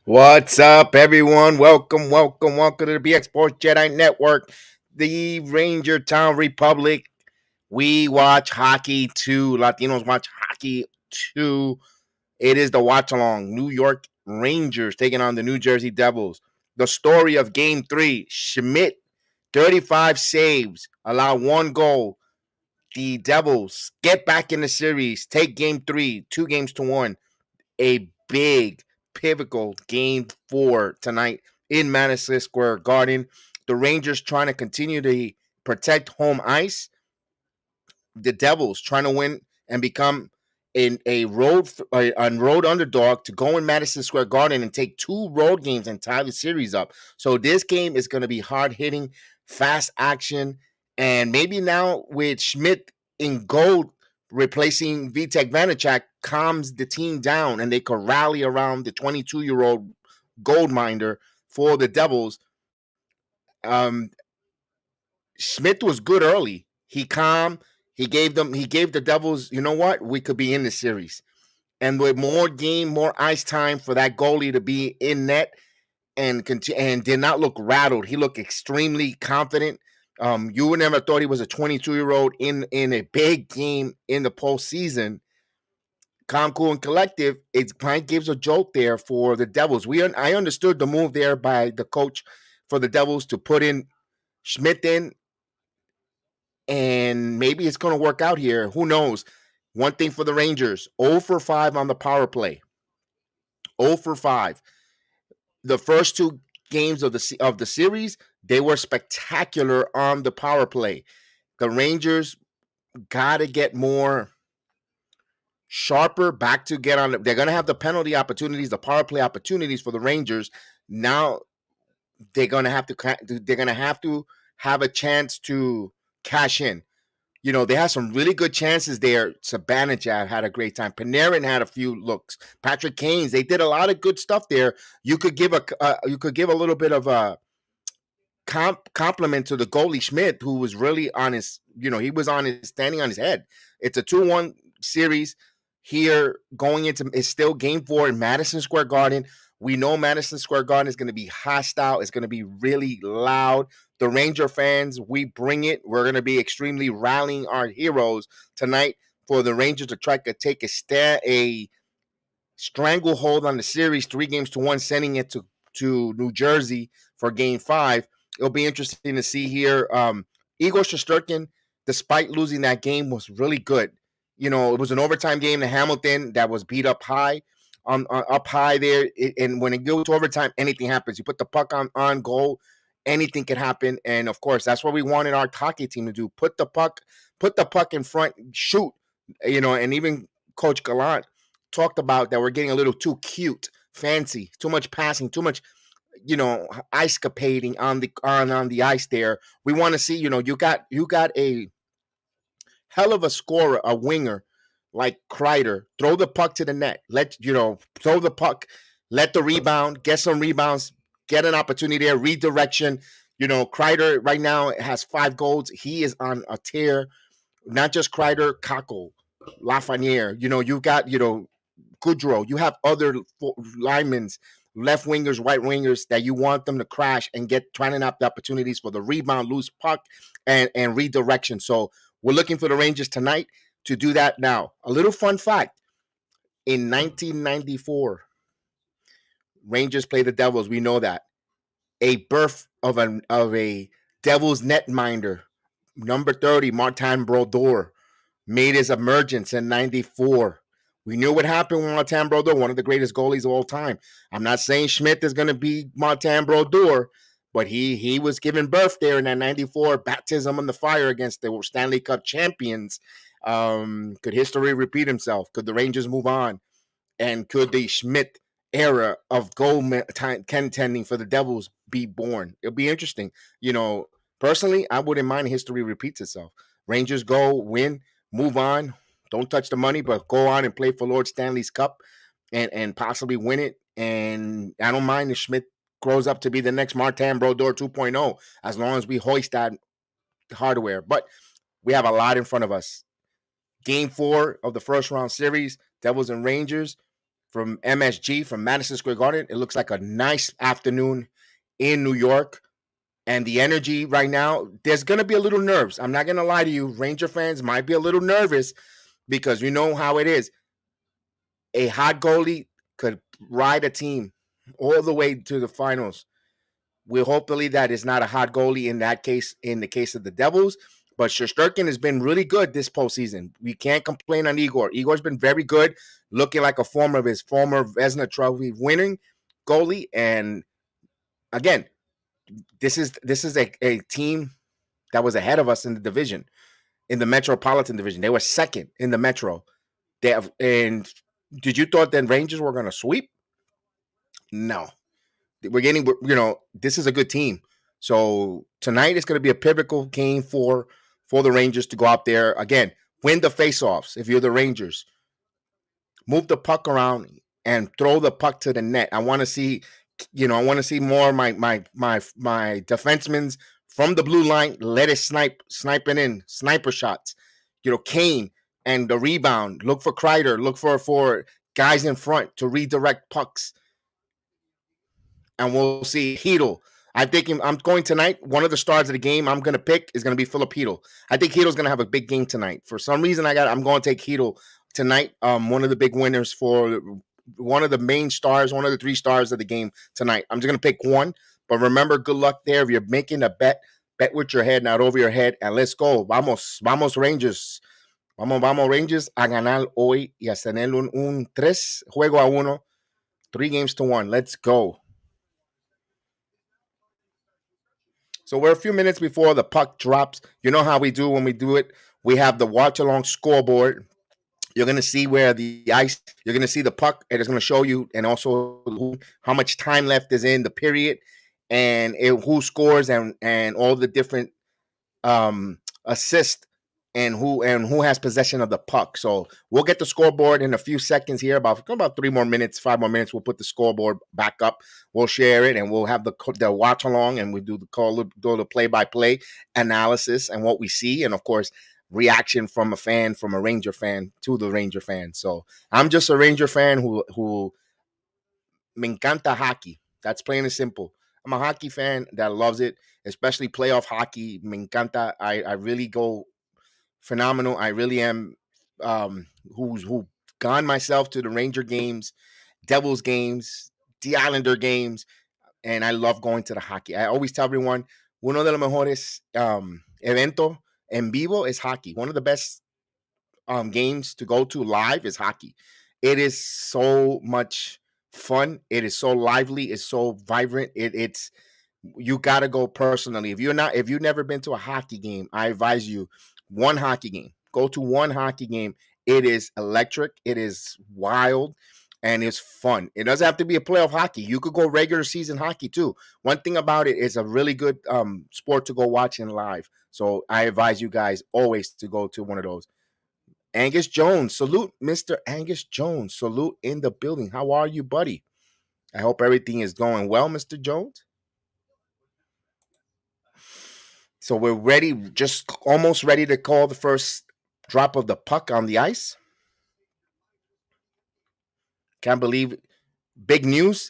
What's up, everyone? Welcome to the BX Sports Jedi Network, the Ranger Town Republic. We watch hockey too. Latinos watch hockey too. It is the watch along. New York Rangers taking on the New Jersey Devils. The story of Game 3. Schmidt, 35 saves, allow one goal. The Devils get back in the series, take Game 3, 2-1. A big pivotal Game 4 tonight in Madison Square Garden. The Rangers trying to continue to protect home ice. The Devils trying to win and become a road underdog to go in Madison Square Garden and take 2 road games and tie the series up. So this game is going to be hard hitting, fast action, and maybe now with Schmidt in goal replacing Vitek Vanacek calms the team down and they could rally around the 22-year-old gold miner for the Devils. Schmidt was good early. He calmed. He gave the Devils, you know what? We could be in the series. And with more ice time for that goalie to be in net and did not look rattled. He looked extremely confident. You would never thought he was a 22-year-old in a big game in the postseason. Calm, cool, and collective. It kind of gives a jolt there for the Devils. I understood the move there by the coach for the Devils to put in Schmidt in, and maybe it's going to work out here. Who knows? One thing for the Rangers: 0 for 5 on the power play. 0 for 5. The first 2 games of the series, they were spectacular on the power play. The Rangers got to get more sharper back to get on. They're going to have the penalty opportunities, the power play opportunities for the Rangers. Now they're going to have to have a chance to cash in. You know, they had some really good chances there. Sabanajad had a great time. Panarin had a few looks. Patrick Kane's, they did a lot of good stuff there. You could give a little bit of a compliment to the goalie Schmidt, who was really on his, he was standing on his head. It's a 2-1 series here going into, it's still Game 4 in Madison Square Garden. We know Madison Square Garden is going to be hostile. It's going to be really loud. The Ranger fans, we bring it. We're going to be extremely rallying our heroes tonight for the Rangers to try to take a stranglehold on the series, 3-1, sending it to New Jersey for Game 5. It'll be interesting to see here. Igor Shesterkin, despite losing that game, was really good. It was an overtime game to Hamilton that was beat up high. Up high there, and when it goes to overtime, anything happens. You put the puck on goal, anything can happen. And of course, that's what we wanted our hockey team to do: put the puck in front, shoot. And even Coach Gallant talked about that we're getting a little too cute, fancy, too much passing, too much, ice capading on the ice there. We want to see, you got a hell of a scorer, a winger like Kreider. Throw the puck to the net. Throw the puck, let the rebound, get some rebounds, get an opportunity there, redirection. Kreider right now has 5 goals. He is on a tear. Not just Kreider, Kako, Lafreniere. You've got, Goudreau. You have other linemen, left wingers, right wingers that you want them to crash and get trying out the opportunities for the rebound, loose puck, and redirection. So we're looking for the Rangers tonight to do that now. A little fun fact: in 1994, Rangers play the Devils. We know that. A birth of a Devils netminder, number 30, Martin Brodeur, made his emergence in 94. We knew what happened with Martin Brodeur, one of the greatest goalies of all time. I'm not saying Schmidt is going to be Martin Brodeur, but he was given birth there in that 94 baptism in the fire against the Stanley Cup champions. Could history repeat himself? Could the Rangers move on? And could the Schmidt era of goal contending for the Devils be born? It'll be interesting. Personally, I wouldn't mind history repeats itself. Rangers go, win, move on. Don't touch the money, but go on and play for Lord Stanley's Cup and possibly win it. And I don't mind if Schmidt grows up to be the next Martin Brodeur 2.0, as long as we hoist that hardware. But we have a lot in front of us. Game 4 of the first round series, Devils and Rangers. from MSG, from Madison Square Garden. It looks like a nice afternoon in New York. And the energy right now, there's going to be a little nerves. I'm not going to lie to you. Ranger fans might be a little nervous because you know how it is. A hot goalie could ride a team all the way to the finals. We hopefully that is not a hot goalie in that case, in the case of the Devils. But Shesterkin has been really good this postseason. We can't complain on Igor. Igor's been very good, looking like a former Vezina Trophy winning goalie. And again, this is a team that was ahead of us in the division, in the Metropolitan Division. They were second in the Metro. And did you thought that Rangers were going to sweep? No. We're getting, this is a good team. So tonight is going to be a pivotal game for the Rangers to go out there again, win the faceoffs. If you're the Rangers, move the puck around and throw the puck to the net. I want to see, I want to see more of my defensemen from the blue line. Let it sniping in, sniper shots. Kane and the rebound. Look for Kreider. Look for guys in front to redirect pucks. And we'll see Hedl. I'm going tonight. One of the stars of the game I'm going to pick is going to be Philip Hedl. I think Hedl's going to have a big game tonight. For some reason, I'm going to take Hedl tonight. One of the big winners for one of the main stars, one of the 3 stars of the game tonight. I'm just going to pick one. But remember, good luck there. If you're making a bet with your head, not over your head. And let's go. Vamos Rangers. Vamos Rangers a ganar hoy y a tener un 3-1. 3-1. Let's go. So we're a few minutes before the puck drops. You know how we do when we do it. We have the watch-along scoreboard. You're going to see where the ice, you're going to see the puck, and it's going to show you, and also how much time left is in the period, and who scores, and all the different assists, and who has possession of the puck. So we'll get the scoreboard in a few seconds here, about 3 more minutes, 5 more minutes. We'll put the scoreboard back up. We'll share it, and we'll have the watch along, and we do the play-by-play analysis and what we see, and of course reaction from a Ranger fan to the Ranger fan. So I'm just a Ranger fan who me encanta hockey. That's plain and simple. I'm a hockey fan that loves it, especially playoff hockey. Me encanta. I really go phenomenal. I really am who gone myself to the Ranger games, Devils games, the Islander games, and I love going to the hockey. I always tell everyone, uno de los mejores evento en vivo is hockey. One of the best games to go to live is hockey. It is so much fun. It is so lively. It's so vibrant. It's you got to go personally. If you've never been to a hockey game, I advise you one hockey game. Go to one hockey game. It is electric. It is wild. And it's fun. It doesn't have to be a playoff hockey. You could go regular season hockey too. One thing about it is a really good sport to go watch in live. So I advise you guys always to go to one of those. Angus Jones, salute, Mr. Angus Jones. Salute in the building. How are you, buddy? I hope everything is going well, Mr. Jones. So we're ready, just almost ready to call the first drop of the puck on the ice. Can't believe it. Big news.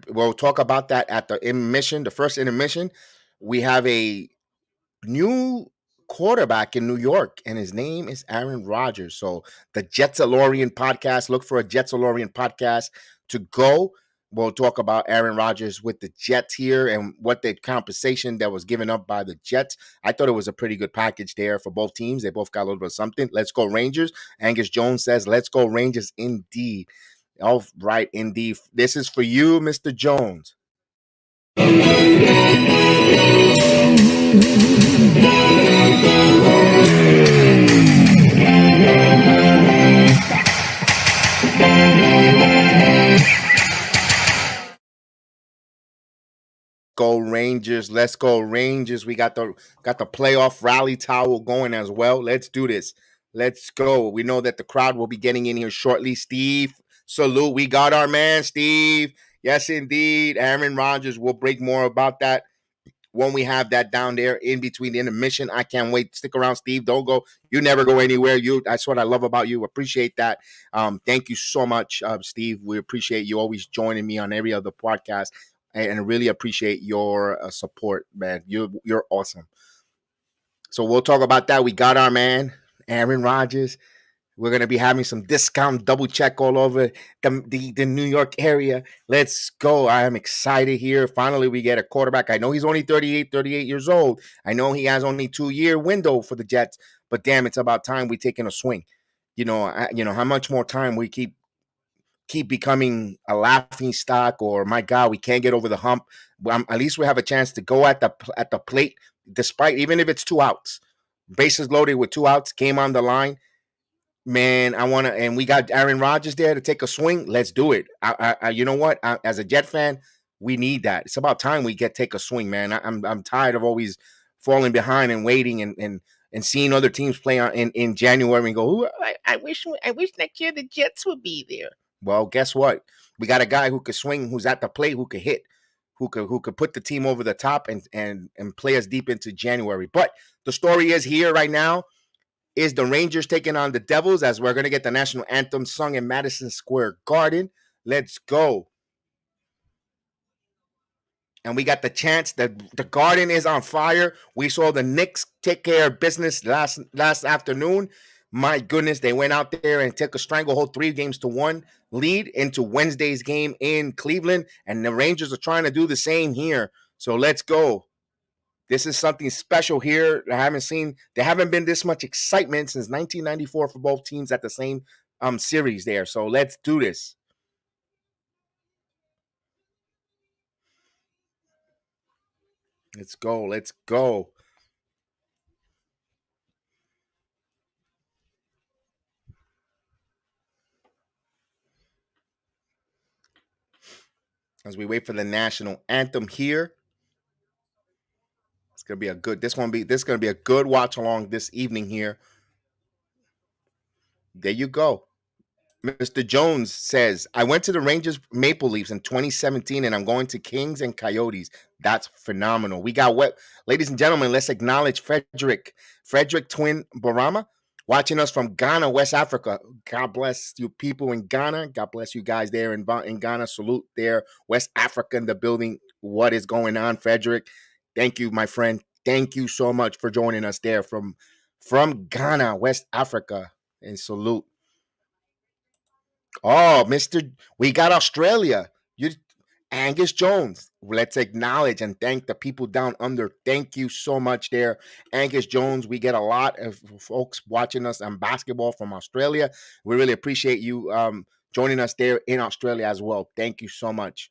We'll talk about that at the intermission, the first intermission. We have a new quarterback in New York, and his name is Aaron Rodgers. So the Jetsalorian podcast, look for a Jetsalorian podcast to go. We'll talk about Aaron Rodgers with the Jets here and what the compensation that was given up by the Jets. I thought it was a pretty good package there for both teams. They both got a little bit of something. Let's go Rangers. Angus Jones says, let's go Rangers indeed. All right, indeed. This is for you, Mr. Jones. Go Rangers. Let's go Rangers. We got the playoff rally towel going as well. Let's do this. Let's go. We know that the crowd will be getting in here shortly. Steve, salute. We got our man, Steve. Yes, indeed. Aaron Rodgers. We'll break more about that when we have that down there in between the intermission. I can't wait. Stick around, Steve. Don't go. You never go anywhere. That's what I love about you. Appreciate that. Thank you so much, Steve. We appreciate you always joining me on every other podcast, and really appreciate your support, man. You're awesome. So we'll talk about that. We got our man, Aaron Rodgers. We're going to be having some discount double check all over the New York area. Let's go. I am excited here. Finally, we get a quarterback. I know he's only 38 years old. I know he has only 2-year window for the Jets, but damn, it's about time we taking a swing. How much more time we keep becoming a laughing stock, or my God, we can't get over the hump. At least we have a chance to go at the plate, despite, even if it's 2 outs, bases loaded with 2 outs, game on the line. Man, and we got Aaron Rodgers there to take a swing. Let's do it. You know what? As a Jet fan, we need that. It's about time we take a swing, man. I'm tired of always falling behind and waiting and seeing other teams play in January and go, I wish next year the Jets would be there. Well, guess what? We got a guy who could swing, who's at the plate, who could hit, who could put the team over the top and play us deep into January. But the story is here right now is the Rangers taking on the Devils, as we're going to get the national anthem sung in Madison Square Garden. Let's go. And we got the chance that the Garden is on fire. We saw the Knicks take care of business last afternoon. My goodness, they went out there and took a stranglehold 3-1 lead into Wednesday's game in Cleveland. And the Rangers are trying to do the same here. So let's go. This is something special here. There haven't been this much excitement since 1994 for both teams at the same series there. So let's do this. Let's go. Let's go. As we wait for the national anthem here. It's gonna be a good. This gonna be a good watch along this evening here. There you go. Mr. Jones says, I went to the Rangers Maple Leafs in 2017, and I'm going to Kings and Coyotes. That's phenomenal. We got ladies and gentlemen, let's acknowledge Frederick Twin Barama, watching us from Ghana, West Africa. God bless you people in Ghana. God bless you guys there in Ghana. Salute there. West Africa in the building. What is going on, Frederick? Thank you, my friend. Thank you so much for joining us there from Ghana, West Africa. And salute. Oh, we got Australia. Angus Jones. Let's acknowledge and thank the people down under. Thank you so much there, Angus Jones. We get a lot of folks watching us on basketball from Australia. We really appreciate you joining us there in Australia as well. Thank you so much.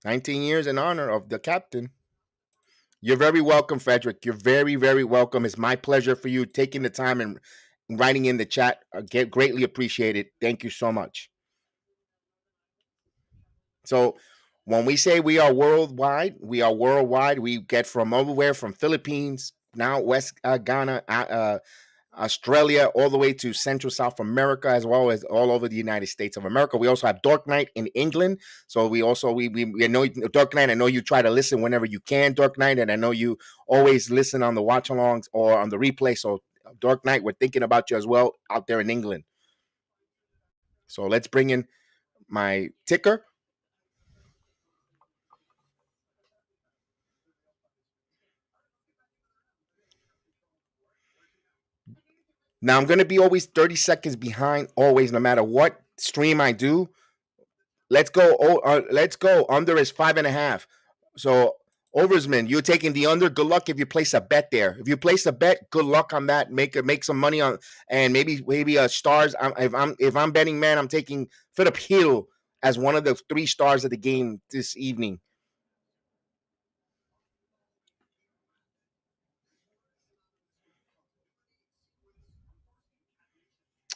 19 years in honor of the captain. You're very welcome, Frederick. You're very, very welcome. It's my pleasure for you taking the time and writing in the chat. Greatly appreciated. Thank you so much. So when we say we are worldwide, we are worldwide. We get from everywhere, from Philippines, now West Ghana, Australia, all the way to Central South America, as well as all over the United States of America. We also have Dark Knight in England. So we know Dark Knight. I know you try to listen whenever you can, Dark Knight, and I know you always listen on the watch alongs or on the replay. So Dark Knight, we're thinking about you as well out there in England. So let's bring in my ticker. Now I'm going to be always 30 seconds behind, always, no matter what stream I do. Let's go. Let's go. Under is 5.5. So Oversman, you're taking the under. Good luck if you place a bet there. If you place a bet, good luck on that. Make some money on, and maybe stars. If I'm betting, man, I'm taking Philip Hill as one of the 3 stars of the game this evening.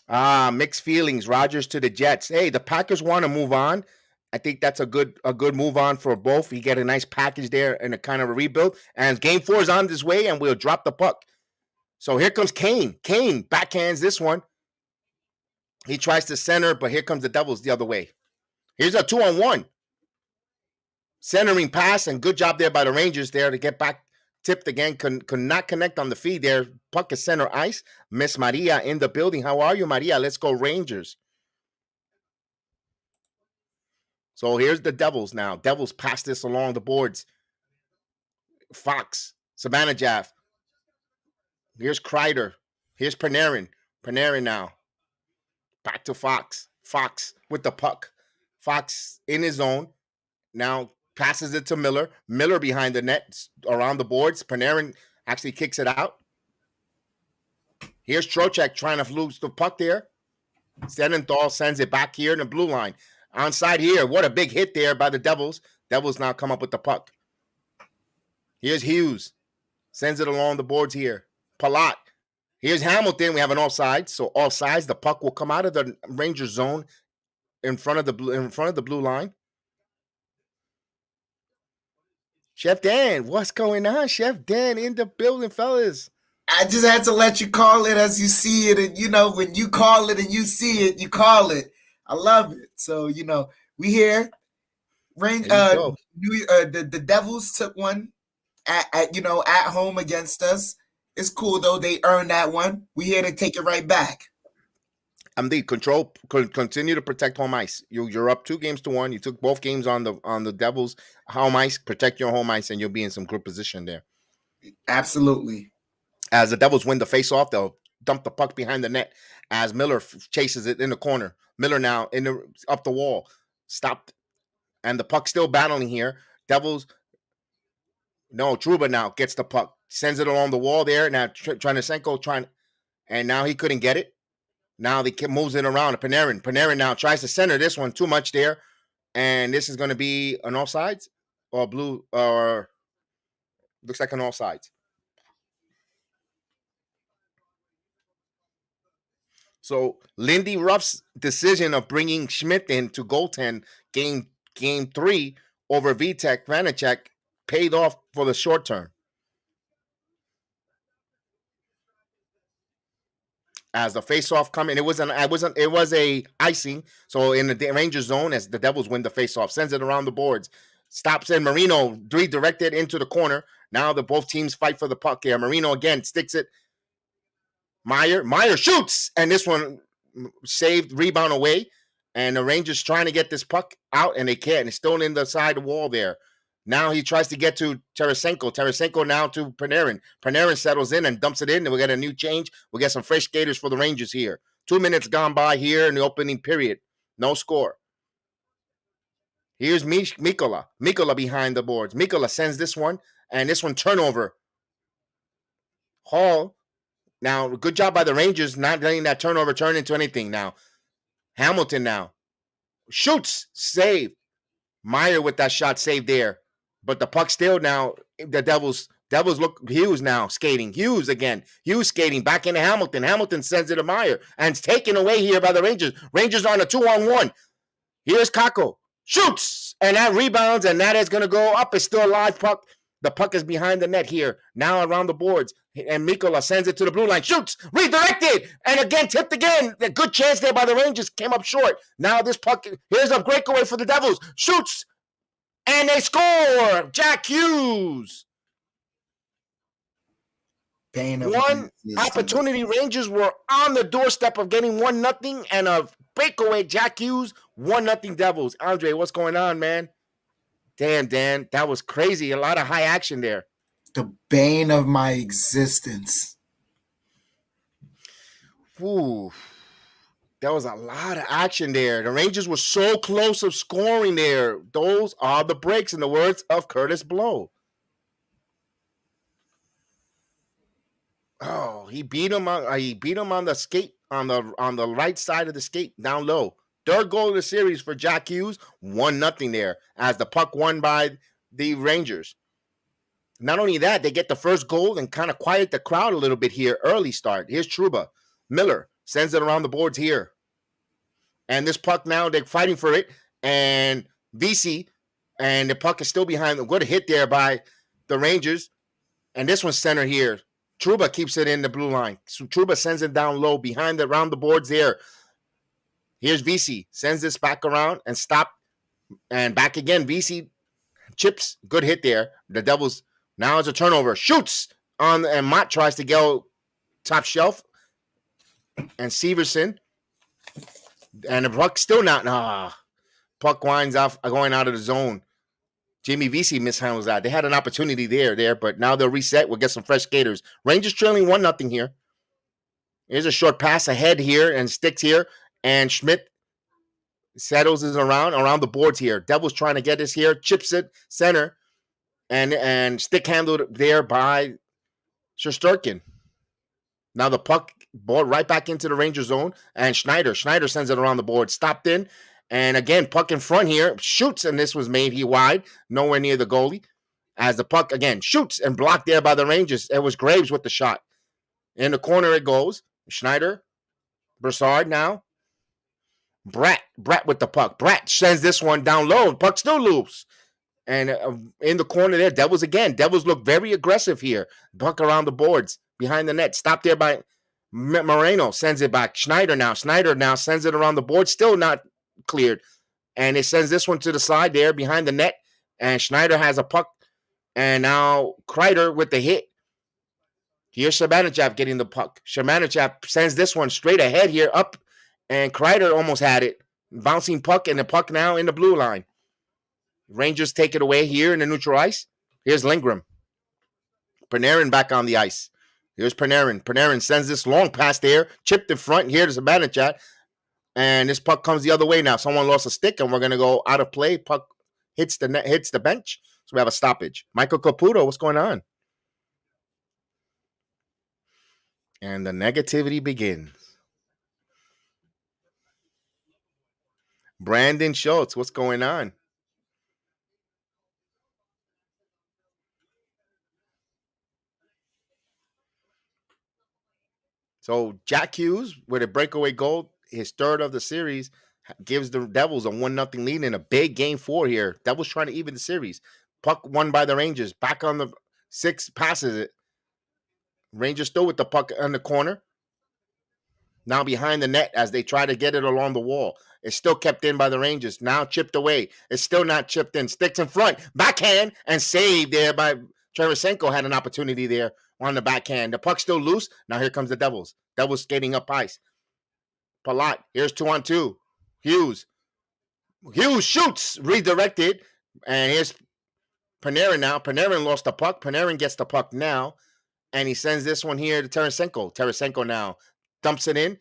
Mixed feelings. Rodgers to the Jets. Hey, the Packers want to move on. I think that's a good move on for both. You get a nice package there and a kind of a rebuild. And game 4 is on this way, and we'll drop the puck. So here comes Kane. Kane backhands this one. He tries to center, but here comes the Devils the other way. Here's a 2-on-1. Centering pass, and good job there by the Rangers there to get back. Tipped again, could not connect on the feed there. Puck is center ice. Miss Maria in the building. How are you, Maria? Let's go Rangers. So here's the Devils now. Devils pass this along the boards. Fox, Savannah Jaff. Here's Kreider. Here's Panarin. Panarin now. Back to Fox. Fox with the puck. Fox in his zone. Now passes it to Miller. Miller behind the net around the boards. Panarin actually kicks it out. Here's Trocheck trying to lose the puck there. Stenenthal sends it back here in the blue line. Onside here. What a big hit there by the Devils. Devils now come up with the puck. Here's Hughes. Sends it along the boards here. Palat. Here's Hamilton. We have an offside. So offsides. The puck will come out of the Rangers zone in front of the blue line. Chef Dan, what's going on? Chef Dan in the building, fellas. I just had to let you call it as you see it. And, when you call it and you see it, you call it. I love it. So, we here. The Devils took one at home against us. It's cool, though. They earned that one. We here to take it right back. Continue to protect home ice. You're up 2-1. You took both games on the Devils home ice. Protect your home ice, and you'll be in some good position there. Absolutely. As the Devils win the face-off, they'll dump the puck behind the net as Miller chases it in the corner. Miller now up the wall, stopped, and the puck still battling here. Devils. No, Trouba now gets the puck, sends it along the wall there. Now Tranasenko and now he couldn't get it. Now they moves it around to Panarin. Panarin now tries to center this one too much there. And this is going to be an offsides or blue, or looks like an offsides. So Lindy Ruff's decision of bringing Schmidt in to goaltend game 3 over Vitek Vanacek paid off for the short term. As the face-off coming, it was a icing. So in the Rangers zone, as the Devils win the face-off, sends it around the boards, stops in. Marino redirected into the corner. Now both teams fight for the puck here. Marino again sticks it. Meyer shoots, and this one saved, rebound away. And the Rangers trying to get this puck out, and they can't. It's still in the side wall there. Now he tries to get to Tarasenko. Tarasenko now to Panarin. Panarin settles in and dumps it in, and we get a new change. We get some fresh skaters for the Rangers here. 2 minutes gone by here in the opening period. No score. Here's Mikkola. Mikkola behind the boards. Mikkola sends this one, and this one turnover. Hall. Now, good job by the Rangers not letting that turnover turn into anything now. Hamilton now. Shoots. Save. Meyer with that shot saved there. But the puck still now, the Devils look, Hughes now skating. Hughes again. Hughes skating back into Hamilton. Hamilton sends it to Meyer. And it's taken away here by the Rangers. Rangers on a 2-on-1. Here's Kako. Shoots. And that rebounds, and that is going to go up. It's still a live puck. The puck is behind the net here. Now around the boards. And Mikkola sends it to the blue line. Shoots. Redirected. And again, tipped again. A good chance there by the Rangers. Came up short. Now this puck. Here's a breakaway for the Devils. Shoots. And they score. Jack Hughes. One opportunity. Rangers were on the doorstep of getting 1-0 and a breakaway. Jack Hughes, 1-0 Devils. Andre, what's going on, man? Damn, Dan, that was crazy. A lot of high action there. The bane of my existence. Ooh. There was a lot of action there. The Rangers were so close of scoring there. Those are the breaks, in the words of Curtis Blow. Oh, he beat him on the skate, on the right side of the skate, down low. Third goal of the series for Jack Hughes. 1-0 there as the puck won by the Rangers. Not only that, they get the first goal and kind of quiet the crowd a little bit here. Early start. Here's Trouba. Miller sends it around the boards here. And this puck now, they're fighting for it. And VC, and the puck is still behind them. Good hit there by the Rangers. And this one's center here. Trouba keeps it in the blue line. So Trouba sends it down low around the boards there. Here's VC. Sends this back around and stop. And back again. VC chips, good hit there. The Devils, now it's a turnover, shoots on, and Mott tries to go top shelf, and Severson, and the puck still not, puck winds off, going out of the zone. Jamie Vesey mishandles that. They had an opportunity there, but now they'll reset. We'll get some fresh skaters. Rangers trailing 1-0 here. Here's a short pass ahead here and sticks here, and Schmidt settles it around the boards here. Devils trying to get this here, chips it center, and stick handled there by Shesterkin. Now the puck ball right back into the Ranger zone, and Schneider sends it around the board, stopped in, and again puck in front here, shoots, and this was made here wide, nowhere near the goalie, as the puck again shoots and blocked there by the Rangers. It was Graves with the shot. In the corner it goes. Schneider, Broussard now. Bratt with the puck. Bratt sends this one down low. Puck still loose. And in the corner there, Devils again. Devils look very aggressive here. Puck around the boards, behind the net. Stopped there by Moreno. Sends it back. Schneider now sends it around the board. Still not cleared. And it sends this one to the side there, behind the net. And Schneider has a puck. And now Kreider with the hit. Here's Shabanichev getting the puck. Shabanichev sends this one straight ahead here, up. And Kreider almost had it. Bouncing puck, and the puck now in the blue line. Rangers take it away here in the neutral ice. Here's Lindgren. Panarin back on the ice. Here's Panarin. Panarin sends this long pass there. Chipped in front here to Shabanichev. And this puck comes the other way now. Someone lost a stick, and we're going to go out of play. Puck hits the net, hits the bench. So we have a stoppage. Michael Caputo, what's going on? And the negativity begins. Brandon Schultz, what's going on? So Jack Hughes with a breakaway goal, his third of the series, gives the Devils a 1-0 lead in a big game 4 here. Devils trying to even the series. Puck won by the Rangers. Back on the 6, passes it. Rangers still with the puck in the corner. Now behind the net as they try to get it along the wall. It's still kept in by the Rangers. Now chipped away. It's still not chipped in. Sticks in front. Backhand and saved there by Tarasenko. Had an opportunity there on the backhand. The puck's still loose. Now here comes the Devils. Devils skating up ice. Palat. Here's 2-on-2. Hughes. Hughes shoots. Redirected. And here's Panarin now. Panarin lost the puck. Panarin gets the puck now. And he sends this one here to Tarasenko. Tarasenko now dumps it in.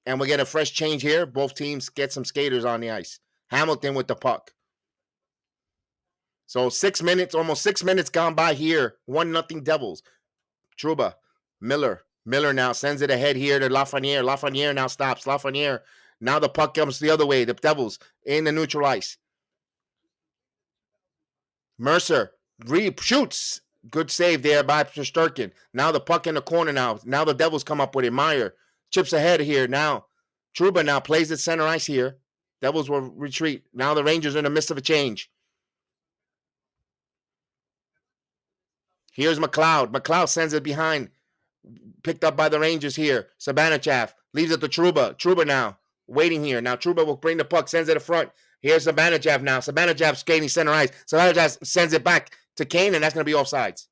And we get a fresh change here. Both teams get some skaters on the ice. Hamilton with the puck. So 6 minutes, almost 6 minutes gone by here. 1-0 Devils. Trouba. Miller. Miller now sends it ahead here to Lafreniere. Lafreniere now stops. Lafreniere. Now the puck comes the other way. The Devils in the neutral ice. Mercer shoots. Good save there by Shesterkin. Now the puck in the corner now. Now the Devils come up with it. Meyer chips ahead here now. Trouba now plays at center ice here. Devils will retreat. Now the Rangers are in the midst of a change. Here's McLeod. McLeod sends it behind. Picked up by the Rangers here. Shabanichev leaves it to Trouba. Trouba now waiting here. Now Trouba will bring the puck. Sends it to front. Here's Shabanichev now. Shabanichev skating center ice. Shabanichev sends it back to Kane, and that's going to be offsides.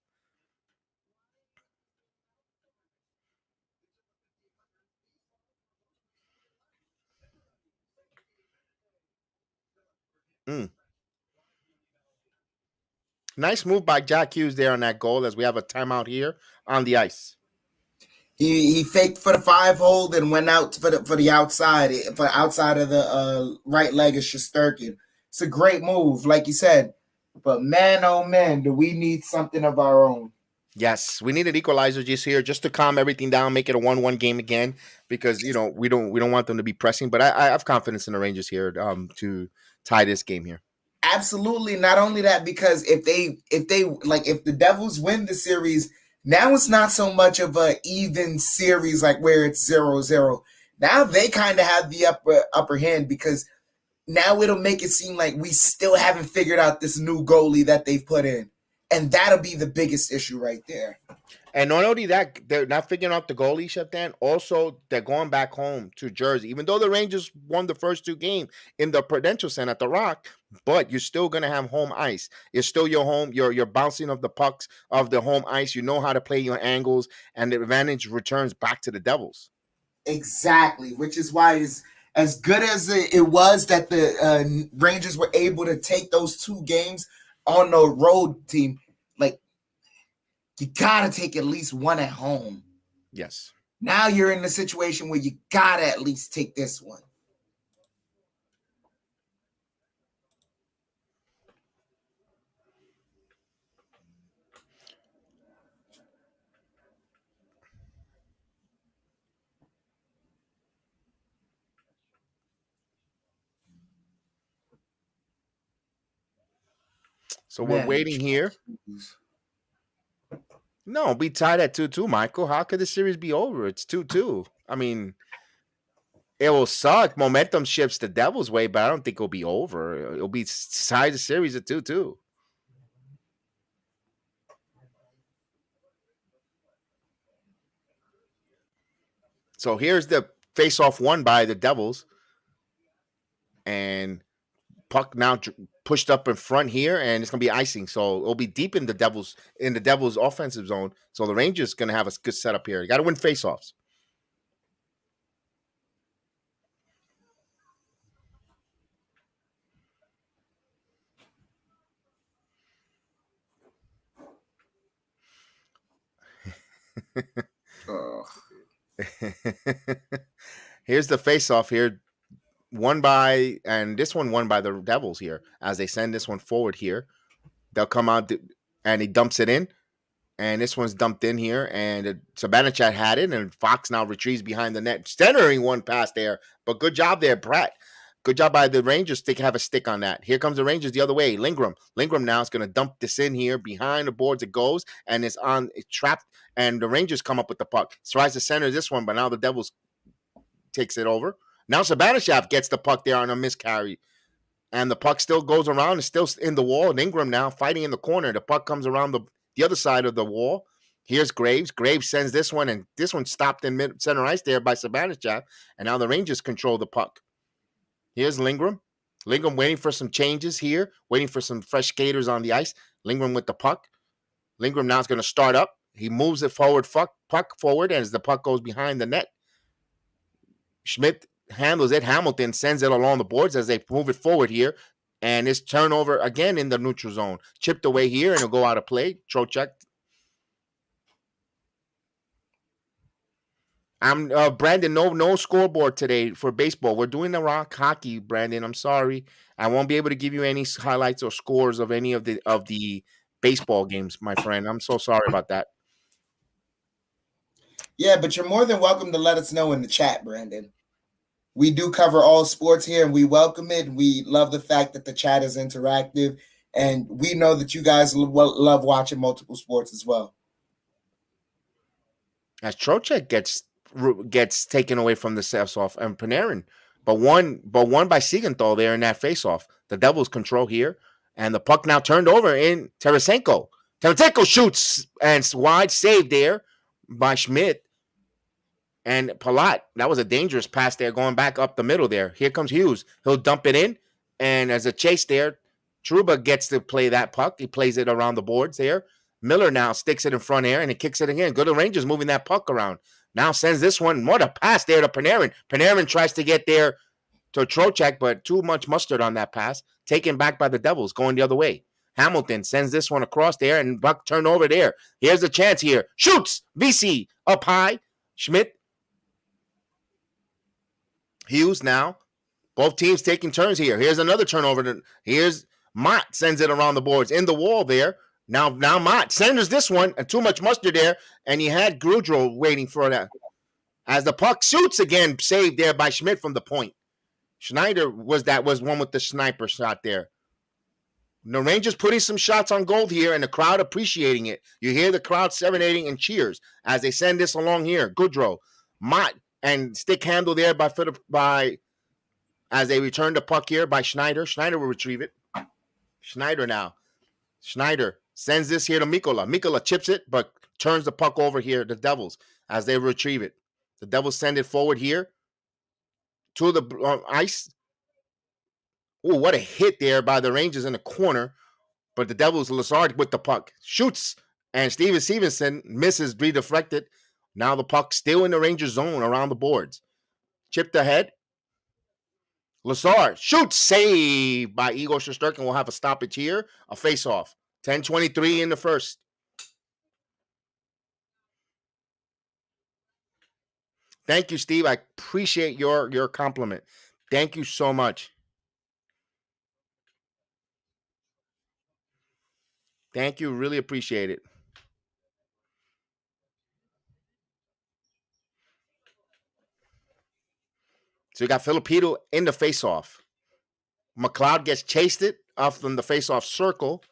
Nice move by Jack Hughes there on that goal as we have a timeout here on the ice. He faked for the 5-hole and went out for the outside of the right leg of Shesterkin. It's a great move, like you said. But man, oh man, do we need something of our own? Yes, we need an equalizer just here, just to calm everything down, make it a 1-1 game again, because we don't want them to be pressing. But I have confidence in the Rangers here to tie this game here. Absolutely. Not only that, because if the Devils win the series, now it's not so much of a even series like where it's 0-0. Now they kind of have the upper hand, because now it'll make it seem like we still haven't figured out this new goalie that they've put in. And that'll be the biggest issue right there. And not only that, they're not figuring out the goalie, Chef Dan. Also, they're going back home to Jersey. Even though the Rangers won the first 2 games in the Prudential Center at the Rock, but you're still gonna have home ice. It's still your home. You're bouncing of the pucks of the home ice. You know how to play your angles, and the advantage returns back to the Devils. Exactly, which is why it's as good as it was that the Rangers were able to take those 2 games on the road team. Like, you gotta take at least one at home. Yes. Now you're in the situation where you gotta at least take this one. So we're waiting here. No, we tied at 2-2, Michael. How could the series be over? It's 2-2. I mean, it will suck. Momentum shifts the Devils' way, but I don't think it'll be over. It'll be tied the series at 2-2. So here's the face-off won by the Devils. And puck now pushed up in front here, and it's gonna be icing. So it'll be deep in the Devils offensive zone. So the Rangers gonna have a good setup here. You got to win faceoffs. Here's the faceoff here, won by, and this one won by the Devils here as they send this one forward here. They'll come out and he dumps it in. And this one's dumped in here, and Sabanachat had it, and Fox now retrieves behind the net, centering one pass there. But good job there, Pratt. Good job by the Rangers to have a stick on that. Here comes the Rangers the other way. Lindgren now is going to dump this in here behind the boards. It goes, and it's trapped, and the Rangers come up with the puck. Tries to center this one, but now the Devils takes it over. Now Sabanachat gets the puck there on a miscarry. And the puck still goes around. It's still in the wall. And Ingram now fighting in the corner. The puck comes around the other side of the wall. Here's Graves. Graves sends this one, and this one stopped in center ice there by Sabanachat. And now the Rangers control the puck. Here's Lindgren. Lindgren waiting for some changes here, waiting for some fresh skaters on the ice. Lindgren with the puck. Lindgren now is going to start up. He moves it forward, puck forward, as the puck goes behind the net. Schmidt handles it. Hamilton sends it along the boards as they move it forward here. And it's turnover again in the neutral zone. Chipped away here, and it'll go out of play. Trocheck. I'm Brandon, no scoreboard today for baseball. We're doing the rock hockey, Brandon. I'm sorry. I won't be able to give you any highlights or scores of any of the baseball games, my friend. I'm so sorry about that. Yeah, but you're more than welcome to let us know in the chat, Brandon. We do cover all sports here, and we welcome it. We love the fact that the chat is interactive, and we know that you guys love watching multiple sports as well. As Trocheck gets taken away from the face-off, and Panarin, but won by Siegenthaler there in that face-off. The Devils control here, and the puck now turned over in Tarasenko. Tarasenko shoots, and wide save there by Schmidt. And Palat, that was a dangerous pass there going back up the middle there. Here comes Hughes. He'll dump it in. And as a chase there, Trouba gets to play that puck. He plays it around the boards there. Miller now sticks it in front air, and he kicks it again. Good to Rangers moving that puck around. Now sends this one. What a pass there to Panarin. Panarin tries to get there to Trocheck, but too much mustard on that pass. Taken back by the Devils, going the other way. Hamilton sends this one across there, and Buck turned over there. Here's a chance here. Shoots! VC up high. Schmidt. Hughes now. Both teams taking turns here. Here's another turnover. Here's Mott sends it around the boards in the wall there. Now Mott sends this one, and too much mustard there, and he had Grudrow waiting for that. As the puck shoots again, saved there by Schmidt from the point. Schneider was one with the sniper shot there. The Rangers putting some shots on goal here, and the crowd appreciating it. You hear the crowd serenading and cheers as they send this along here. Goodrow, Mott, and stick handle there by as they return the puck here by Schneider. Schneider will retrieve it. Schneider now. Schneider sends this here to Mikkola. Mikkola chips it, but turns the puck over here, the Devils, as they retrieve it. The Devils send it forward here to the ice. Oh, what a hit there by the Rangers in the corner. But the Devils, Lazard with the puck, shoots, and Steven Stevenson misses, be deflected. Now the puck still in the Rangers zone around the boards. Chipped ahead. Lazard shoots, saved by Igor Shesterkin. We'll have a stoppage here, a face-off. 10:23 in the first. Thank you, Steve. I appreciate your compliment. Thank you so much. Thank you. Really appreciate it. So you got Filipino in the face-off. McLeod gets chased it off from the face-off circle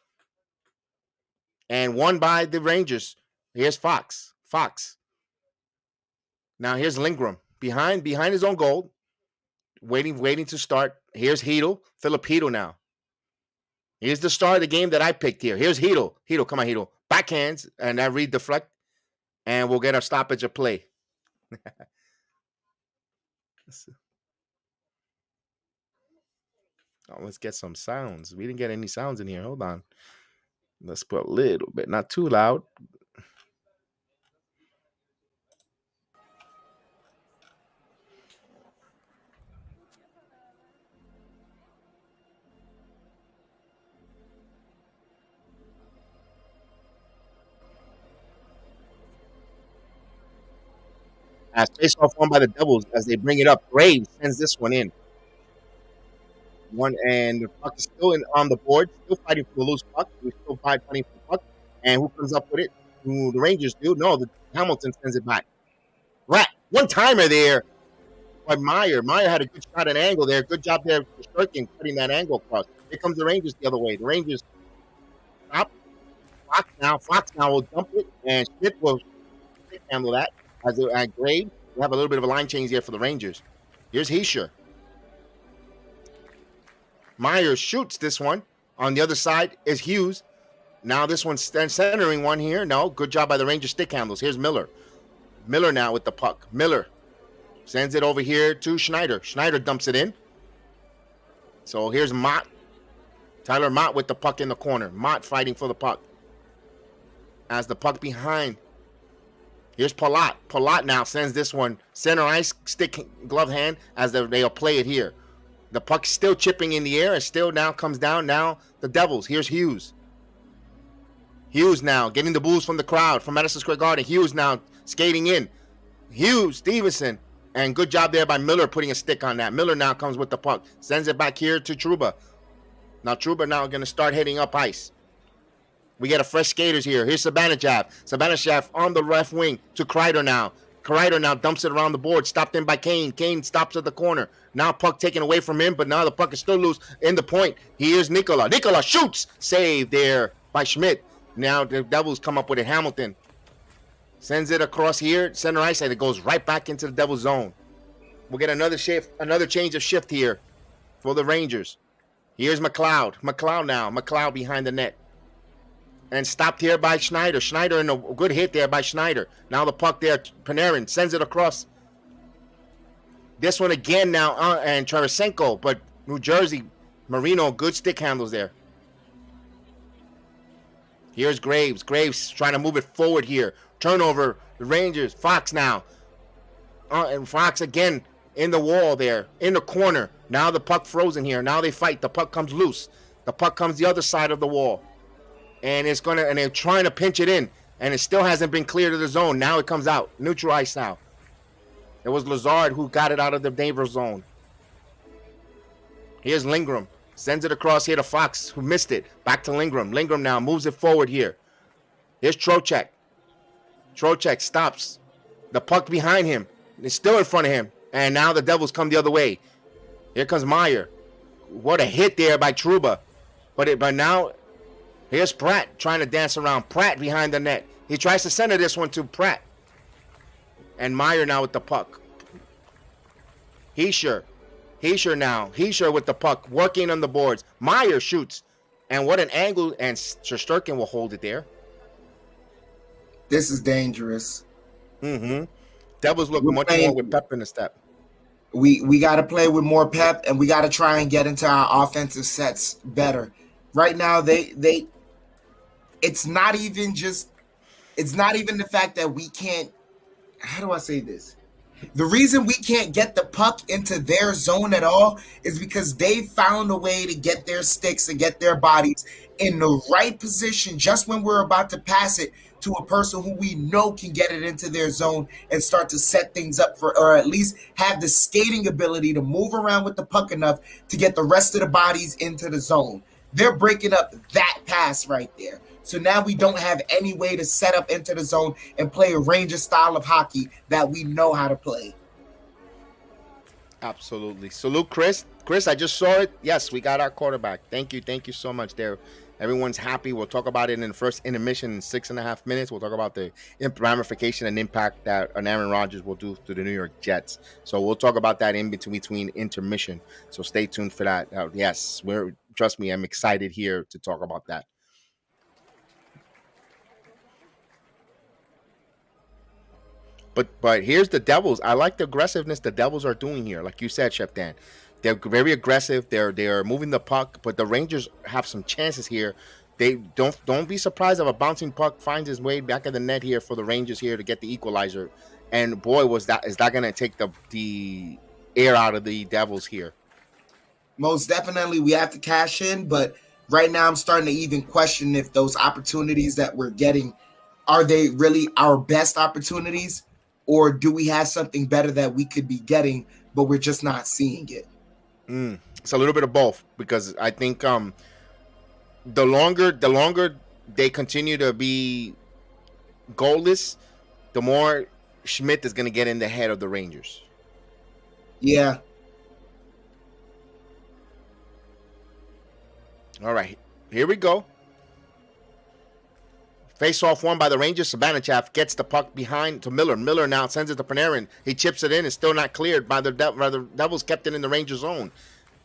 and won by the Rangers. Here's Fox. Now here's Lindgren behind his own goal, waiting to start. Here's Hedl, Filipino now. Here's the start of the game that I picked here. Here's Hedl. Come on, Hedl. Backhands, and that read deflect, and we'll get our stoppage of play. Let's get some sounds. We didn't get any sounds in here. Hold on. Let's put a little bit, not too loud. As face off won by the Devils as they bring it up. Graves sends this one in. And the puck is still on the board, still fighting for the loose puck. We're still fighting for the puck. And who comes up with it? Who the Rangers do? No, the Hamilton sends it back. Right. One timer there by Meyer. Meyer had a good shot at angle there. Good job there for Sturkin cutting that angle across. Here comes the Rangers the other way. The Rangers stop. Fox now will dump it, and Schmidt will handle that. As at Graves, we have a little bit of a line change here for the Rangers. Here's Heischer. Meyer shoots this one. On the other side is Hughes. Now this one's centering one here. No, good job by the Rangers stick handles. Here's Miller. Miller now with the puck. Miller sends it over here to Schneider. Schneider dumps it in. So here's Mott. Tyler Mott with the puck in the corner. Mott fighting for the puck. As the puck behind. Here's Palat. Palat now sends this one center ice, stick, glove hand, as they'll play it here. The puck's still chipping in the air and still now comes down. Now the Devils. Here's Hughes. Hughes now getting the boos from the crowd from Madison Square Garden. Hughes now skating in. Hughes, Stevenson, and good job there by Miller putting a stick on that. Miller now comes with the puck. Sends it back here to Trouba. Now Trouba now going to start heading up ice. We get a fresh skaters here. Here's Sabanajab. Sabanajab on the left wing to Kreider now. Kreider now dumps it around the board. Stopped in by Kane. Kane stops at the corner. Now puck taken away from him, but now the puck is still loose in the point. Here's Nicola. Nicola shoots. Save there by Schmidt. Now the Devils come up with it. Hamilton sends it across here. Center ice, and it goes right back into the Devils zone. We'll get another shift, another change of shift here for the Rangers. Here's McLeod. McLeod now. McLeod behind the net. And stopped here by Schneider. Schneider in a good hit there by Schneider. Now the puck there. Panarin sends it across. This one again now. And Tarasenko. But New Jersey, Marino, good stick handles there. Here's Graves. Graves trying to move it forward here. Turnover. The Rangers. Fox now. And Fox again in the wall there. In the corner. Now the puck frozen here. Now they fight. The puck comes loose. The puck comes the other side of the wall. And they're trying to pinch it in, and it still hasn't been cleared of the zone. Now it comes out, neutral ice now. It was Lazard who got it out of the danger zone. Here's Lindgren, sends it across here to Fox, who missed it. Back to Lindgren. Lindgren now moves it forward here. Here's Trocheck. Trocheck stops. The puck behind him. It's still in front of him, and now the Devils come the other way. Here comes Meyer. What a hit there by Trouba, but now. Here's Pratt trying to dance around. Pratt behind the net. He tries to center this one to Pratt. And Meyer now with the puck. Heischer now. Heischer with the puck. Working on the boards. Meyer shoots. And what an angle. And Shesterkin will hold it there. This is dangerous. Mm-hmm. Devils look We're much playing- more with pep in the step. We got to play with more pep, and we got to try and get into our offensive sets better. Right now, it's not even the fact that we can't. How do I say this? The reason we can't get the puck into their zone at all is because they found a way to get their sticks and get their bodies in the right position just when we're about to pass it to a person who we know can get it into their zone and start to set things up for, or at least have the skating ability to move around with the puck enough to get the rest of the bodies into the zone. They're breaking up that pass right there. So now we don't have any way to set up into the zone and play a Ranger style of hockey that we know how to play. Absolutely. Salute, Chris. Chris, I just saw it. Yes, we got our quarterback. Thank you. Thank you so much there. Everyone's happy. We'll talk about it in the first intermission in 6.5 minutes. We'll talk about the ramification and impact that an Aaron Rodgers will do to the New York Jets. So we'll talk about that in between intermission. So stay tuned for that. Yes, trust me, I'm excited here to talk about that. But here's the Devils. I like the aggressiveness the Devils are doing here. Like you said, Chef Dan, they're very aggressive. They're moving the puck, but the Rangers have some chances here. They don't be surprised if a bouncing puck finds its way back of the net here for the Rangers here to get the equalizer. And boy, is that going to take the air out of the Devils here. Most definitely, we have to cash in. But right now, I'm starting to even question if those opportunities that we're getting, are they really our best opportunities? Or do we have something better that we could be getting, but we're just not seeing it? It's a little bit of both, because I think the longer they continue to be goalless, the more Schmidt is going to get in the head of the Rangers. Yeah. All right, here we go. Face-off won by the Rangers. Sabanachov gets the puck behind to Miller. Miller now sends it to Panarin. He chips it in. It's still not cleared by the Devils. Kept it in the Rangers' zone.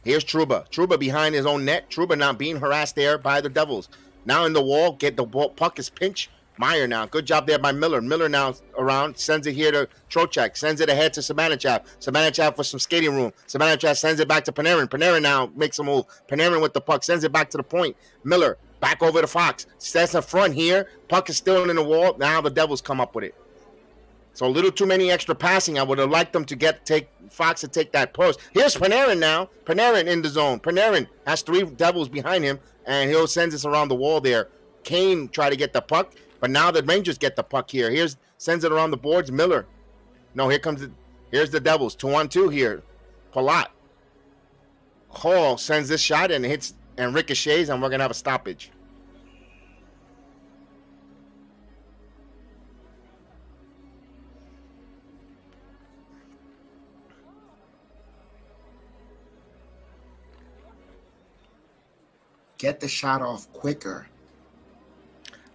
Here's Trouba. Trouba behind his own net. Trouba now being harassed there by the Devils. Now in the wall. Get the ball. Puck is pinched. Meyer now. Good job there by Miller. Miller now around. Sends it here to Trocheck. Sends it ahead to Sabanachov. Sabanachov for some skating room. Sabanachov sends it back to Panarin. Panarin now makes a move. Panarin with the puck. Sends it back to the point. Miller. Back over to Fox. Sets in front here. Puck is still in the wall. Now the Devils come up with it. So a little too many extra passing. I would have liked them to take Fox to take that post. Here's Panarin now. Panarin in the zone. Panarin has 3 Devils behind him, and he'll send this around the wall there. Kane try to get the puck, but now the Rangers get the puck here. Sends it around the boards. Miller. No, here's the Devils. 2-on-2 here. Palat. Hall sends this shot and hits and ricochets, and we're going to have a stoppage. Get the shot off quicker.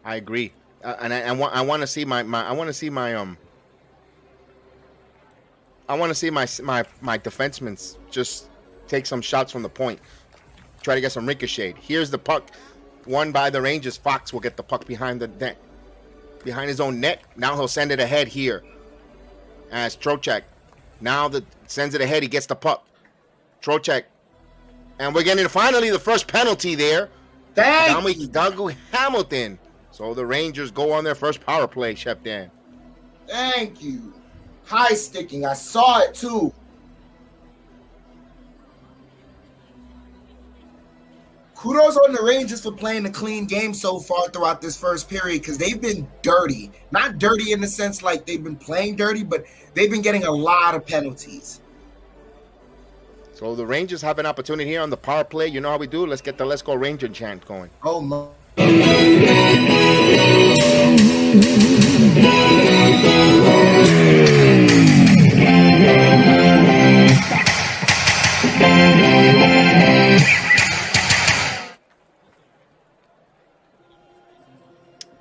I agree, and I want to see my defensemen just take some shots from the point. Try to get some ricochet. Here's the puck won by the Rangers. Fox will get the puck behind the net, behind his own net. Now he'll send it ahead here as Trocheck. Now sends it ahead. He gets the puck. Trocheck. And we're getting finally the first penalty there. Doug Hamilton. So the Rangers go on their first power play, Chef Dan. Thank you. High sticking. I saw it too. Kudos on the Rangers for playing a clean game so far throughout this first period, because they've been dirty. Not dirty in the sense like they've been playing dirty, but they've been getting a lot of penalties. So the Rangers have an opportunity here on the power play. You know how we do. Let's get the Let's Go Ranger chant going. Oh, no.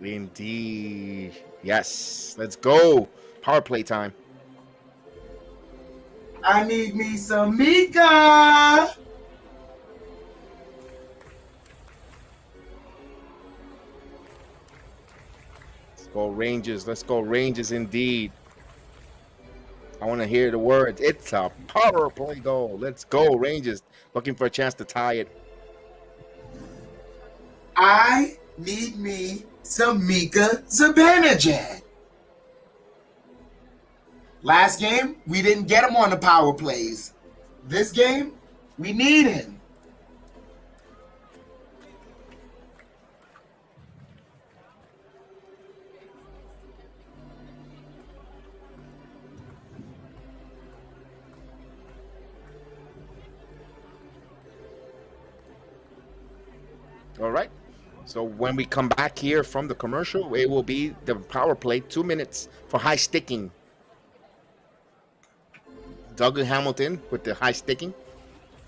Indeed. Yes. Let's go. Power play time. I need me some Mika. Go Rangers. Let's go Rangers indeed. I want to hear the words. It's a power play goal. Let's go Rangers. Looking for a chance to tie it. I need me some Mika Zibanejad. Last game, we didn't get him on the power plays. This game, we need him. All right. So when we come back here from the commercial, it will be the power play, 2 minutes for high sticking. Doug Hamilton with the high sticking.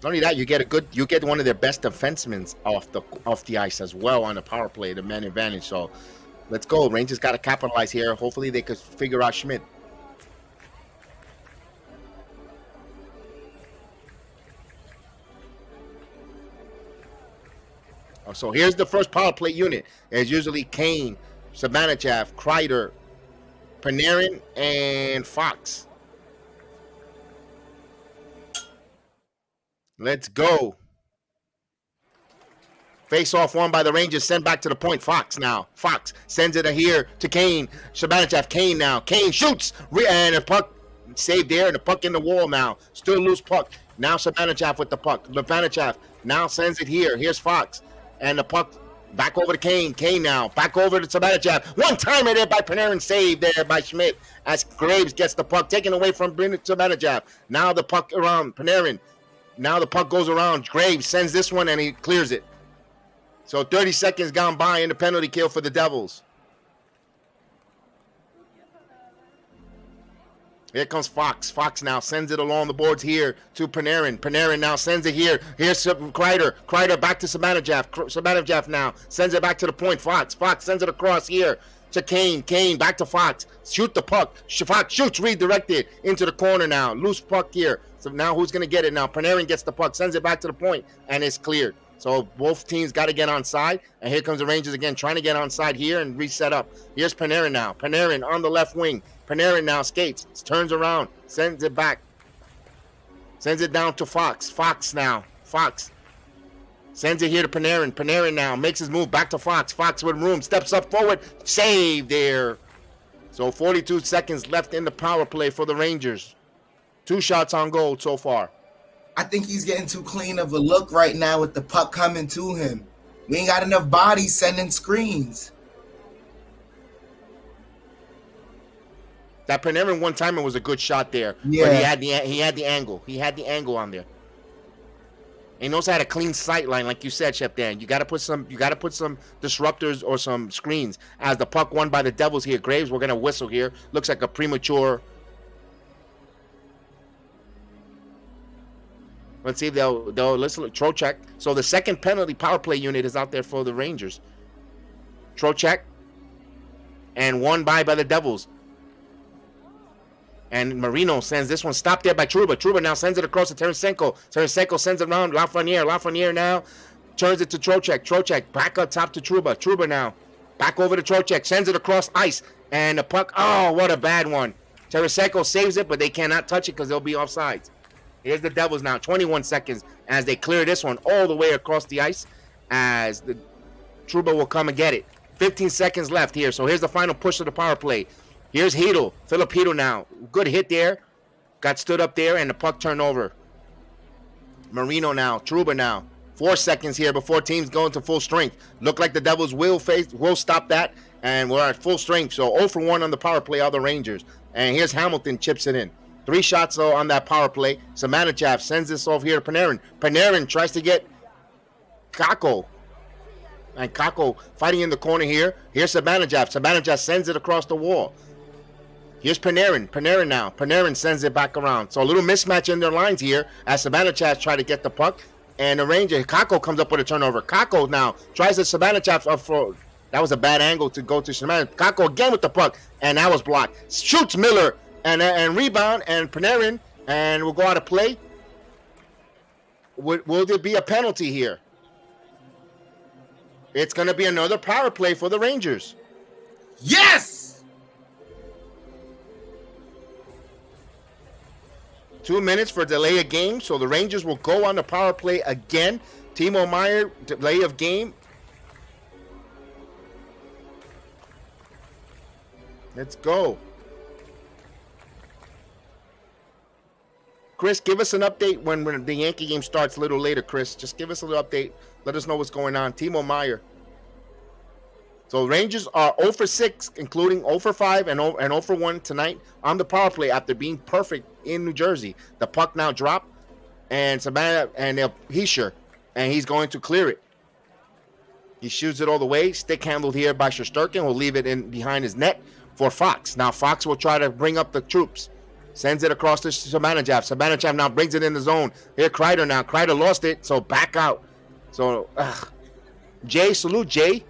Not only that, you get one of their best defensemen off the ice as well on the power play, the man advantage. So let's go. Rangers got to capitalize here. Hopefully they could figure out Schmidt. So here's the first power play unit. There's usually Kane, Zibanejad, Kreider, Panarin, and Fox. Let's go. Face off won by the Rangers. Sent back to the point. Fox now. Fox sends it here to Kane. Zibanejad. Kane now. Kane shoots. And the puck saved there. And the puck in the wall now. Still loose puck. Now Zibanejad with the puck. Zibanejad now sends it here. Here's Fox. And the puck back over to Kane. Kane now. Back over to Zibanejad. One timer there by Panarin. Saved there by Schmidt. As Graves gets the puck taken away from Zibanejad. Now the puck around Panarin. Now the puck goes around. Graves sends this one and he clears it. So 30 seconds gone by in the penalty kill for the Devils. Here comes Fox. Fox now sends it along the boards here to Panarin. Panarin now sends it here. Here's Kreider. Kreider back to Zibanejad. Zibanejad now sends it back to the point. Fox sends it across here to Kane. Kane back to Fox. Shoot the puck. Fox shoots, redirected into the corner now. Loose puck here. So now who's going to get it now? Panarin gets the puck, sends it back to the point, and it's cleared. So both teams got to get on side. And here comes the Rangers again, trying to get on side here and reset up. Here's Panarin now. Panarin on the left wing. Panarin now skates, turns around, sends it back. Sends it down to Fox. Fox now. Fox sends it here to Panarin. Panarin now makes his move back to Fox. Fox with room, steps up forward. Save there. So 42 seconds left in the power play for the Rangers. 2 shots on goal so far. I think he's getting too clean of a look right now with the puck coming to him. We ain't got enough bodies sending screens. That Panarin one-timer was a good shot there. Yeah. But he had the angle. He had the angle on there. And he also had a clean sight line, like you said, Chef Dan. You gotta put some disruptors or some screens. As the puck won by the Devils here. Graves, we're gonna whistle here. Looks like a premature. Let's see if they'll listen. Trocheck. So the second penalty power play unit is out there for the Rangers. Trocheck. And won by the Devils. And Marino sends this one. Stopped there by Trouba. Trouba now sends it across to Tarasenko. Tarasenko sends it around Lafreniere. Lafreniere now turns it to Trocheck. Trocheck back up top to Trouba. Trouba now back over to Trocheck. Sends it across ice. And the puck. Oh, what a bad one. Tarasenko saves it, but they cannot touch it because they'll be offsides. Here's the Devils now. 21 seconds as they clear this one all the way across the ice. As the Trouba will come and get it. 15 seconds left here. So here's the final push of the power play. Here's Hedl. Philip Hedl now. Good hit there. Got stood up there and the puck turned over. Marino now. Trouba now. 4 seconds here before teams go into full strength. Look like the Devils will stop that. And we're at full strength. So 0 for 1 on the power play are the Rangers. And here's Hamilton chips it in. 3 shots though on that power play. Zibanejad sends this off here to Panarin. Panarin tries to get Kakko. And Kakko fighting in the corner here. Here's Zibanejad. Zibanejad sends it across the wall. Here's Panarin. Panarin now. Panarin sends it back around. So a little mismatch in their lines here as Zibanejad try to get the puck. And the Ranger, Kakko comes up with a turnover. Kakko now tries to Zibanejad up for. That was a bad angle to go to Zibanejad. Kakko again with the puck. And that was blocked. Shoots Miller. And rebound. And Panarin. And we'll go out of play. Will there be a penalty here? It's going to be another power play for the Rangers. Yes! 2 minutes for delay of game, so the Rangers will go on the power play again. Timo Meier, delay of game. Let's go. Chris, give us an update when the Yankee game starts a little later, Chris. Just give us a little update. Let us know what's going on. Timo Meier. So Rangers are 0 for 6, including 0 for 5 and 0 for 1 tonight on the power play after being perfect in New Jersey. The puck now dropped, and Savannah and Hischer, and he's going to clear it. He shoots it all the way. Stick handled here by Shesterkin. Will leave it in behind his net for Fox. Now Fox will try to bring up the troops. Sends it across to Sabanajab. Sabanajab now brings it in the zone. Here Kreider now. Kreider lost it, so back out. So, Jay, salute Jay.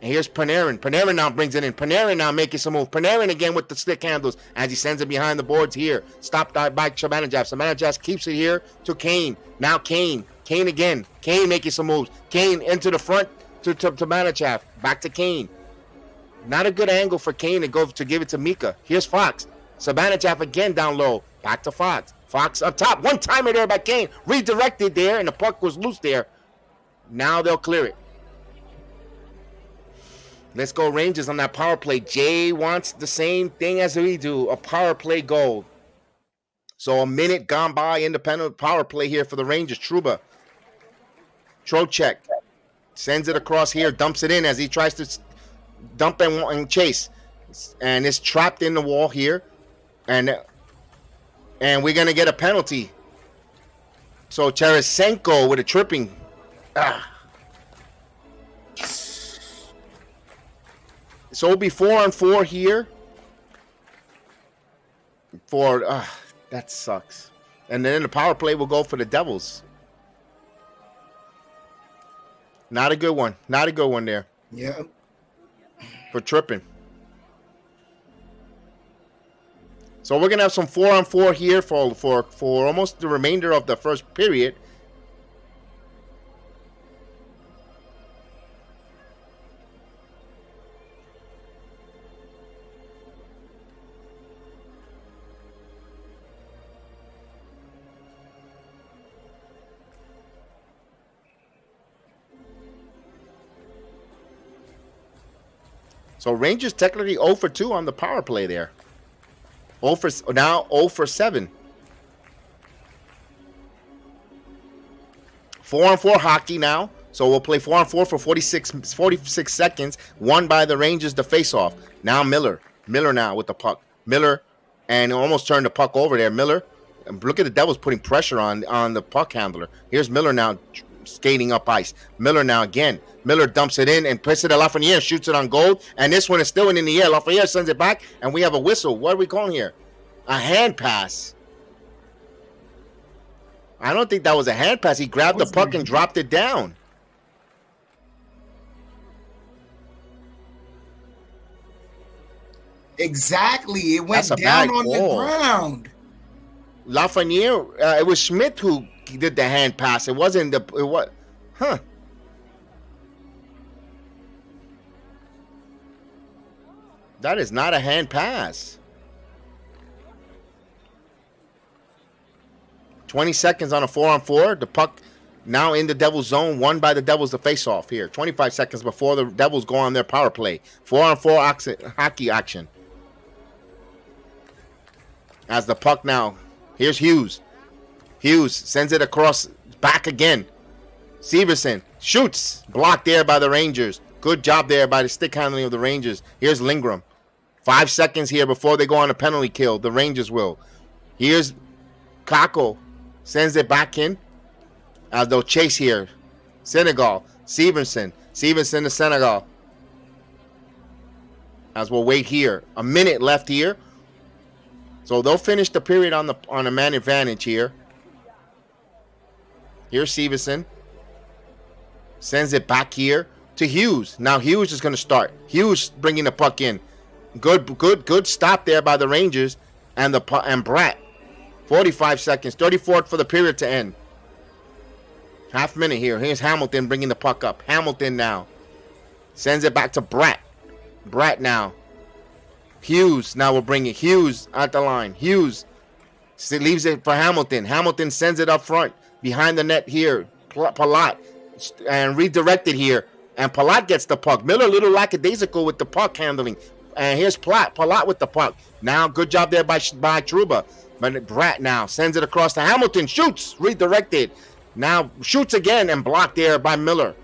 And here's Panarin. Panarin now brings it in. Panarin now making some move. Panarin again with the stick handles as he sends it behind the boards here. Stopped by Sabanajab. Sabanajab keeps it here to Kane. Now Kane. Kane again. Kane making some moves. Kane into the front to Sabanajab. Back to Kane. Not a good angle for Kane to go to give it to Mika. Here's Fox. Sabanajab again down low. Back to Fox. Fox up top. One timer there by Kane. Redirected there, and the puck was loose there. Now they'll clear it. Let's go Rangers on that power play. Jay wants the same thing as we do. A power play goal. So a minute gone by. Independent power play here for the Rangers. Trouba. Trocheck. Sends it across here. Dumps it in as he tries to dump and chase. And it's trapped in the wall here. And we're going to get a penalty. So Tarasenko with a tripping. So it'll be 4-on-4 here. That sucks. And then the power play will go for the Devils. Not a good one. Not a good one there. Yeah. For tripping. So we're going to have some 4-on-4 here for almost the remainder of the first period. So Rangers technically 0 for 2 on the power play there. 0 for 7. 4-on-4 hockey now. So we'll play 4-on-4 for 46 seconds. Won by the Rangers the face-off. Now Miller. Miller now with the puck. Miller, and almost turned the puck over there. Miller. And look at the Devils putting pressure on the puck handler. Here's Miller now skating up ice. Miller now again. Miller dumps it in and puts it to Lafreniere, shoots it on goal, and this one is still in the air. Lafreniere sends it back, and we have a whistle. What are we calling here? A hand pass. I don't think that was a hand pass. He grabbed the puck and dropped it down. Exactly. It went down on the ground. Lafreniere, it was Schmidt who did the hand pass. It wasn't huh. That is not a hand pass. 20 seconds on a 4-on-4. The puck now in the Devils zone. Won by the Devils the face-off here. 25 seconds before the Devils go on their power play. 4-on-4 hockey action. As the puck now. Here's Hughes. Hughes sends it across. Back again. Severson shoots. Blocked there by the Rangers. Good job there by the stick handling of the Rangers. Here's Lindgren. 5 seconds here before they go on a penalty kill. The Rangers will. Here's Kako. Sends it back in. As they'll chase here. Senegal. Severson. Severson to Senegal. As we'll wait here. A minute left here. So they'll finish the period on a man advantage here. Here's Severson. Sends it back here to Hughes. Now Hughes is going to start. Hughes bringing the puck in. Good stop there by the Rangers and Bratt. 45 seconds. 34th for the period to end. Half minute here. Here's Hamilton bringing the puck up. Hamilton now. Sends it back to Bratt. Bratt now. Hughes. Now we're bringing Hughes at the line. Hughes leaves it for Hamilton. Hamilton sends it up front behind the net here. Palat and redirected here. And Palat gets the puck. Miller a little lackadaisical with the puck handling. And here's Palat with the puck. Now good job there by Trouba. But Bratt now sends it across to Hamilton. Shoots. Redirected. Now shoots again and blocked there by Miller.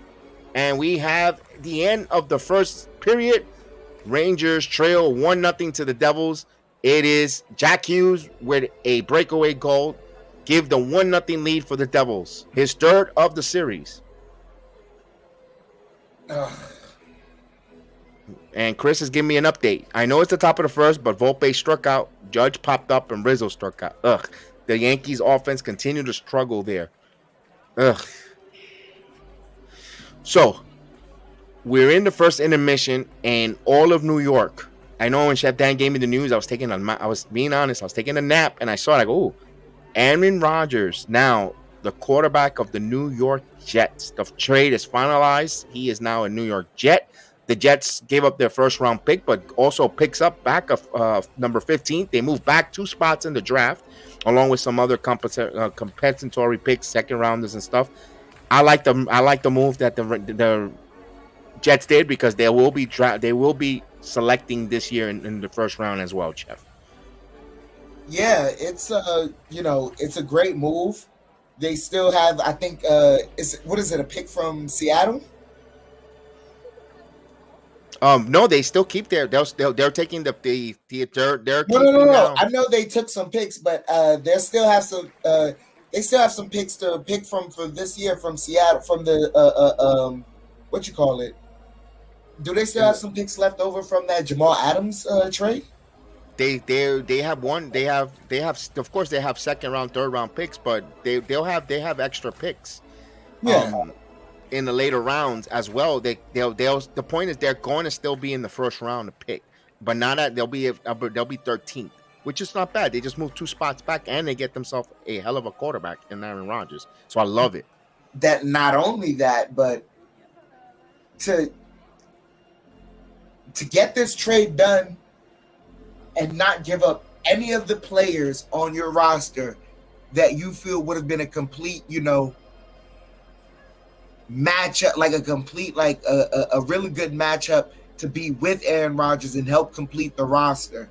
And we have the end of the first period. Rangers trail 1-0 to the Devils. It is Jack Hughes with a breakaway goal. Give the 1-0 lead for the Devils. His third of the series. And Chris is giving me an update. I know it's the top of the first, but Volpe struck out. Judge popped up and Rizzo struck out. The Yankees offense continue to struggle there. So, we're in the first intermission, and all of New York. I know when Chef Dan gave me the news, I was being honest, I was taking a nap, and I saw like, oh, Aaron Rodgers, now the quarterback of the New York Jets. The trade is finalized. He is now a New York Jet. The Jets gave up their first round pick, but also picks up back of number 15. They moved back 2 spots in the draft, along with some other compensatory picks, second rounders and stuff. I like the move that the Jets did, because they will be selecting this year in the first round as well, Jeff. Yeah, it's it's a great move. They still have, I think, a pick from Seattle? No, they still keep they're taking they're No. I know they took some picks, but they still have some picks to pick from for this year from Seattle, from the what you call it? Do they still have some picks left over from that Jamal Adams trade? They have one. They have of course they have second round, third round picks, but they have extra picks. Yeah. In the later rounds as well. The point is they're going to still be in the first round to pick, but not that they'll be 13th, which is not bad. They just moved 2 spots back, and they get themselves a hell of a quarterback in Aaron Rodgers. So I love it. That not only that, but to get this trade done and not give up any of the players on your roster that you feel would have been a complete, matchup, like a complete, a really good matchup to be with Aaron Rodgers and help complete the roster.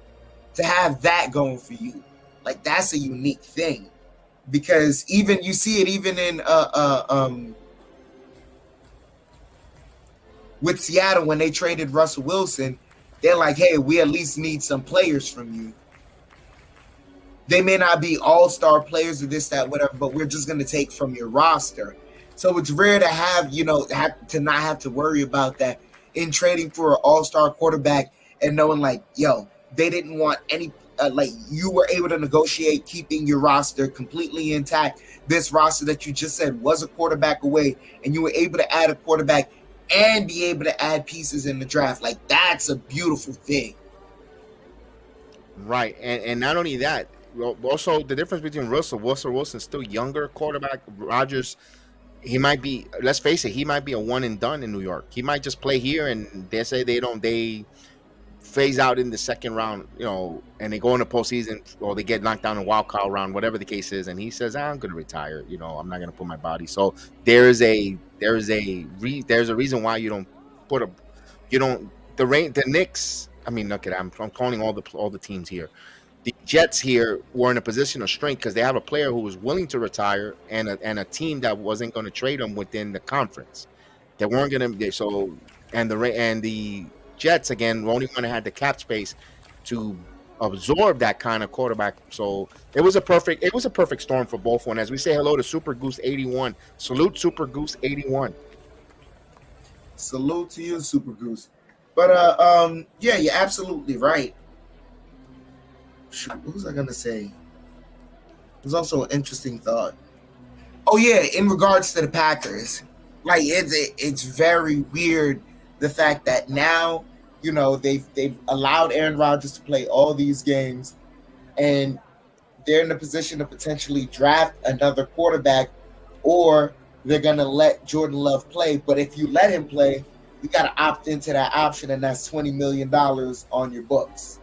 To have that going for you, like, that's a unique thing, because even you see it even in with Seattle when they traded Russell Wilson. They're like, hey, we at least need some players from you. They may not be all-star players or this, that, whatever, but we're just going to take from your roster. So it's rare to have not have to worry about that in trading for an all-star quarterback and knowing like, yo, they didn't want any, you were able to negotiate keeping your roster completely intact. This roster that you just said was a quarterback away, and you were able to add a quarterback and be able to add pieces in the draft. Like, that's a beautiful thing. Right. And not only that, also the difference between Russell Wilson's still younger quarterback. Rodgers, he might be, let's face it, he might be a one and done in New York. He might just play here, and they say they phase out in the second round, and they go in the postseason, or they get knocked down in wild card round, whatever the case is, and he says, I'm going to retire. I'm not going to put my body. So there's a reason why you don't put the Knicks. I mean, look at, I'm calling all the teams here. The Jets here were in a position of strength because they have a player who was willing to retire, and a team that wasn't going to trade him within the conference. They weren't going to. So and the Jets again only one that had the cap space to absorb that kind of quarterback. So it was a perfect storm for both one. As we say hello to Super Goose 81. Salute Super Goose 81. Salute to you, Super Goose. But yeah, you're absolutely right. Shoot, what was I gonna say? It was also an interesting thought. Oh yeah, in regards to the Packers, like it's very weird the fact that now they've allowed Aaron Rodgers to play all these games, and they're in a position to potentially draft another quarterback, or they're gonna let Jordan Love play. But if you let him play, you gotta opt into that option, and that's $20 million on your books.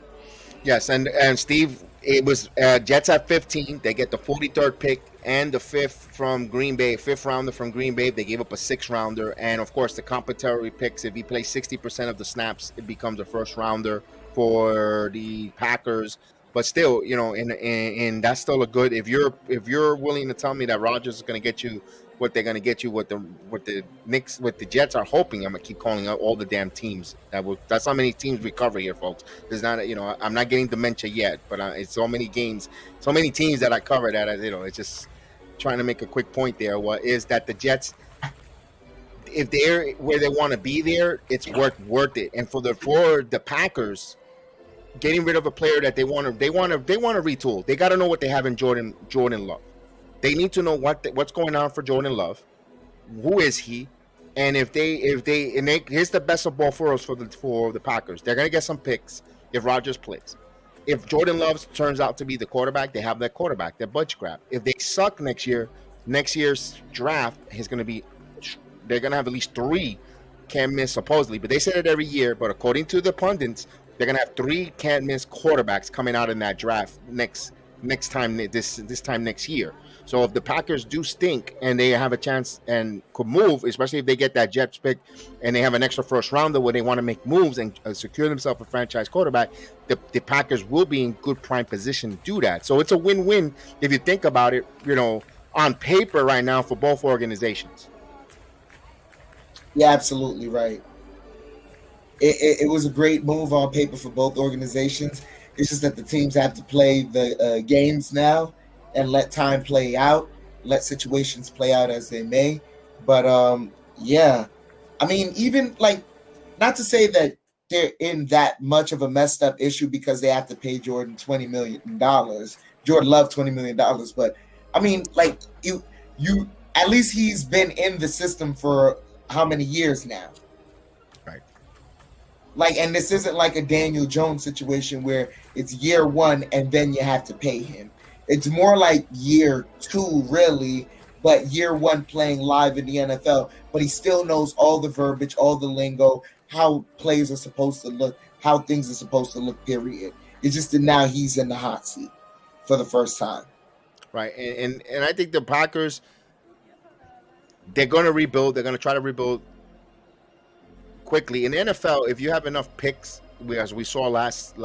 Yes, and Steve, it was Jets at 15. They get the 43rd pick and the fifth rounder from Green Bay. They gave up a sixth rounder, and of course the complementary picks. If he plays 60% of the snaps, it becomes a first rounder for the Packers. But still, and that's still a good. If you're willing to tell me that Rodgers is going to get you what they're going to get you, what the Knicks, what the Jets are hoping. I'm gonna keep calling out all the damn teams. That's how many teams we cover here, folks. There's not, I'm not getting dementia yet, but it's so many games, so many teams that I cover that it's just trying to make a quick point there. What is that the Jets, if they're where they want to be there, it's worth it. And for the Packers, getting rid of a player that they want to retool. They got to know what they have in Jordan Love. They need to know what's going on for Jordan Love. Who is he? And here's the best of both worlds for the Packers. They're gonna get some picks if Rodgers plays. If Jordan Love turns out to be the quarterback, they have that quarterback, their budget grab. If they suck next year's draft is gonna be, they're gonna have at least 3 can't miss supposedly, but they said it every year. But according to the pundits, they're gonna have 3 can't miss quarterbacks coming out in that draft next time this time next year. So if the Packers do stink and they have a chance and could move, especially if they get that Jets pick and they have an extra first rounder where they want to make moves and secure themselves a franchise quarterback, the Packers will be in good prime position to do that. So it's a win-win if you think about it, on paper right now for both organizations. Yeah, absolutely right. It was a great move on paper for both organizations. It's just that the teams have to play the games now and let time play out, let situations play out as they may. But yeah, I mean, even like, not to say that they're in that much of a messed up issue because they have to pay Jordan $20 million, Jordan Love $20 million. But I mean, like you at least he's been in the system for how many years now? Right. Like, and this isn't like a Daniel Jones situation where it's year 1 and then you have to pay him. It's more like year 2, really, but year 1 playing live in the NFL. But he still knows all the verbiage, all the lingo, how plays are supposed to look, how things are supposed to look, period. It's just that now he's in the hot seat for the first time. Right. And I think the Packers, they're going to rebuild. They're going to try to rebuild quickly. In the NFL, if you have enough picks, as we saw last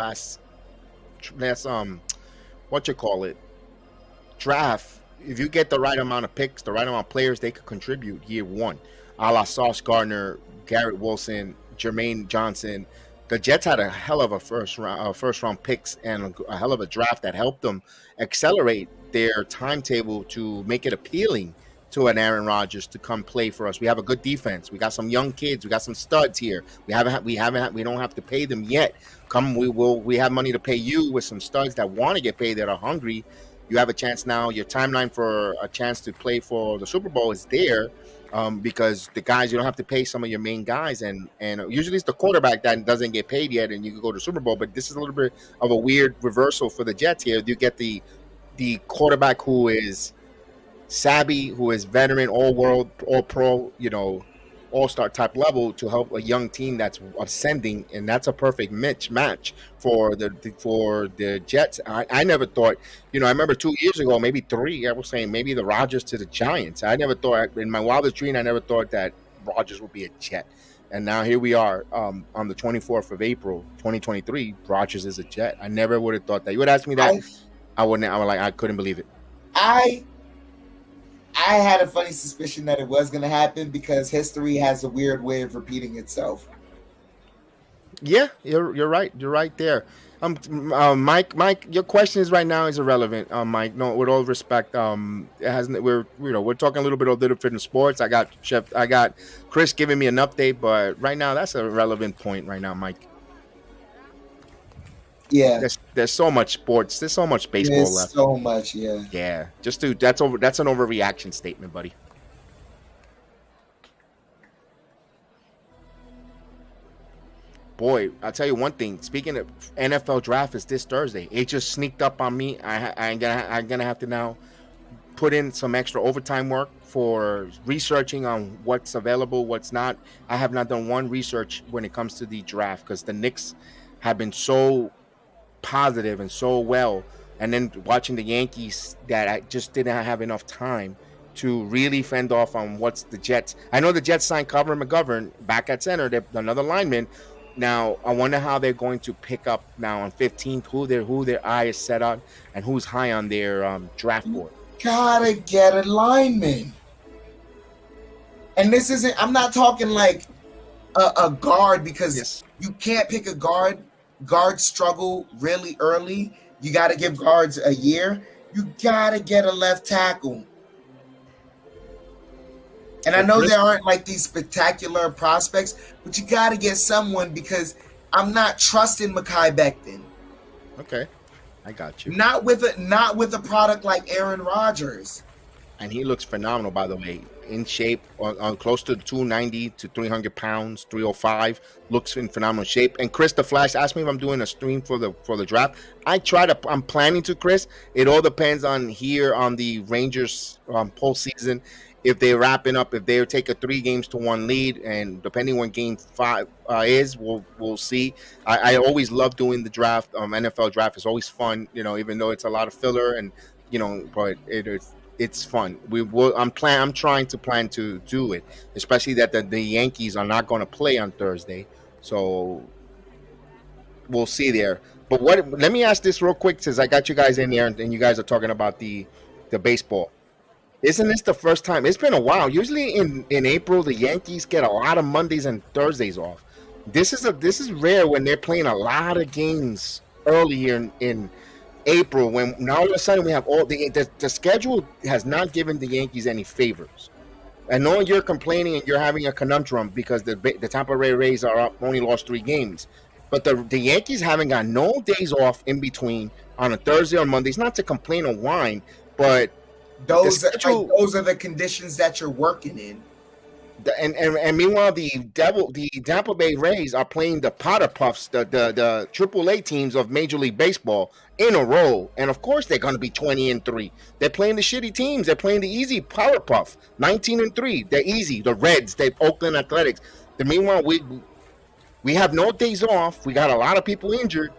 draft, if you get the right amount of picks, the right amount of players, they could contribute year 1. A la Sauce Gardner, Garrett Wilson, Jermaine Johnson. The Jets had a hell of a first round picks and a hell of a draft that helped them accelerate their timetable to make it appealing to an Aaron Rodgers to come play for us. We have a good defense. We got some young kids. We got some studs here. We don't have to pay them yet. We have money to pay you with some studs that want to get paid, that are hungry. You have a chance now. Your timeline for a chance to play for the Super Bowl is there, because the guys, you don't have to pay some of your main guys, and usually it's the quarterback that doesn't get paid yet, and you can go to Super Bowl. But this is a little bit of a weird reversal for the Jets here. You get the quarterback who is savvy, who is veteran, all world, all pro, all-star type level, to help a young team that's ascending, and that's a perfect match for the Jets. I never thought, I remember 2 years ago, maybe 3, I was saying maybe the Rodgers to the Giants. I never thought, in my wildest dream, I never thought that Rodgers would be a Jet. And now here we are, on the 24th of April, 2023, Rodgers is a Jet. I never would have thought that. You would ask me that, I couldn't believe it. I had a funny suspicion that it was going to happen because history has a weird way of repeating itself. Yeah, you're right. You're right there. Mike, your question is right now is irrelevant. Mike, no, with all respect, it hasn't. We're talking a little bit of different sports. I got Chris giving me an update, but right now that's a relevant point right now, Mike. Yeah, there's so much sports. There's so much baseball left. So much, yeah. Yeah, that's an overreaction statement, buddy. Boy, I'll tell you one thing. Speaking of NFL draft, is this Thursday. It just sneaked up on me. I'm gonna have to now put in some extra overtime work for researching on what's available, what's not. I have not done one research when it comes to the draft because the Knicks have been so positive and so well, and then watching the Yankees that I just didn't have enough time to really fend off on what's the Jets. I know the Jets signed Cover McGovern back at center. They're another lineman. Now I wonder how they're going to pick up now on 15th who their eye is set on and who's high on their draft board. Gotta get a lineman. And this isn't, I'm not talking like a guard, because you can't pick a guard. Guards struggle really early. You got to give guards a year. You got to get a left tackle. And I know there aren't like these spectacular prospects, but you got to get someone, because I'm not trusting Mekhi Becton. Okay, I got you. Not with a product like Aaron Rodgers. And he looks phenomenal, by the way. In shape, on close to 290 to 300 pounds, 305. Looks in phenomenal shape. And Chris the Flash asked me if I'm doing a stream for the draft. I'm planning to, Chris. It all depends on here on the Rangers postseason. If they're wrapping up, if they take a 3 games to 1 lead, and depending when game 5 is, we'll see. I always love doing the draft. NFL draft is always fun, even though it's a lot of filler, and but it's fun. I'm trying to plan to do it, especially that the Yankees are not going to play on Thursday, so we'll see there. But let me ask this real quick, since I got you guys in there and you guys are talking about the baseball. Isn't this the first time? It's been a while. Usually in April, the Yankees get a lot of Mondays and Thursdays off. This is rare when they're playing a lot of games early here in April, when now all of a sudden we have all the schedule has not given the Yankees any favors. I know you're complaining and you're having a conundrum because the Tampa Bay Rays are up, only lost 3 games, but the Yankees haven't got no days off in between on a Thursday or Monday. It's not to complain or whine, but those are the conditions that you're working in. And meanwhile, the Tampa Bay Rays are playing the Potter Puffs, the AAA teams of Major League Baseball in a row, and of course they're going to be 20-3. They're playing the shitty teams. They're playing the easy Power Puff, 19-3. They're easy. The Reds, the Oakland Athletics. Meanwhile, we have no days off. We got a lot of people injured.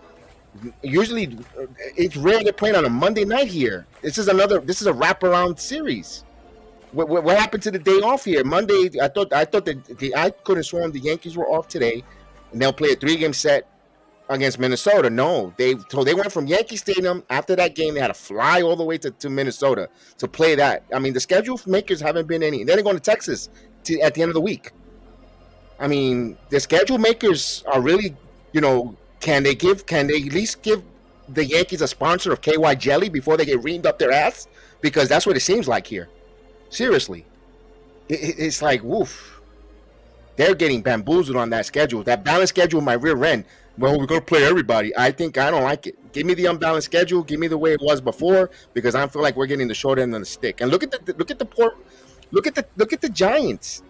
Usually, it's rare they're playing on a Monday night here. This is a wraparound series. What happened to the day off here? Monday, I thought that I could have sworn the Yankees were off today, and they'll play a 3-game set against Minnesota. No, they went from Yankee Stadium. After that game, they had to fly all the way to Minnesota to play that. I mean, the schedule makers haven't been any. Then they're going to Texas at the end of the week. I mean, the schedule makers are really, can they at least give the Yankees a sponsor of KY Jelly before they get reamed up their ass? Because that's what it seems like here. Seriously, it's like, woof. They're getting bamboozled on that schedule. That balanced schedule in my rear end. Well, we're going to play everybody. I don't like it. Give me the unbalanced schedule. Give me the way it was before, because I feel like we're getting the short end of the stick. And look at the Giants,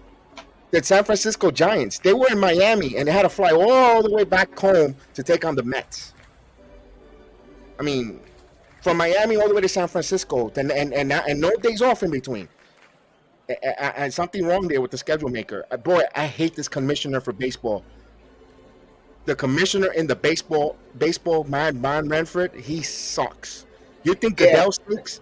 the San Francisco Giants. They were in Miami and they had to fly all the way back home to take on the Mets. I mean, from Miami all the way to San Francisco, and no days off in between. And something wrong there with the schedule maker. Boy, I hate this commissioner for baseball. The commissioner in the baseball man, Renfred, he sucks. You think Goodell stinks?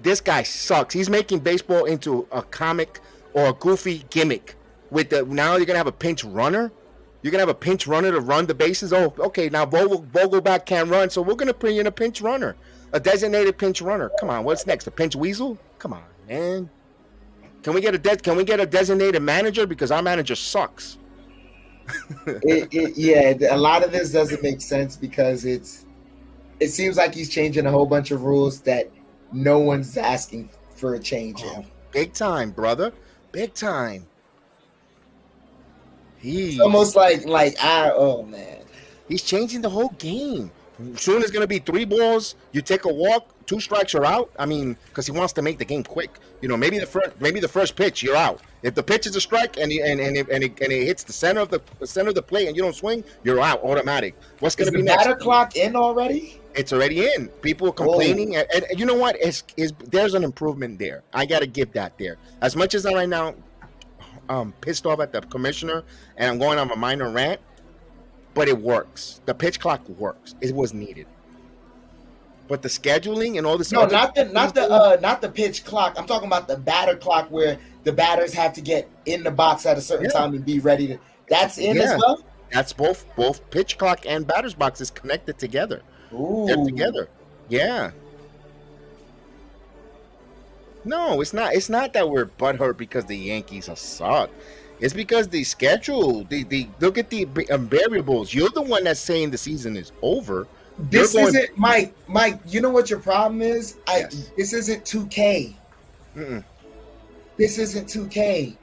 This guy sucks. He's making baseball into a comic or a goofy gimmick. Now you're gonna have a pinch runner. You're gonna have a pinch runner to run the bases. Oh, okay. Now Vogelback can't run, so we're gonna bring in a pinch runner, a designated pinch runner. Come on, what's next? A pinch weasel? Come on, man. Can we get a designated manager, because our manager sucks? A lot of this doesn't make sense, because it seems like he's changing a whole bunch of rules that no one's asking for a change in. Big time, brother. Big time. It's almost oh man. He's changing the whole game. Soon it's going to be 3 balls. You take a walk, 2 strikes, you're out. I mean, because he wants to make the game quick. Maybe the first pitch, you're out. If the pitch is a strike and it hits the center of the plate and you don't swing, you're out automatic. What's going to be next? Is the batter clock in already? It's already in. People are complaining, and you know what? There's an improvement there. I got to give that there. As much as I right now pissed off at the commissioner and I'm going on a minor rant, but it works. The pitch clock works. It was needed. But the scheduling and all this No, not the pitch clock. I'm talking about the batter clock where the batters have to get in the box at a certain time and be ready to. That's in as well. That's both pitch clock and batter's box is connected together. Ooh. They're together. Yeah. No, it's not. It's not that we're butthurt because the Yankees are suck. It's because the schedule. The look at the variables. You're the one that's saying the season is over. This isn't Mike. Mike, you know what your problem is? This isn't 2K. This isn't 2K.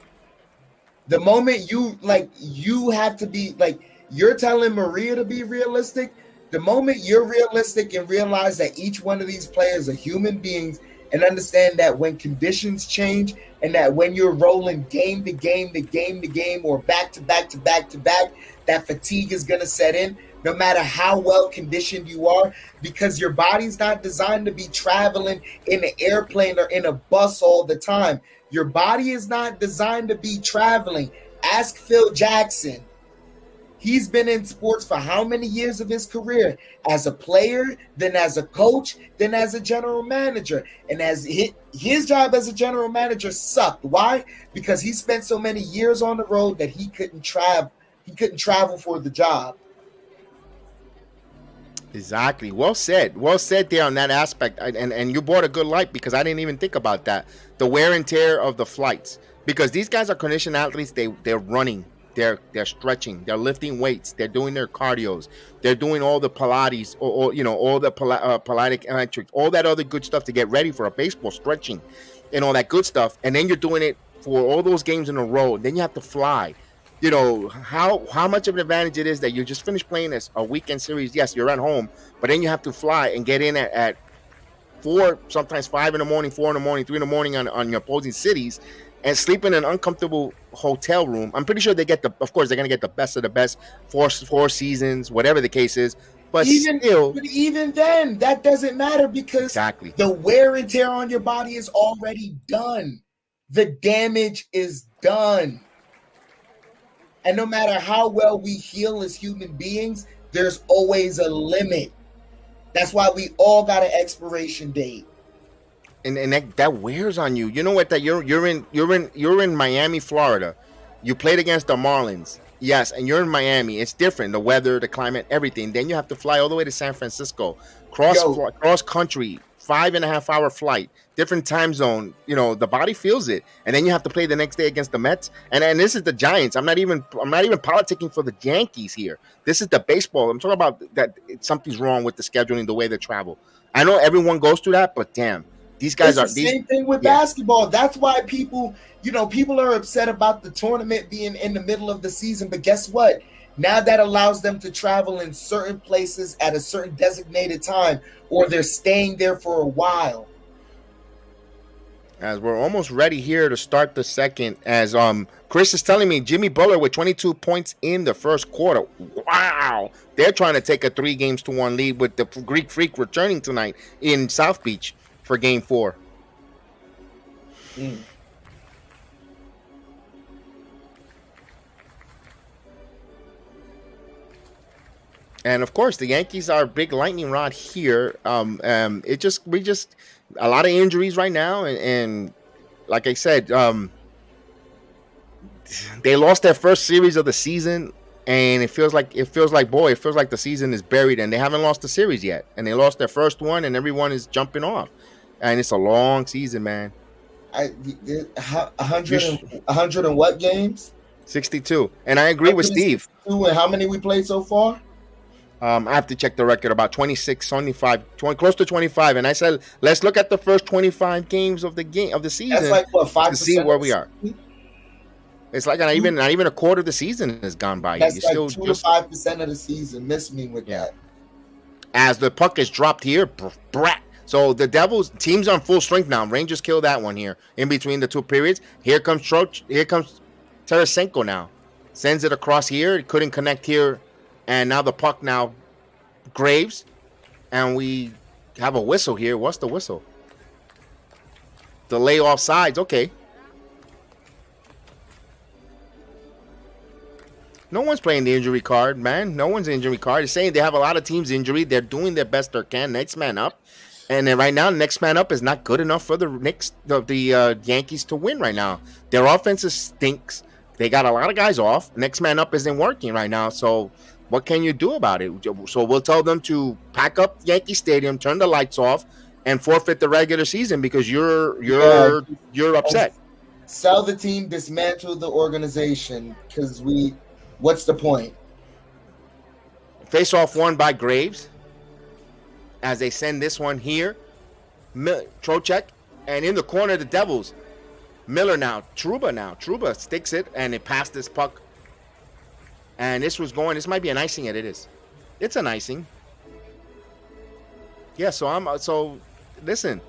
The moment you have to be like, you're telling Maria to be realistic. The moment you're realistic and realize that each one of these players are human beings and understand that when conditions change and that when you're rolling game to game to game to game or back to back to back to back, that fatigue is going to set in no matter how well conditioned you are, because your body's not designed to be traveling in an airplane or in a bus all the time. Your body is not designed to be traveling. Ask Phil Jackson. He's been in sports for how many years of his career? As a player, then as a coach, then as a general manager. And as his job as a general manager sucked. Why? Because he spent so many years on the road that he couldn't travel. He couldn't travel for the job. Exactly. Well said there on that aspect. And you brought a good light, because I didn't even think about that. The wear and tear of the flights, because these guys are conditioned athletes. They're running, they're stretching, they're lifting weights, they're doing their cardios, they're doing all the Pilates or all the Pilatic electric, all that other good stuff to get ready for a baseball, stretching and all that good stuff. And then you're doing it for all those games in a row. Then you have to fly. You know how much of an advantage it is that you just finished playing as a weekend series. Yes, you're at home, but then you have to fly and get in at 4, sometimes 5 in the morning, 4 in the morning, 3 in the morning on your opposing cities, and sleep in an uncomfortable hotel room. I'm pretty sure of course they're gonna get the best of the best, four seasons, whatever the case is. But even then, that doesn't matter, because the wear and tear on your body is already done. The damage is done. And no matter how well we heal as human beings, there's always a limit. That's why we all got an expiration date. And that wears on you. You know what? That you're in Miami, Florida. You played against the Marlins. Yes, and you're in Miami. It's different. The weather, the climate, everything. Then you have to fly all the way to San Francisco, cross country, 5.5-hour flight, different time zone. You know, the body feels it. And then you have to play the next day against the Mets. And this is the Giants. I'm not even politicking for the Yankees here. This is the baseball. I'm talking about that something's wrong with the scheduling, the way they travel. I know everyone goes through that, but damn, these guys it's the same thing with basketball. That's why people are upset about the tournament being in the middle of the season. But guess what? Now that allows them to travel in certain places at a certain designated time, or they're staying there for a while. As we're almost ready here to start the second, as Chris is telling me, Jimmy Butler with 22 points in the first quarter. Wow. They're trying to take a 3-1 lead with the Greek Freak returning tonight in South Beach for Game 4. And of course, the Yankees are a big lightning rod here. We just a lot of injuries right now, and like I said, they lost their first series of the season, and it feels like the season is buried, and they haven't lost the series yet, and they lost their first one, and everyone is jumping off, and it's a long season, man. 100 and what games? 62, and I agree with Steve. And how many we played so far? I have to check the record, about 26, 25, close to 25. And I said, let's look at the first 25 games of the season. That's like what, 5% to see where we are. It's like not even a quarter of the season has gone by. That's like 2 to 5% of the season. Miss me with that. As the puck is dropped here, brat. So the Devils team's on full strength now. Rangers kill that one here in between the two periods. Here comes Tarasenko now. Sends it across here. It couldn't connect here. And now the puck now Graves, and we have a whistle here. What's the whistle? Delay offsides. Okay. No one's playing the injury card, man. No one's injury card. It's saying they have a lot of teams injury. They're doing their best they can. Next man up. And then right now, next man up is not good enough for the Yankees to win right now. Their offense stinks. They got a lot of guys off. Next man up isn't working right now. So what can you do about it? So we'll tell them to pack up Yankee Stadium, turn the lights off, and forfeit the regular season because you're upset. Sell the team, dismantle the organization, because what's the point? Face off won by Graves. As they send this one here, Trocheck, and in the corner the Devils, Miller now, Trouba sticks it and it passed this puck, and this might be an icing, and it's an icing. Yeah, so listen,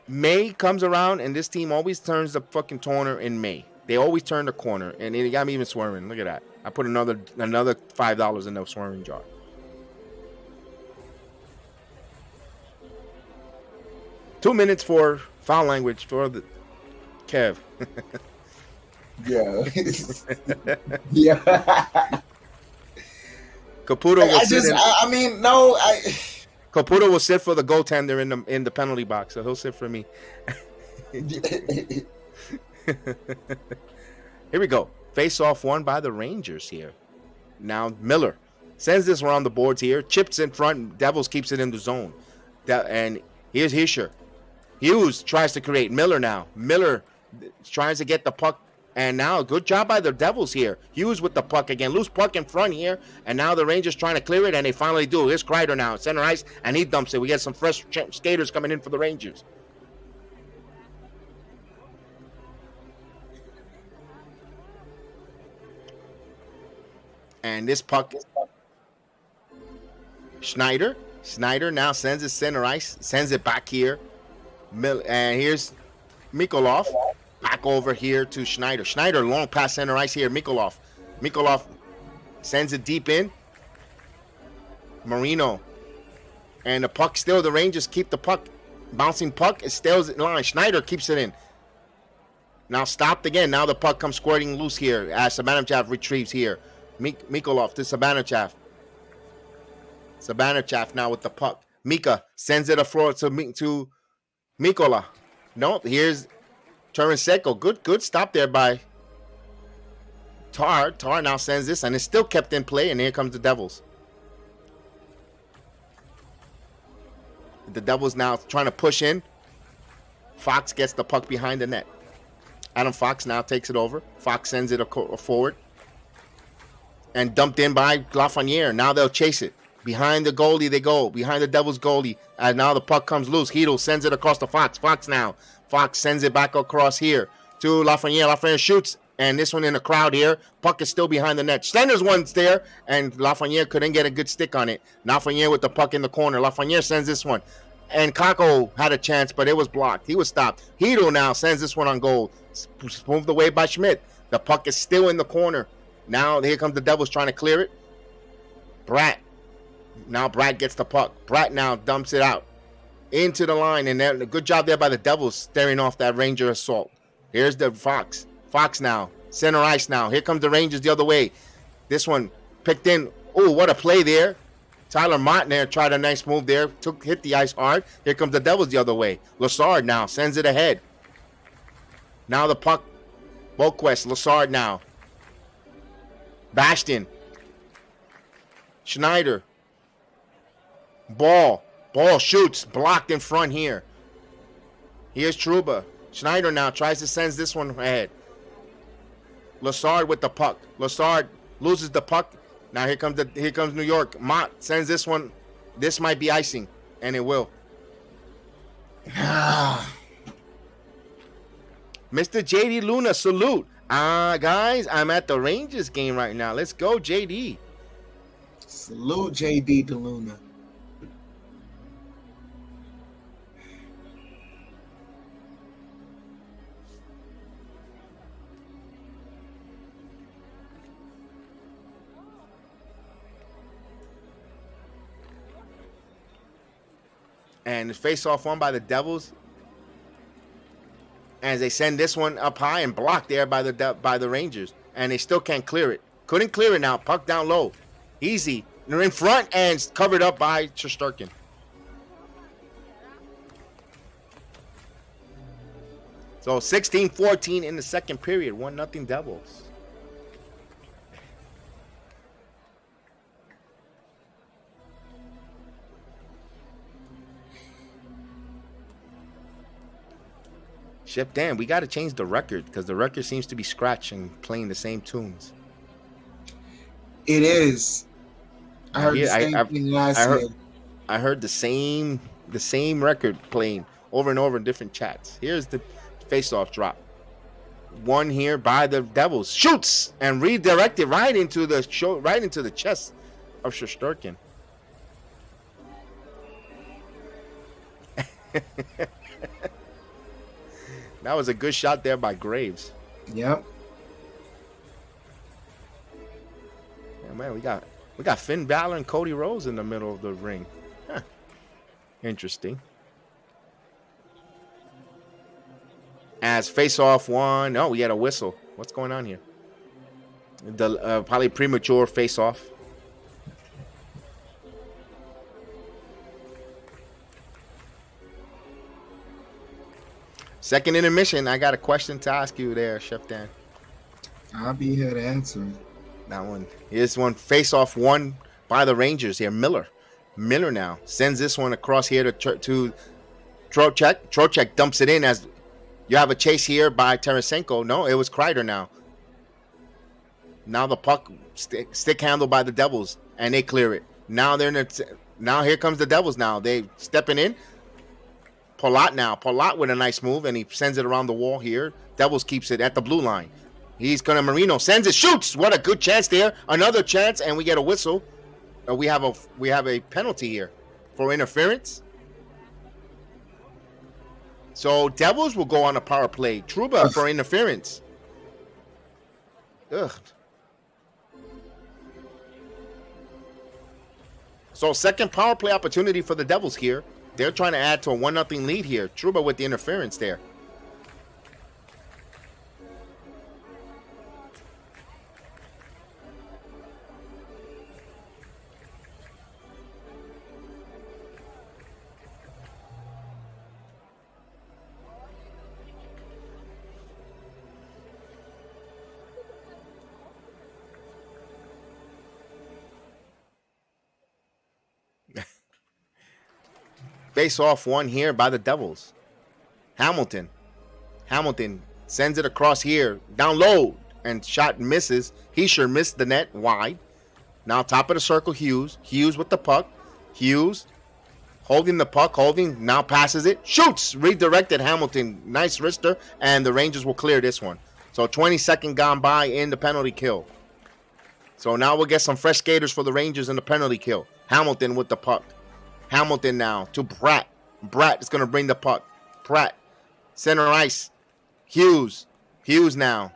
May comes around and this team always turns the fucking corner in May. They always turn the corner, and it got me even swerving. Look at that. I put another $5 in the swerving jar. Two minutes for foul language for the Kev. Yeah. Yeah. Caputo will Caputo will sit for the goaltender in the penalty box, so he'll sit for me. Here we go. Face off won by the Rangers here. Now Miller sends this around the boards here. Chips in front. Devils keeps it in the zone. And here's Hischer. Hughes tries to create. Miller now. Miller tries to get the puck. And now, good job by the Devils here. Hughes with the puck again. Loose puck in front here. And now the Rangers trying to clear it, and they finally do. Here's Kreider now, center ice, and he dumps it. We get some fresh skaters coming in for the Rangers. And this puck, Schneider now sends it center ice, sends it back here. And here's Mikolov. Back over here to Schneider. Schneider, long pass center ice here. Mikolov sends it deep in. Marino. And the puck still, the Rangers keep the puck. Bouncing puck, it stays in line. Schneider keeps it in. Now stopped again. Now the puck comes squirting loose here as Sabanachov retrieves here. Mikolov to Sabanachov. Sabanachov now with the puck. Mika sends it forward to Mikola. No, here's Tarasenko. Good stop there by Tar. Tar now sends this, and it's still kept in play, and here comes the Devils. The Devils now trying to push in. Fox gets the puck behind the net. Adam Fox now takes it over. Fox sends it forward. And dumped in by Lafreniere. Now they'll chase it. Behind the goalie they go. Behind the Devils goalie. And now the puck comes loose. Hedl sends it across to Fox. Fox now. Fox sends it back across here to Lafreniere. Lafreniere shoots. And this one in the crowd here. Puck is still behind the net. Slender's one's there. And Lafreniere couldn't get a good stick on it. Lafreniere with the puck in the corner. Lafreniere sends this one. And Kako had a chance, but it was blocked. He was stopped. Hedl now sends this one on goal. Moved away by Schmidt. The puck is still in the corner. Now here comes the Devils trying to clear it. Bratt. Now Bratt gets the puck. Bratt now dumps it out into the line, and then good job there by the Devils staring off that Ranger assault. Here's the Fox. Fox now. Center ice now. Here comes the Rangers the other way. This one picked in. Oh, what a play there. Tyler Mott there tried a nice move there. Hit the ice hard. Here comes the Devils the other way. Lassard now sends it ahead. Now the puck. Boquist. Lassard now. Bastion. Schneider. Ball shoots. Blocked in front here. Here's Trouba. Schneider now tries to send this one ahead. Lassard with the puck. Lassard loses the puck. Now here comes New York. Mott sends this one. This might be icing, and it will. Mr. JD Luna, salute. Guys, I'm at the Rangers game right now. Let's go, JD. Salute JD DeLuna. And the face-off won by the Devils. As they send this one up high and blocked there by the Rangers. and they still can't clear it. Couldn't clear it now. Puck down low. Easy. They're in front and covered up by Shesterkin. So 16-14 in the second period. 1-0 Devils. Chef Dan, we got to change the record because the record seems to be scratching, playing the same tunes. It is. I heard the same thing last year. I heard the same record playing over and over in different chats. Here's the face-off drop. One here by the Devils. Shoots and redirected right into the chest of Shesterkin. That was a good shot there by Graves. Yep. Yeah, man, we got Finn Balor and Cody Rhodes in the middle of the ring. Huh. Interesting. As face-off one. Oh, we had a whistle. What's going on here? The probably premature face-off. Second intermission. I got a question to ask you there, Chef Dan. I'll be here to answer it. That one. Here's one face-off one by the Rangers here. Miller now sends this one across here to Trocheck. Trocheck dumps it in as you have a chase here by Tarasenko. No, it was Kreider now. Now the puck stick handled by the Devils, and they clear it. Now now here comes the Devils now. They stepping in. Palat with a nice move, and he sends it around the wall here. Devils keeps it at the blue line. He's gonna Marino sends it, shoots. What a good chance there. Another chance, and we get a whistle. We have a penalty here for interference. So Devils will go on a power play. Trouba for interference. Ugh. So second power play opportunity for the Devils here. They're trying to add to a 1-0 lead here. Trouba with the interference there. Face off one here by the Devils. Hamilton sends it across here. Down low. And shot misses. He sure missed the net wide. Now top of the circle, Hughes. Hughes with the puck. Hughes holding the puck. Now passes it. Shoots. Redirected Hamilton. Nice wrister. And the Rangers will clear this one. So 20-second gone by in the penalty kill. So now we'll get some fresh skaters for the Rangers in the penalty kill. Hamilton with the puck. Hamilton now to Bratt. Bratt is going to bring the puck. Pratt. Center ice. Hughes now.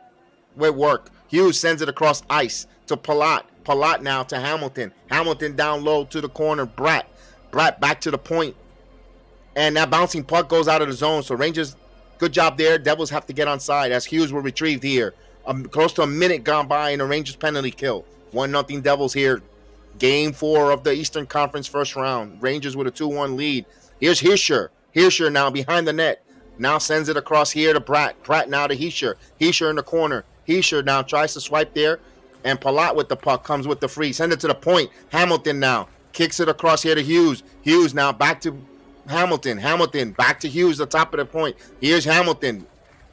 With work. Hughes sends it across ice to Palat. Palat now to Hamilton. Hamilton down low to the corner. Bratt back to the point. And that bouncing puck goes out of the zone. So Rangers, good job there. Devils have to get onside as Hughes will retrieve here. Close to a minute gone by in the Rangers penalty kill. 1-0 Devils here. Game 4 of the Eastern Conference first round. Rangers with a 2-1 lead. Here's Hischier. Hischier now behind the net. Now sends it across here to Pratt. Pratt now to Hischier. Hischier in the corner. Hischier now tries to swipe there. And Palat with the puck comes with the free. Send it to the point. Hamilton now kicks it across here to Hughes. Hughes now back to Hamilton. Hamilton back to Hughes, the top of the point. Here's Hamilton.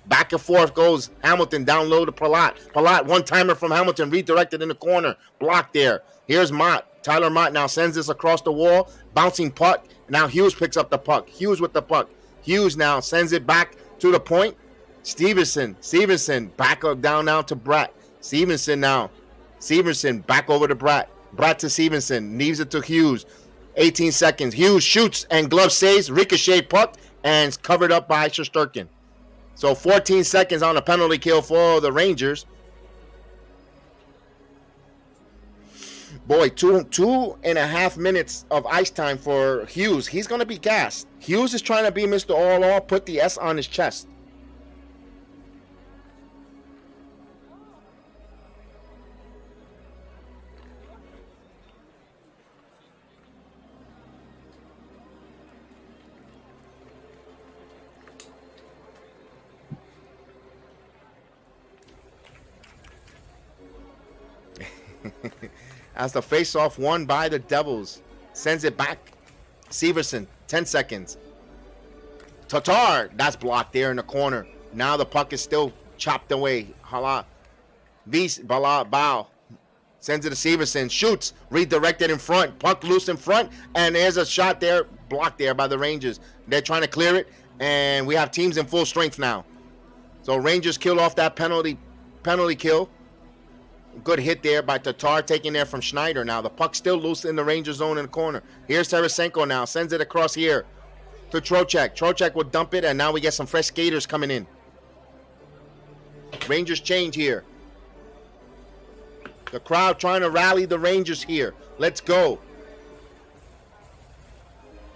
Back and forth goes Hamilton down low to Palat. Palat, one-timer from Hamilton, redirected in the corner. Blocked there. Here's Mott. Tyler Mott now sends this across the wall. Bouncing puck. Now Hughes picks up the puck. Hughes with the puck. Hughes now sends it back to the point. Stevenson back up down now to Bratt. Stevenson back over to Bratt. Bratt to Stevenson. Leaves it to Hughes. 18 seconds. Hughes shoots and glove saves. Ricochet puck and it's covered up by Shesterkin. So 14 seconds on a penalty kill for the Rangers. Boy, two and a half minutes of ice time for Hughes. He's going to be gassed. Hughes is trying to be Mr. All, put the S on his chest. as the face-off won by the Devils. Sends it back. Severson, 10 seconds. Tatar, that's blocked there in the corner. Now the puck is still chopped away. Hala. Bala Bow. Sends it to Severson. Shoots. Redirected in front. Puck loose in front. And there's a shot there. Blocked there by the Rangers. They're trying to clear it. And we have teams in full strength now. So Rangers kill off that penalty kill. Good hit there by Tatar, taking there from Schneider. Now the puck still loose in the Ranger zone in the corner. Here's Tarasenko now. Sends it across here to Trocheck. Trocheck will dump it, and now we get some fresh skaters coming in. Rangers change here. The crowd trying to rally the Rangers here. Let's go.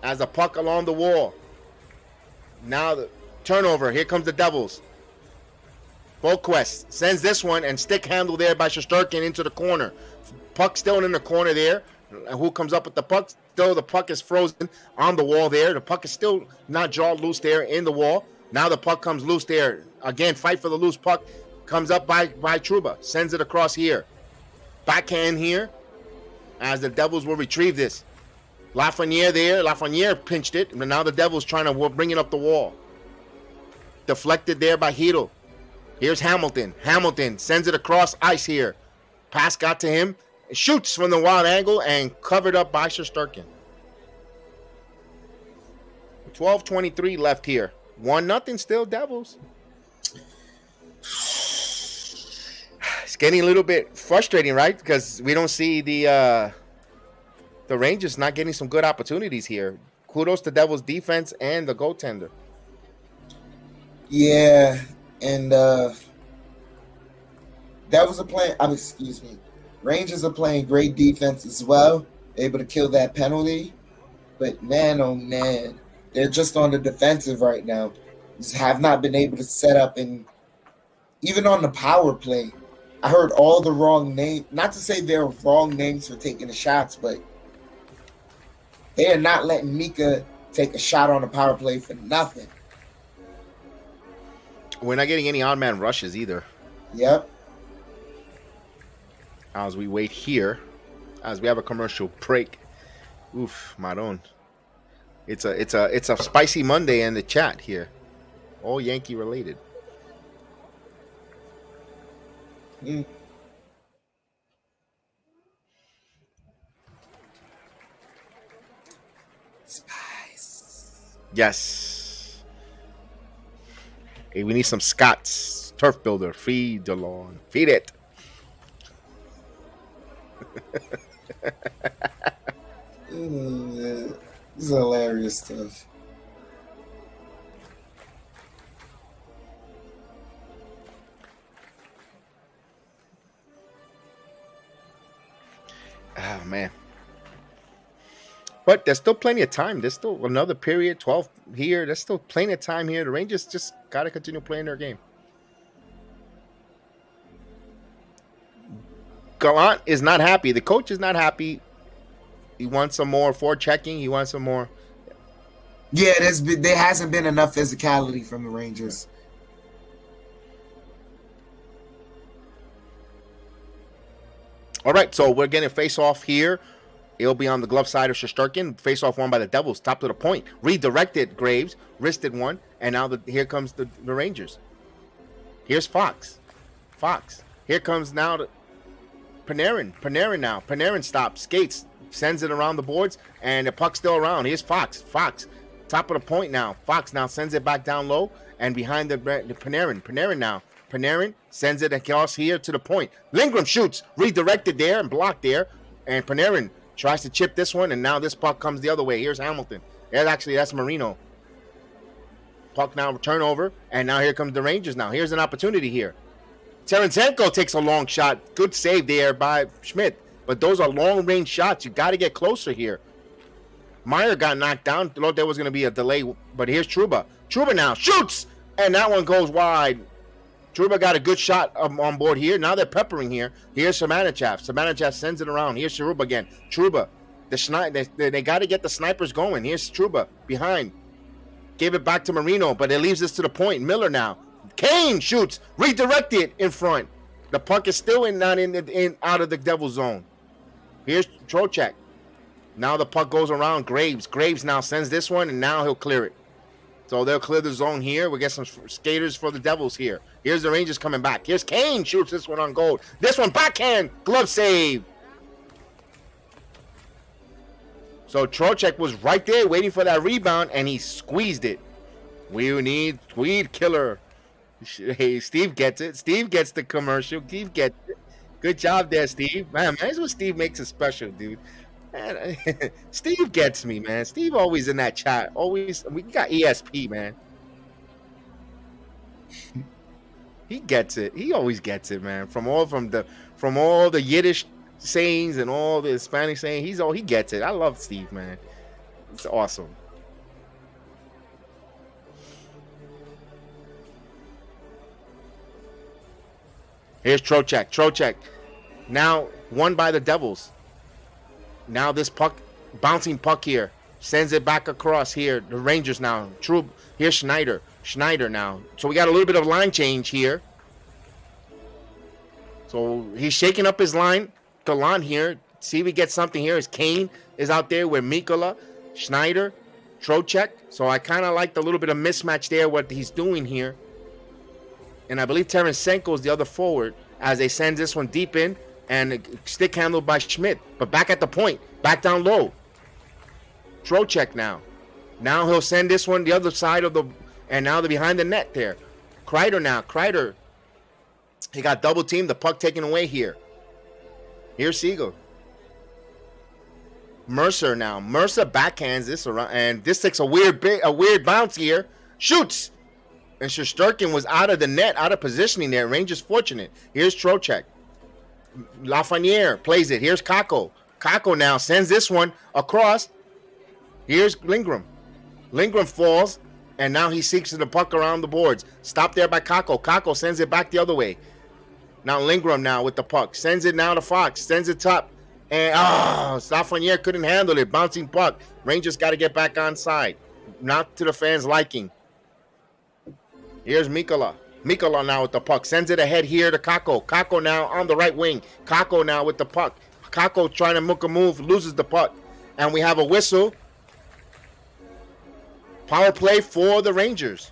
As the puck along the wall. Now the turnover. Here comes the Devils. Boquist sends this one, and stick handle there by Shesterkin into the corner. Puck still in the corner there. Who comes up with the puck? Still the puck is frozen on the wall there. The puck is still not jawed loose there in the wall. Now the puck comes loose there. Again, fight for the loose puck. Comes up by Trouba. Sends it across here. Backhand here as the Devils will retrieve this. Lafreniere there. Lafreniere pinched it. And now the Devils trying to bring it up the wall. Deflected there by Hedl. Here's Hamilton. Hamilton sends it across ice here. Pass got to him. Shoots from the wild angle and covered up by Shesterkin. 12:23 left here. 1-0 still Devils. It's getting a little bit frustrating, right? Because we don't see the Rangers not getting some good opportunities here. Kudos to Devils defense and the goaltender. Yeah. And Devils are playing, excuse me. Rangers are playing great defense as well, able to kill that penalty. But man, oh man, they're just on the defensive right now. Just have not been able to set up, and even on the power play, I heard all the wrong names. Not to say they're wrong names for taking the shots, but they are not letting Mika take a shot on the power play for nothing. We're not getting any on-man rushes either. Yep. As we wait here, as we have a commercial break. Oof, Maron. It's a spicy Monday in the chat here. All Yankee related. Spice. Yes. Hey, we need some Scott's Turf Builder. Feed the lawn. Feed it. This is hilarious stuff. Oh, man. But there's still plenty of time. There's still another period, 12 here. There's still plenty of time here. The Rangers just got to continue playing their game. Gallant is not happy. The coach is not happy. He wants some more forechecking. He wants some more. Yeah, there hasn't been enough physicality from the Rangers. All right, so we're getting face-off here. It'll be on the glove side of Shesterkin. Face-off won by the Devils. Top to the point. Redirected Graves. Wristed one. And now here comes the Rangers. Here's Fox. Fox. Here comes now Panarin. Panarin now. Panarin stops. Skates. Sends it around the boards. And the puck's still around. Here's Fox. Fox. Top of the point now. Fox now sends it back down low. And behind the Panarin. Panarin now. Panarin sends it across here to the point. Lindgren shoots. Redirected there and blocked there. And Panarin tries to chip this one, and now this puck comes the other way. Here's Hamilton. That's Marino. Puck now turnover, and now here comes the Rangers now. Here's an opportunity here. Tarasenko takes a long shot. Good save there by Schmidt. But those are long-range shots. You got to get closer here. Meyer got knocked down. Thought there was going to be a delay, but here's Trouba. Trouba now shoots, and that one goes wide. Trouba got a good shot on board here. Now they're peppering here. Here's Samanichaf. Samanichaf sends it around. Here's Trouba again. Trouba. They got to get the snipers going. Here's Trouba behind. Gave it back to Marino, but it leaves this to the point. Miller now. Kane shoots. Redirected in front. The puck is still out of the Devil zone. Here's Trocheck. Now the puck goes around Graves. Graves now sends this one, and now he'll clear it. So they'll clear the zone here. We get some skaters for the Devils here. Here's the Rangers coming back. Here's Kane. Shoots this one on goal. This one backhand. Glove save. So Trocheck was right there waiting for that rebound, and he squeezed it. We need weed killer. Hey, Steve gets it. Steve gets the commercial. Steve gets it. Good job there, Steve. Man, that's what Steve makes it special, dude. Man, Steve gets me, man. Steve always in that chat. Always, we got ESP, man. He gets it. He always gets it, man. From all the Yiddish sayings and all the Hispanic sayings, he gets it. I love Steve, man. It's awesome. Here's Trocheck. Trocheck. Now won by the Devils. Now this puck, bouncing puck here, sends it back across here. The Rangers now. True. Here's Schneider. Schneider now. So we got a little bit of line change here. So he's shaking up his line. Gallant here. See if we get something here. As Kane is out there with Mikola, Schneider, Trocheck. So I kind of liked a little bit of mismatch there, what he's doing here. And I believe Tarasenko is the other forward as they send this one deep in. And stick handled by Schmidt. But back at the point. Back down low. Trocheck now. Now he'll send this one the other side of the... And now they're behind the net there. Kreider now. Kreider. He got double teamed. The puck taken away here. Here's Siegel. Mercer now. Mercer backhands this around. And this takes a weird bounce here. Shoots. And Shesterkin was out of the net. Out of positioning there. Rangers fortunate. Here's Trocheck. Lafreniere plays it. Here's Kako. Kako now sends this one across. Here's Lindgren. Lindgren falls, and now he seeks the puck around the boards. Stopped there by Kako. Kako sends it back the other way. Now Lindgren now with the puck. Sends it now to Fox. Sends it up. And Lafreniere couldn't handle it. Bouncing puck. Rangers got to get back on side. Not to the fans' liking. Here's Mikola. Mikola now with the puck. Sends it ahead here to Kako. Kako now on the right wing. Kako now with the puck. Kako trying to make a move. Loses the puck. And we have a whistle. Power play for the Rangers.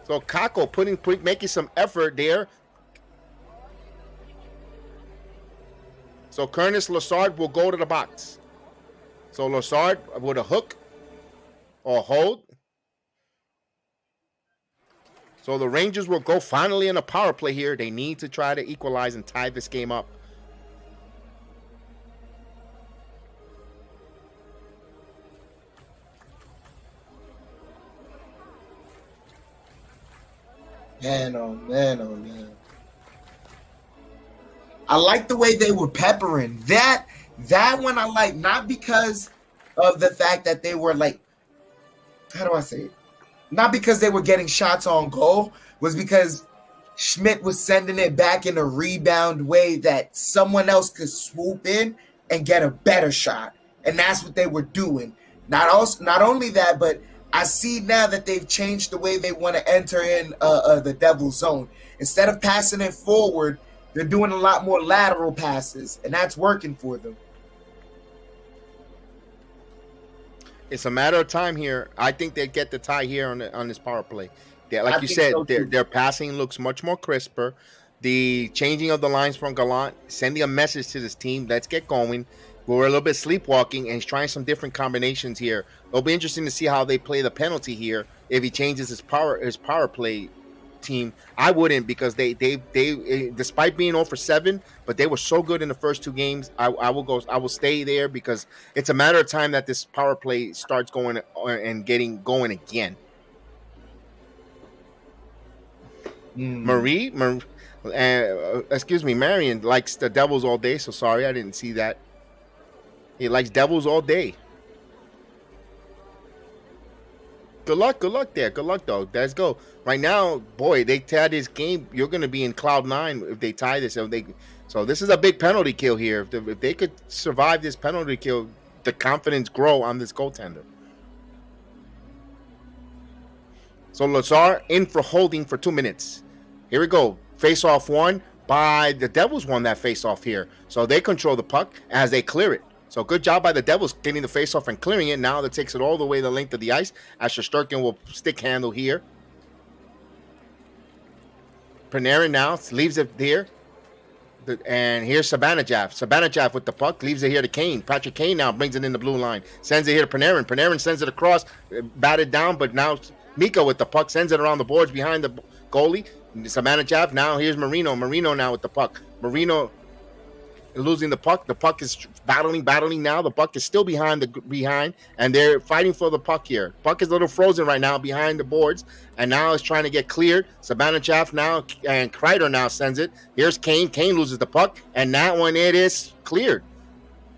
So Kako making some effort there. So Curtis Lassard will go to the box. So Lassard with a hook. Or hold. So the Rangers will go finally in a power play here. They need to try to equalize and tie this game up. Man, oh man, oh man. I like the way they were peppering. That one I like, not because of the fact that they were like, how do I say it? Not because they were getting shots on goal, was because Schmidt was sending it back in a rebound way that someone else could swoop in and get a better shot. And that's what they were doing. Not only that, but I see now that they've changed the way they want to enter in the Devil's zone. Instead of passing it forward, they're doing a lot more lateral passes, and that's working for them. It's a matter of time here. I think they get the tie here on this power play. Like you said, so their passing looks much more crisper. The changing of the lines from Gallant, sending a message to this team. Let's get going. We're a little bit sleepwalking, and he's trying some different combinations here. It'll be interesting to see how they play the penalty here. If he changes his power play team, I wouldn't, because they despite being 0 for 7, but they were so good in the first 2 games. I will stay there, because it's a matter of time that this power play starts going and getting going again. Marion likes the Devils all day, so sorry I didn't see that. He likes Devils all day. Good luck there. Good luck, though. Let's go. Right now, boy, they tie this game. You're going to be in cloud 9 if they tie this. So this is a big penalty kill here. If they could survive this penalty kill, the confidence grow on this goaltender. So Lazar in for holding for 2 minutes. Here we go. Face off one by the Devils won that face off here. So they control the puck as they clear it. So good job by the Devils getting the face off and clearing it. Now that takes it all the way the length of the ice as Shesterkin will stick handle here. Panarin now leaves it here. And here's Sabanajaf. Sabanajaf with the puck. Leaves it here to Kane. Patrick Kane now brings it in the blue line. Sends it here to Panarin. Panarin sends it across. Batted down, but now Mika with the puck. Sends it around the boards behind the goalie. Sabanajaf. Now here's Marino. Marino now with the puck. Marino losing the puck. The puck is battling now. The puck is still behind, and they're fighting for the puck here. Puck is a little frozen right now behind the boards, and now it's trying to get cleared. Sabanajaf now, and Kreider now sends it. Here's Kane. Kane loses the puck, and that one, it is cleared.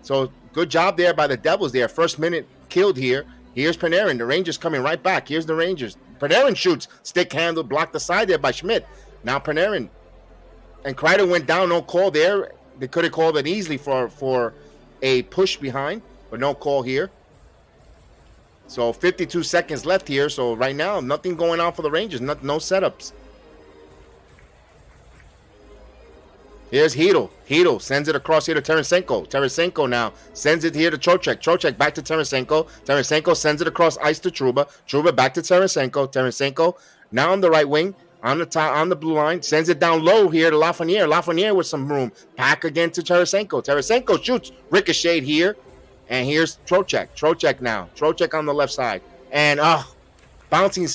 So good job there by the Devils there. First minute killed here. Here's Panarin. The Rangers coming right back. Here's the Rangers. Panarin shoots. Stick handle, blocked aside there by Schmidt. Now Panarin. And Kreider went down, no call there. They could have called it easily for a push behind, but no call here. So 52 seconds left here. So right now, nothing going on for the Rangers. No setups. Here's Hedl. Hedl sends it across here to Tarasenko. Tarasenko now sends it here to Trocheck. Trocheck back to Tarasenko. Tarasenko sends it across ice to Trouba. Trouba back to Tarasenko. Tarasenko now on the right wing. On the top, on the blue line, sends it down low here to Lafreniere. Lafreniere with some room. Back again to Tarasenko. Tarasenko shoots. Ricochet here. And here's Trocheck. Trocheck now. Trocheck on the left side. And bouncing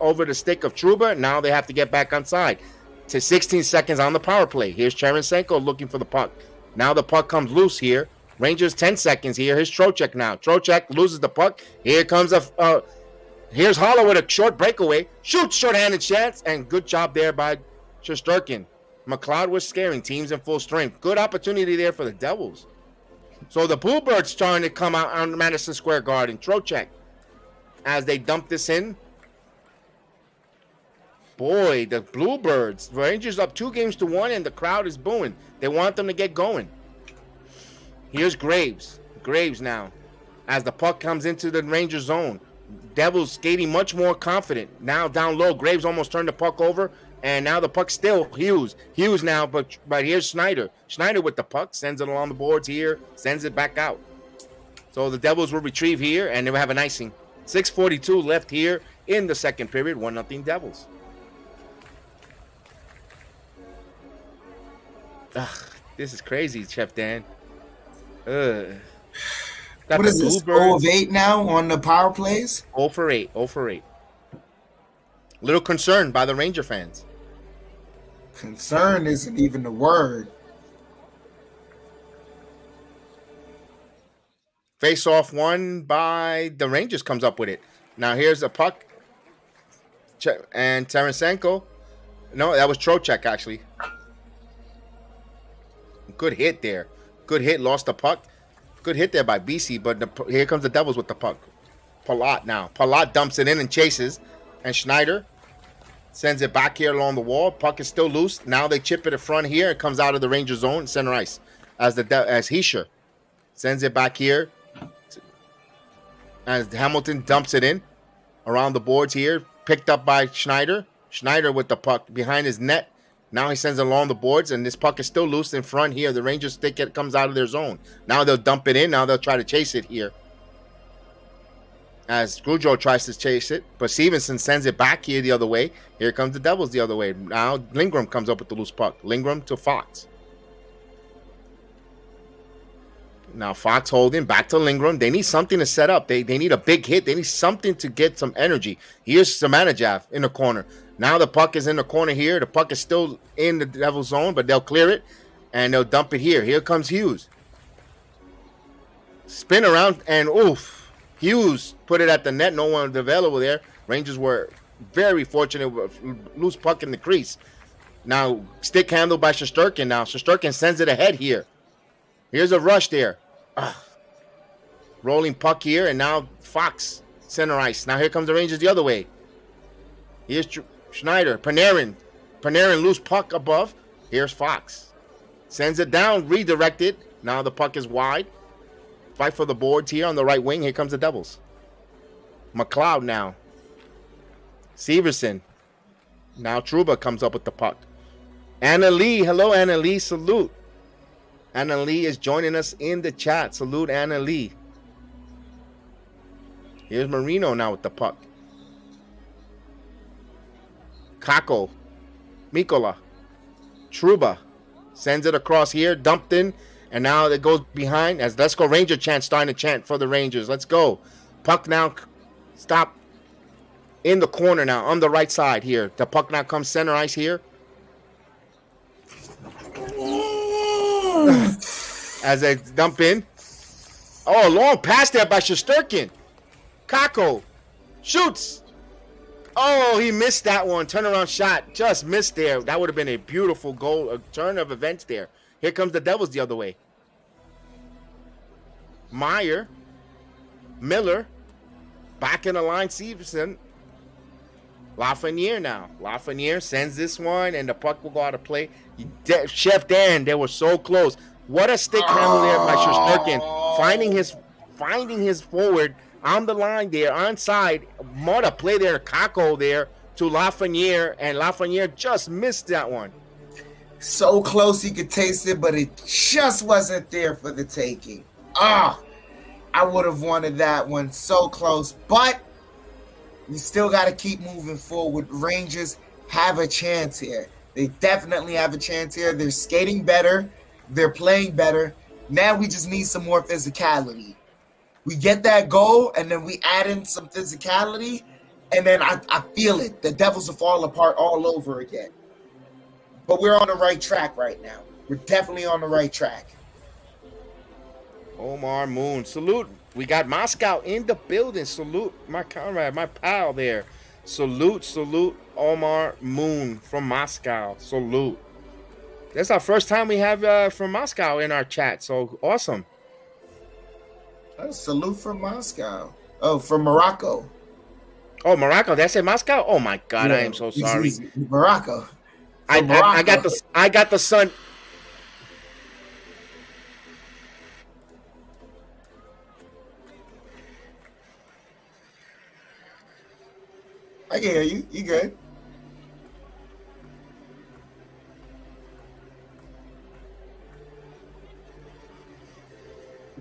over the stick of Trouba. Now they have to get back on side. To 16 seconds on the power play. Here's Tarasenko looking for the puck. Now the puck comes loose here. Rangers 10 seconds here. Here's Trocheck now. Trocheck loses the puck. Here comes here's Holler with a short breakaway. Shoots short-handed chance. And good job there by Shesterkin. McLeod was scaring teams in full strength. Good opportunity there for the Devils. So the Bluebirds trying to come out on Madison Square Garden. Trocheck as they dump this in. Boy, the Bluebirds. Rangers up 2-1 and the crowd is booing. They want them to get going. Here's Graves. Graves now as the puck comes into the Ranger zone. Devils skating much more confident. Now down low. Graves almost turned the puck over. And now the puck still Hughes. Hughes now, but here's Schneider. Schneider with the puck. Sends it along the boards here. Sends it back out. So the Devils will retrieve here. And they will have an icing. 6:42 left here in the second period. 1-0 Devils. This is crazy, Chef Dan. What is this, 0 of 8 now on the power plays? 0 for 8, 0 for 8. Little concerned by the Ranger fans. Concern isn't even the word. Face off one by the Rangers comes up with it. Now here's a puck. And Tarasenko. No, that was Trocheck actually. Good hit there. Good hit, lost the puck. Good hit there by BC, but here comes the Devils with the puck. Palat now. Palat dumps it in and chases. And Schneider sends it back here along the wall. Puck is still loose. Now they chip it in front here. It comes out of the Ranger zone, center ice. As Heischer sends it back here. As Hamilton dumps it in around the boards here. Picked up by Schneider. Schneider with the puck behind his net. Now he sends it along the boards, and this puck is still loose in front here. The Rangers stick it comes out of their zone. Now they'll dump it in. Now they'll try to chase it here. As Goudreau tries to chase it, but Stevenson sends it back here the other way. Here comes the Devils the other way. Now Lindgren comes up with the loose puck. Lindgren to Fox. Now Fox holding back to Lindgren. They need something to set up. They need a big hit. They need something to get some energy. Here's Samanajov in the corner. Now the puck is in the corner here. The puck is still in the Devils zone, but they'll clear it, and they'll dump it here. Here comes Hughes. Spin around, and oof. Hughes put it at the net. No one was available there. Rangers were very fortunate with loose puck in the crease. Now stick handled by Shesterkin. Now Shesterkin sends it ahead here. Here's a rush there. Rolling puck here, and now Fox center ice. Now here comes the Rangers the other way. Here's Schneider. Panarin loose puck above. Here's Fox. Sends it down, redirected. Now the puck is wide. Fight for the boards here on the right wing. Here comes the Devils. McLeod now. Severson. Now Truba comes up with the puck. Anna Lee. Hello, Anna Lee. Salute. Anna Lee is joining us in the chat. Salute, Anna Lee. Here's Marino now with the puck. Kako. Mikola. Truba. Sends it across here. Dumped in. And now it goes behind as Let's Go Ranger chant starting to chant for the Rangers. Let's go. Puck now. Stop. In the corner now. On the right side here. The puck now comes center ice here. As they dump in. Oh, long pass there by Shesterkin. Kako shoots. Oh, he missed that one. Turnaround shot. Just missed there. That would have been a beautiful goal. A turn of events there. Here comes the Devils the other way. Meyer. Miller. Back in the line. Severson. Lafreniere now. Lafreniere sends this one, and the puck will go out of play. Chef Dan, they were so close. What a stick handle there by Shesterkin. Finding his forward on the line there, onside. What a play there. Kako there to Lafreniere, and Lafreniere just missed that one. So close he could taste it, but it just wasn't there for the taking. I would have wanted that one. So close, but we still got to keep moving forward. Rangers have a chance here. They definitely have a chance here. They're skating better. They're playing better. Now we just need some more physicality. We get that goal, and then we add in some physicality, and then I feel it. The Devils will fall apart all over again. But we're on the right track right now. We're definitely on the right track. Omar Moon. Salute. We got Moscow in the building. Salute my comrade, my pal there. Salute, Omar Moon from Moscow. Salute. That's our first time we have from Moscow in our chat. So awesome. Salute from Moscow. Oh, from Morocco. Oh, Morocco. Did I say Moscow? Oh my God, Yeah, I am so sorry. Morocco. I got the sun. I can hear you. You good?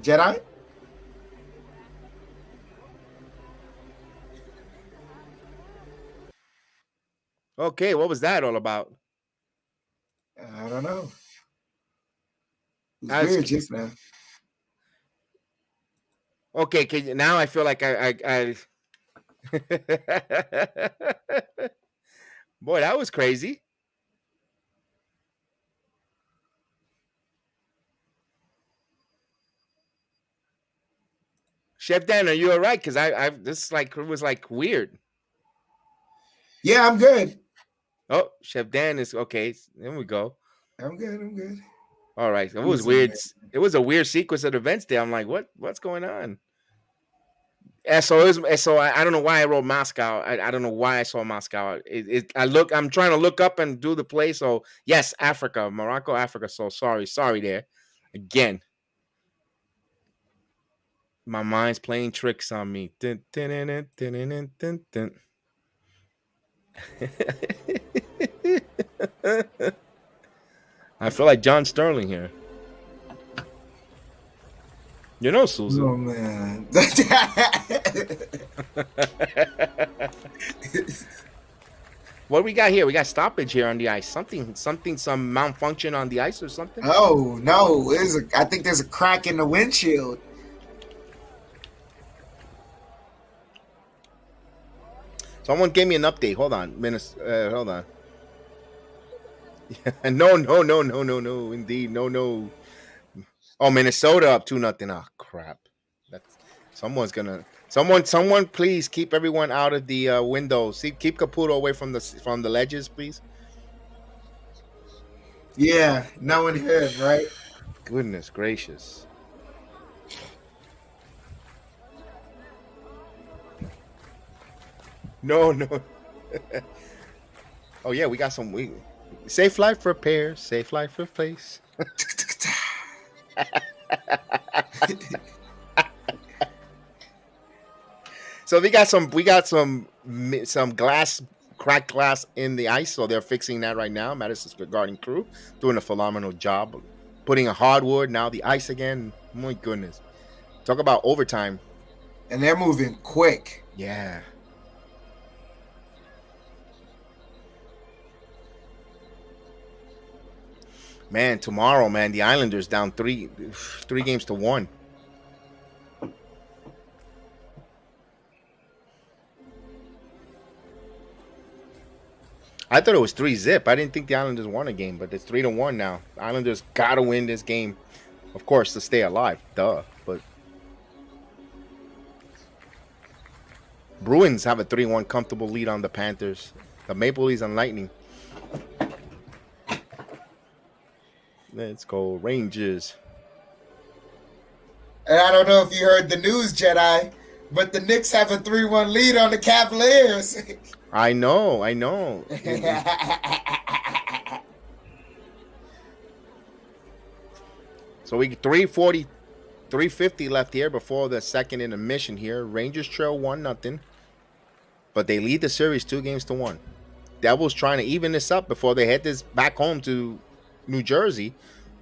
Jedi? Okay, what was that all about? I don't know. It's weird just now. Okay, now I feel like I Boy, that was crazy. Chef Dan, are you all right? Because this it was like weird. Yeah, I'm good. Oh, Chef Dan is okay. There we go. I'm good. All right. It was weird. It was a weird sequence of events there. I'm like, what's going on? And so I don't know why I wrote Moscow. I don't know why I saw Moscow. I'm trying to look up and do the play. So yes, Africa, Morocco, Africa. So sorry there. Again. My mind's playing tricks on me. Dun, dun, dun, dun, dun, dun, dun. I feel like John Sterling here. You know, Susan. Oh man. What we got here? We got stoppage here on the ice. Some malfunction on the ice or something. Oh no! I think there's a crack in the windshield. Someone gave me an update. Hold on, hold on. No. Indeed, no. Oh, Minnesota up 2-0. Oh crap! Someone, please keep everyone out of the windows. Keep Caputo away from the ledges, please. Yeah, no one here, right? Goodness gracious. No. Oh yeah, we got some. Safe life repair. Safe life replace. So we got some glass cracked glass in the ice, so they're fixing that right now. Madison Square Garden crew doing a phenomenal job. Putting a hardwood, now the ice again. My goodness. Talk about overtime. And they're moving quick. Yeah. Man, tomorrow, man, the Islanders down 3 games to 1. I thought it was 3-0. I didn't think the Islanders won a game, but it's 3-1 now. The Islanders got to win this game, of course, to stay alive. Duh. But Bruins have a 3-1 comfortable lead on the Panthers. The Maple Leafs and Lightning. Let's go Rangers. And I don't know if you heard the news, Jedi, but the Knicks have a 3-1 lead on the Cavaliers. I know. So we 350 left here before the second intermission here. Rangers trail 1-0, but they lead the series 2 games to 1. Devils trying to even this up before they head this back home to New Jersey,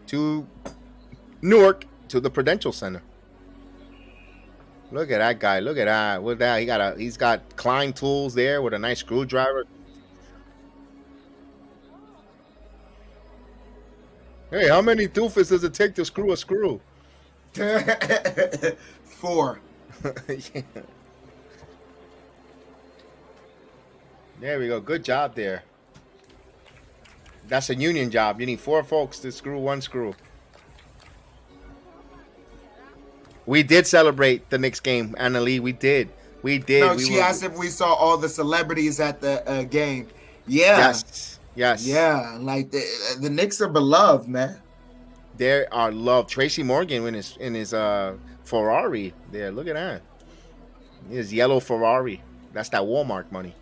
to Newark, to the Prudential Center. Look at that guy. Look at that. With that, he's got Klein tools there with a nice screwdriver. Hey, how many doofuses does it take to screw a screw? 4. Yeah. There we go. Good job there. That's a union job. You need 4 folks to screw 1 screw. We did celebrate the Knicks game, Anna Lee. We did. No, she asked if we saw all the celebrities at the game. Yeah. Yes. Yeah, like the Knicks are beloved, man. They are loved. Tracy Morgan in his Ferrari there. Look at that. His yellow Ferrari. That's that Walmart money.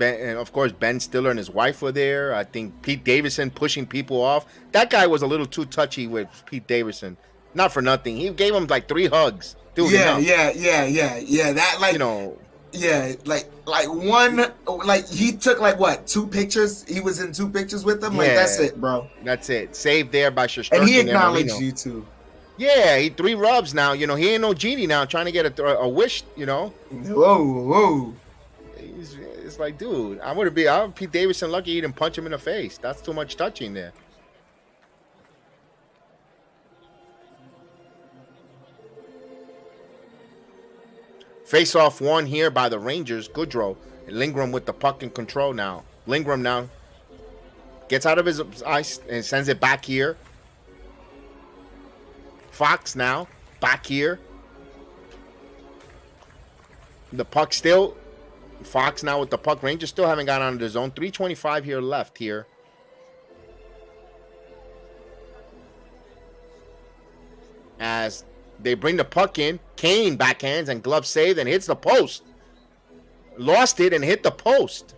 And of course, Ben Stiller and his wife were there. I think Pete Davidson pushing people off. That guy was a little too touchy with Pete Davidson. Not for nothing. He gave him like 3 hugs. Dude, yeah. That, like, yeah, like one, like he took like what, 2 pictures? He was in 2 pictures with them. Like that's it, bro. That's it. Saved there by Shesterkin. And he acknowledged you too. Yeah, he 3 rubs now. He ain't no genie now trying to get a wish. Whoa. It's like, dude, I would Pete Davidson lucky he didn't punch him in the face. That's too much touching there. Face off 1 here by the Rangers. Goodrow. Lindgren with the puck in control now. Lindgren now gets out of his ice and sends it back here. Fox now back here. The puck still. Fox now with the puck. Rangers still haven't got out of the zone. 3:25 here left here. As they bring the puck in. Kane backhands and glove save and hits the post. Lost it and hit the post.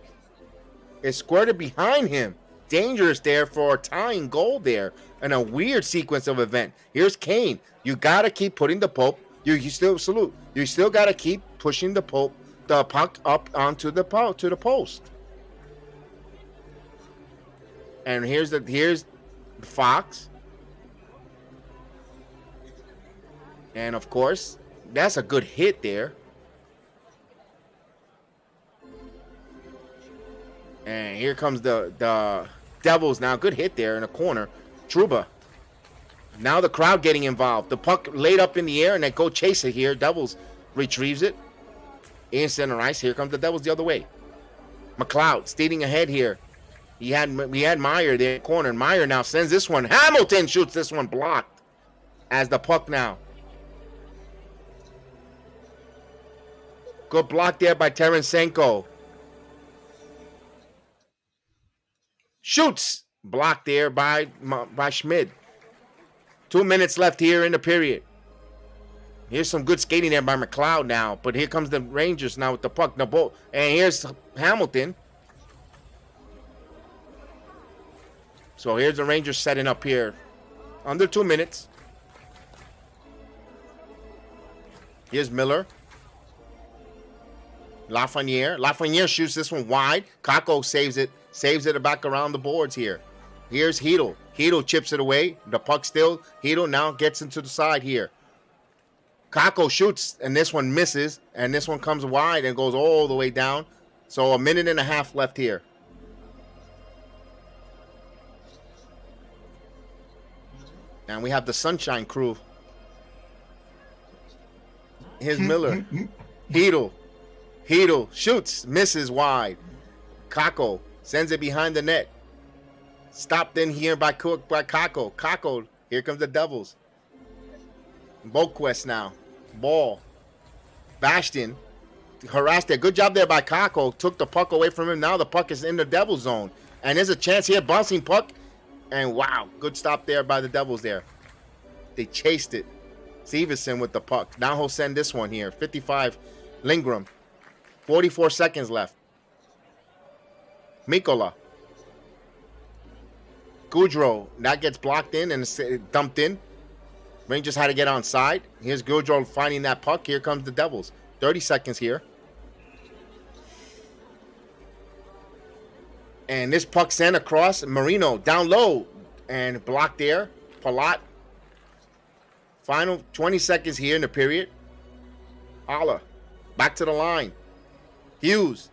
It squirted behind him. Dangerous there for a tying goal there. And a weird sequence of event. Here's Kane. You got to keep putting the Pope. You still salute. You still got to keep pushing the Pope. The puck up onto the post. And here's the Fox. And of course, that's a good hit there. And here comes the Devils now. Good hit there in the corner. Trouba. Now the crowd getting involved. The puck laid up in the air and they go chase it here. Devils retrieves it. In center ice. Here comes the Devils the other way. McLeod stealing ahead here. We had Meyer there in the corner. And Meyer now sends this one. Hamilton shoots this one blocked. As the puck now. Good block there by Tarasenko. Shoots. Blocked there by Schmid. 2 minutes left here in the period. Here's some good skating there by McLeod now. But here comes the Rangers now with the puck. And here's Hamilton. So here's the Rangers setting up here. Under 2 minutes. Here's Miller. Lafreniere shoots this one wide. Kako saves it back around the boards here. Here's Heedle. Heedle chips it away. The puck still. Heedle now gets into the side here. Kako shoots, and this one misses, and this one comes wide and goes all the way down. So a minute and a half left here. And we have the Sunshine Crew. Here's Miller. Heedle shoots, misses wide. Kako sends it behind the net. Stopped in here by Kako. Kako, here comes the Devils. Boquest now. Ball. Bastion harassed there. Good job there by Kako. Took the puck away from him. Now the puck is in the Devil zone. And there's a chance here. Bouncing puck. And wow, good stop there by the Devils there. They chased it. Severson with the puck. Now he'll send this one here. 55. Lindgren. 44 seconds left. Mikola. Goudreau. That gets blocked in and dumped in. Rangers had to get on side. Here's Goudreau finding that puck. Here comes the Devils. 30 seconds here. And this puck sent across. Marino down low and blocked there. Palat. Final 20 seconds here in the period. Holla. Back to the line. Hughes.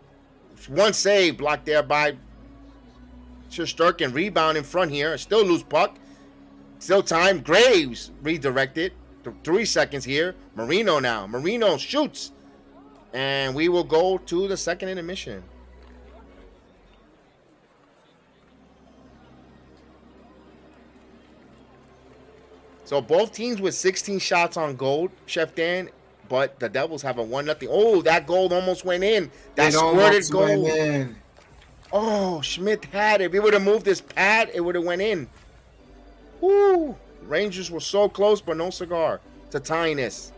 One save blocked there by Shesterkin. Rebound in front here. Still loose puck. Still time. Graves redirected. 3 seconds here. Marino now. Marino shoots. And we will go to the second intermission. So both teams with 16 shots on goal, Chef Dan, but the Devils have a 1-0. Oh, that goal almost went in. That squirted goal. Oh, Schmidt had it. If he would have moved his pad, it would have went in. Woo! Rangers were so close, but no cigar to tying this.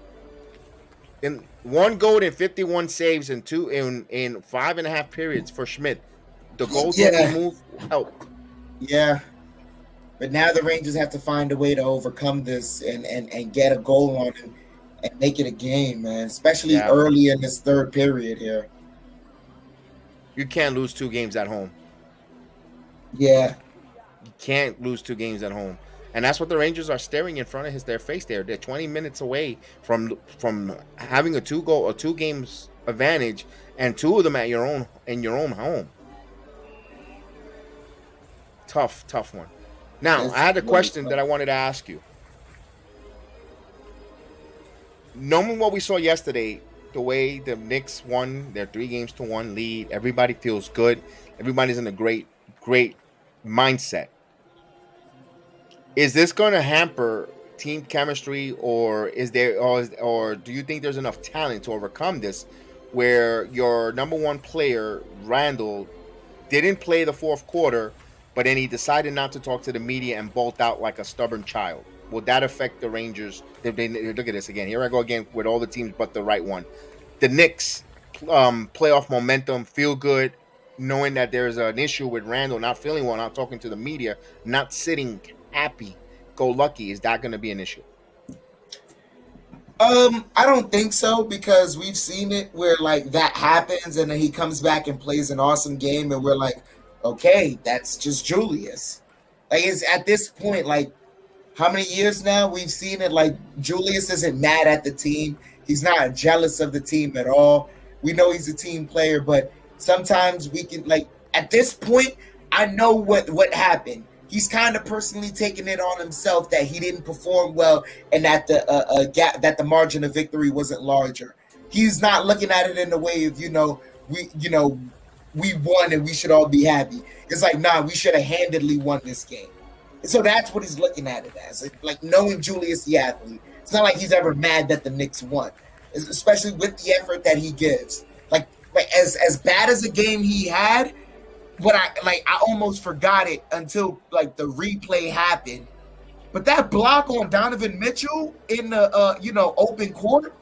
In 1 goal and 51 saves in 5.5 periods for Schmidt. The goaltending move helped. Yeah. But now the Rangers have to find a way to overcome this and get a goal on it and make it a game, man. Especially early in this third period here. You can't lose 2 games at home. Yeah. You can't lose 2 games at home. And that's what the Rangers are staring in front of their face there. They're 20 minutes away from having a 2 games advantage, and 2 of them in your own home. Tough one. Now, I had a question that I wanted to ask you. Knowing what we saw yesterday, the way the Knicks won their 3-1 lead, everybody feels good. Everybody's in a great mindset. Is this going to hamper team chemistry, or do you think there's enough talent to overcome this, where your number 1 player, Randall, didn't play the fourth quarter, but then he decided not to talk to the media and bolt out like a stubborn child? Will that affect the Rangers? Look at this again. Here I go again with all the teams but the right one. The Knicks playoff momentum, feel good, knowing that there's an issue with Randall not feeling well, not talking to the media, not sitting happy, go lucky. Is that going to be an issue? I don't think so, because we've seen it where like that happens and then he comes back and plays an awesome game and we're like, okay, that's just Julius. Like, it's at this point, like, how many years now we've seen it? Like, Julius isn't mad at the team. He's not jealous of the team at all. We know he's a team player, but sometimes we can, like, at this point, I know what happened. He's kind of personally taking it on himself that he didn't perform well and that the gap, that the margin of victory wasn't larger. He's not looking at it in the way of, we won and we should all be happy. It's like, nah, we should have handedly won this game. And so that's what he's looking at it as. Like, knowing Julius the athlete, it's not like he's ever mad that the Knicks won, especially with the effort that he gives. Like as bad as a game he had, I almost forgot it until like the replay happened. But that block on Donovan Mitchell in the open court,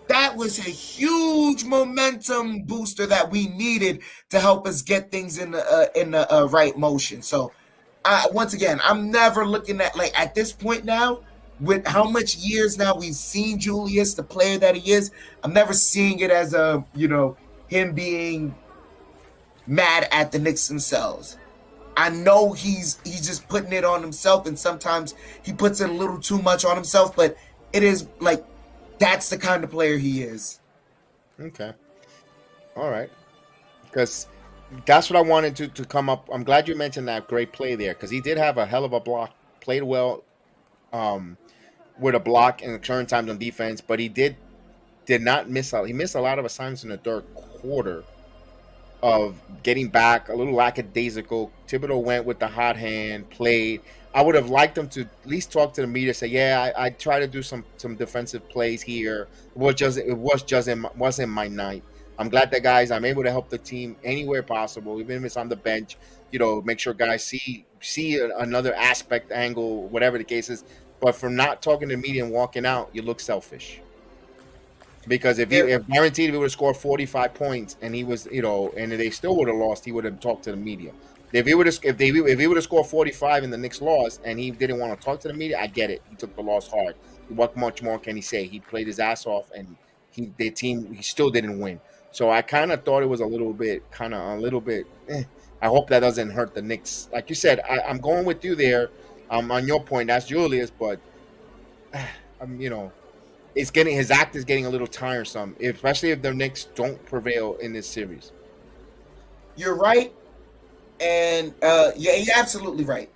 that was a huge momentum booster that we needed to help us get things in the right motion. So once again, I'm never looking at, like, at this point now, with how much years now we've seen Julius, the player that he is, I'm never seeing it as a, him being mad at the Knicks themselves. I know he's just putting it on himself, and sometimes he puts it a little too much on himself, but it is like that's the kind of player he is. Okay. All right. Because that's what I wanted to come up. I'm glad you mentioned that great play there, because he did have a hell of a block, played well with a block in the current times on defense, but he did not miss out. He missed a lot of assignments in the third quarter of getting back, a little lackadaisical. Thibodeau went with the hot hand, played. I would have liked him to at least talk to the media, say, "Yeah, I try to do some defensive plays here. Wasn't my night. I'm glad that I'm able to help the team anywhere possible, even if it's on the bench. Make sure guys see another aspect, angle, whatever the case is. But for not talking to the media and walking out, you look selfish." Because if guaranteed if he would have scored 45 points and he was, and they still would have lost, he would have talked to the media. If he would have scored 45 and the Knicks lost and he didn't want to talk to the media, I get it. He took the loss hard. What much more can he say? He played his ass off and he still didn't win. So I kind of thought it was a little bit. I hope that doesn't hurt the Knicks. Like you said, I'm going with you there. On your point, that's Julius, but his act is getting a little tiresome, especially if the Knicks don't prevail in this series. You're right, and you're absolutely right.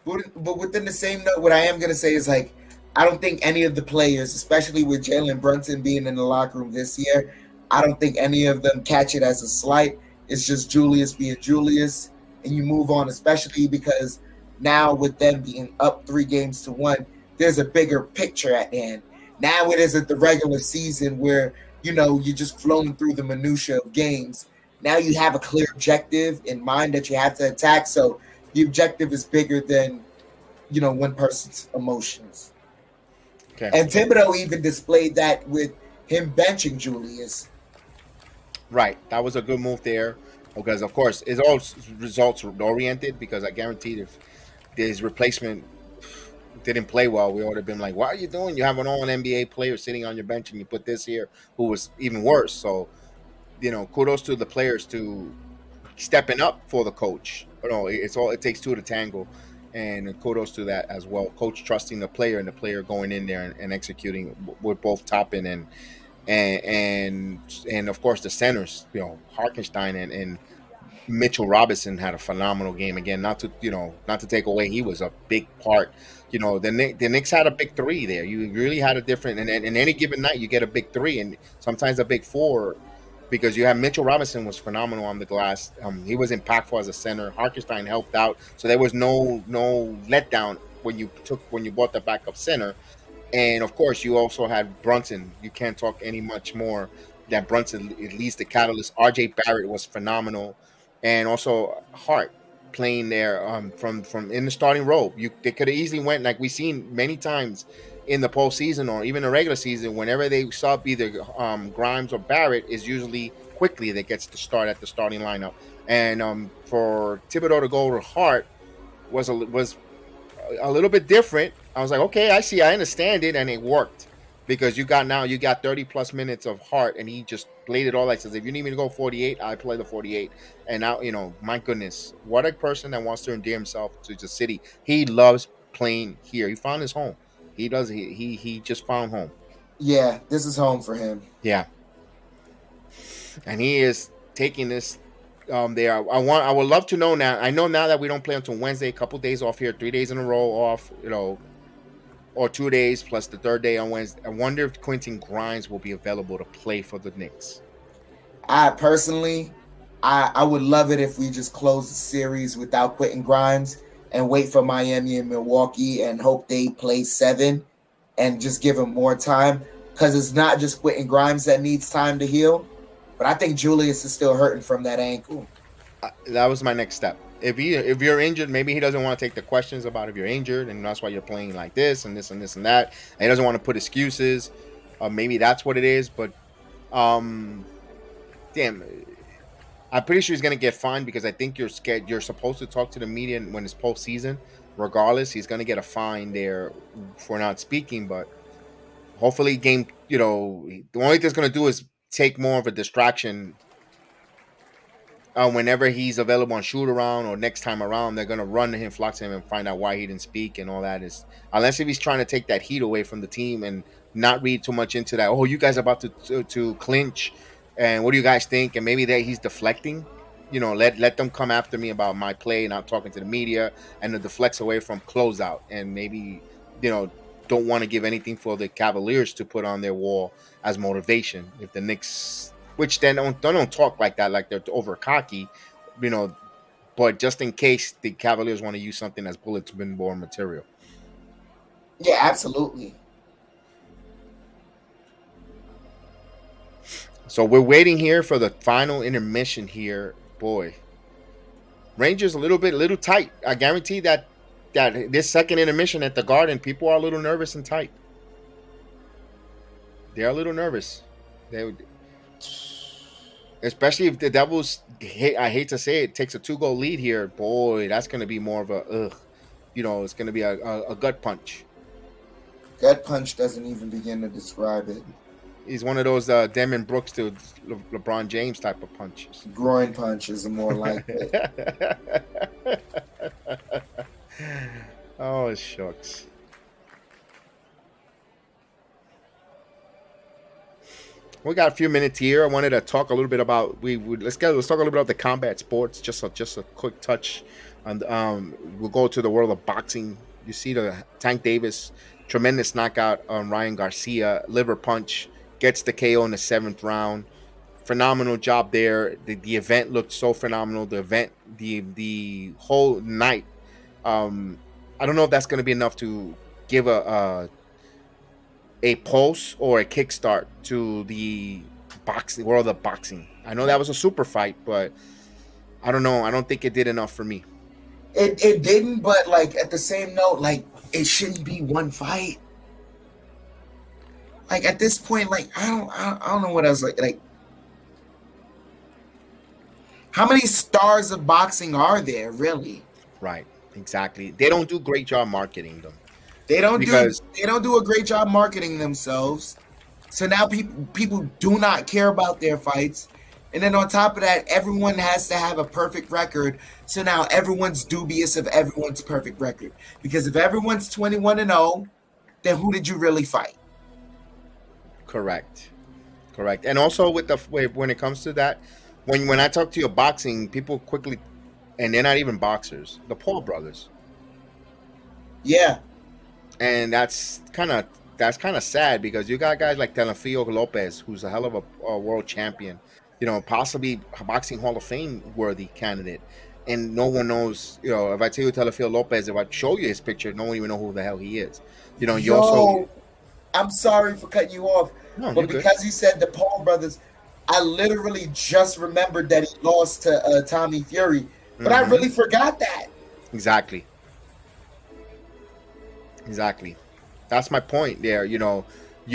But within the same note, what I am going to say is, like, I don't think any of the players, especially with Jalen Brunson being in the locker room this year, I don't think any of them catch it as a slight. It's just Julius being Julius, and you move on, especially because now with them being up 3-1, there's a bigger picture at hand. Now it isn't the regular season where, you're just flowing through the minutia of games. Now you have a clear objective in mind that you have to attack. So the objective is bigger than, one person's emotions. Okay. And Thibodeau even displayed that with him benching Julius. Right. That was a good move there because, of course, it's all results oriented, because I guarantee if his replacement didn't play well, we would have been like, "What are you doing? You have an all-NBA player sitting on your bench, and you put this here who was even worse." So, kudos to the players to stepping up for the coach. It takes two to tango, and kudos to that as well. Coach trusting the player and the player going in there and executing with both Toppin and of course the centers. Hartenstein and Mitchell Robinson had a phenomenal game again. Not to take away, he was a big part. The Knicks had a big three there. You really had a different, and in any given night you get a big three and sometimes a big four, because you have Mitchell Robinson was phenomenal on the glass. He was impactful as a center. Hartenstein helped out, so there was no letdown when you bought the backup center. And of course, you also had Brunson. You can't talk any much more that Brunson, at least the catalyst. RJ Barrett was phenomenal, and also Hart playing there from in the starting role. They could have easily went, like we've seen many times in the postseason or even the regular season. Whenever they sub either Grimes or Barrett, is usually quickly that gets to start at the starting lineup. And for Thibodeau to go over Hart was a little bit different. I was like, okay, I understand it, and it worked, because you got 30 plus minutes of Hart, and he just played it all. Like, says, if you need me to go 48, I play the 48. And now, my goodness, what a person that wants to endear himself to the city. He loves playing here. He found his home. He does. He just found home. Yeah, this is home for him. Yeah, and he is taking this. There. I would love to know now. I know now that we don't play until Wednesday. A couple days off here, 3 days in a row off. Or 2 days plus the third day on Wednesday. I wonder if Quentin Grimes will be available to play for the Knicks. I personally, I would love it if we just close the series without Quentin Grimes and wait for Miami and Milwaukee and hope they play 7 and just give him more time, because it's not just Quentin Grimes that needs time to heal, but I think Julius is still hurting from that ankle. That was my next step. If you're injured, maybe he doesn't want to take the questions about if you're injured, and that's why you're playing like this and this and this and that. And he doesn't want to put excuses. Maybe that's what it is. But damn, I'm pretty sure he's gonna get fined, because I think you're scared. You're supposed to talk to the media when it's postseason. regardless. He's going to get a fine there for not speaking, but hopefully game, the only thing it's going to do is take more of a distraction. Whenever he's available on shoot around or next time around, they're going to run to him, flock to him, and find out why he didn't speak and all that. Is unless if he's trying to take that heat away from the team and not read too much into that. Oh, you guys are about to clinch, and what do you guys think? And maybe that he's deflecting. Let them come after me about my play, not talking to the media, and the deflects away from closeout, and maybe don't want to give anything for the Cavaliers to put on their wall as motivation. If the Knicks, which then don't talk like that, like they're over cocky, but just in case the Cavaliers want to use something as bulletin board material. Yeah, absolutely. So we're waiting here for the final intermission here. Boy, Rangers a little tight. I guarantee that this second intermission at the Garden, people are a little nervous and tight. They're a little nervous. Especially if the Devils, I hate to say it, takes a 2-goal lead here. Boy, that's going to be more of a it's going to be a gut punch. Gut punch doesn't even begin to describe it. He's one of those Damon Brooks to LeBron James type of punches. Groin punches are more like it. Oh, shucks. We got a few minutes here. I wanted to talk a little bit about let's talk a little bit about the combat sports. Just a quick touch on. We'll go to the world of boxing. You see the Tank Davis tremendous knockout on Ryan Garcia, liver punch. Gets the KO in the 7th round. Phenomenal job there. The event looked so phenomenal. The event, the whole night. I don't know if that's going to be enough to give a pulse or a kickstart to the world of boxing. I know that was a super fight, but I don't know. I don't think it did enough for me. It didn't, but like at the same note, like it shouldn't be one fight. Like at this point, like I don't know what else. Like how many stars of boxing are there really? Right, exactly. They don't do a great job marketing them. They don't do a great job marketing themselves. So now people do not care about their fights. And then on top of that, everyone has to have a perfect record. So now everyone's dubious of everyone's perfect record. Because if everyone's 21-0, then who did you really fight? Correct. And also when it comes to that, when I talk to you boxing, people quickly, and they're not even boxers, the Paul brothers. Yeah. And that's kind of sad because you got guys like Teofimo Lopez, who's a hell of a world champion, possibly a boxing Hall of Fame worthy candidate. And no one knows, if I tell you Teofimo Lopez, if I show you his picture, no one even know who the hell he is. I'm sorry for cutting you off, but because you said the Paul brothers, I literally just remembered that he lost to Tommy Fury, but I really forgot that. Exactly. That's my point there. You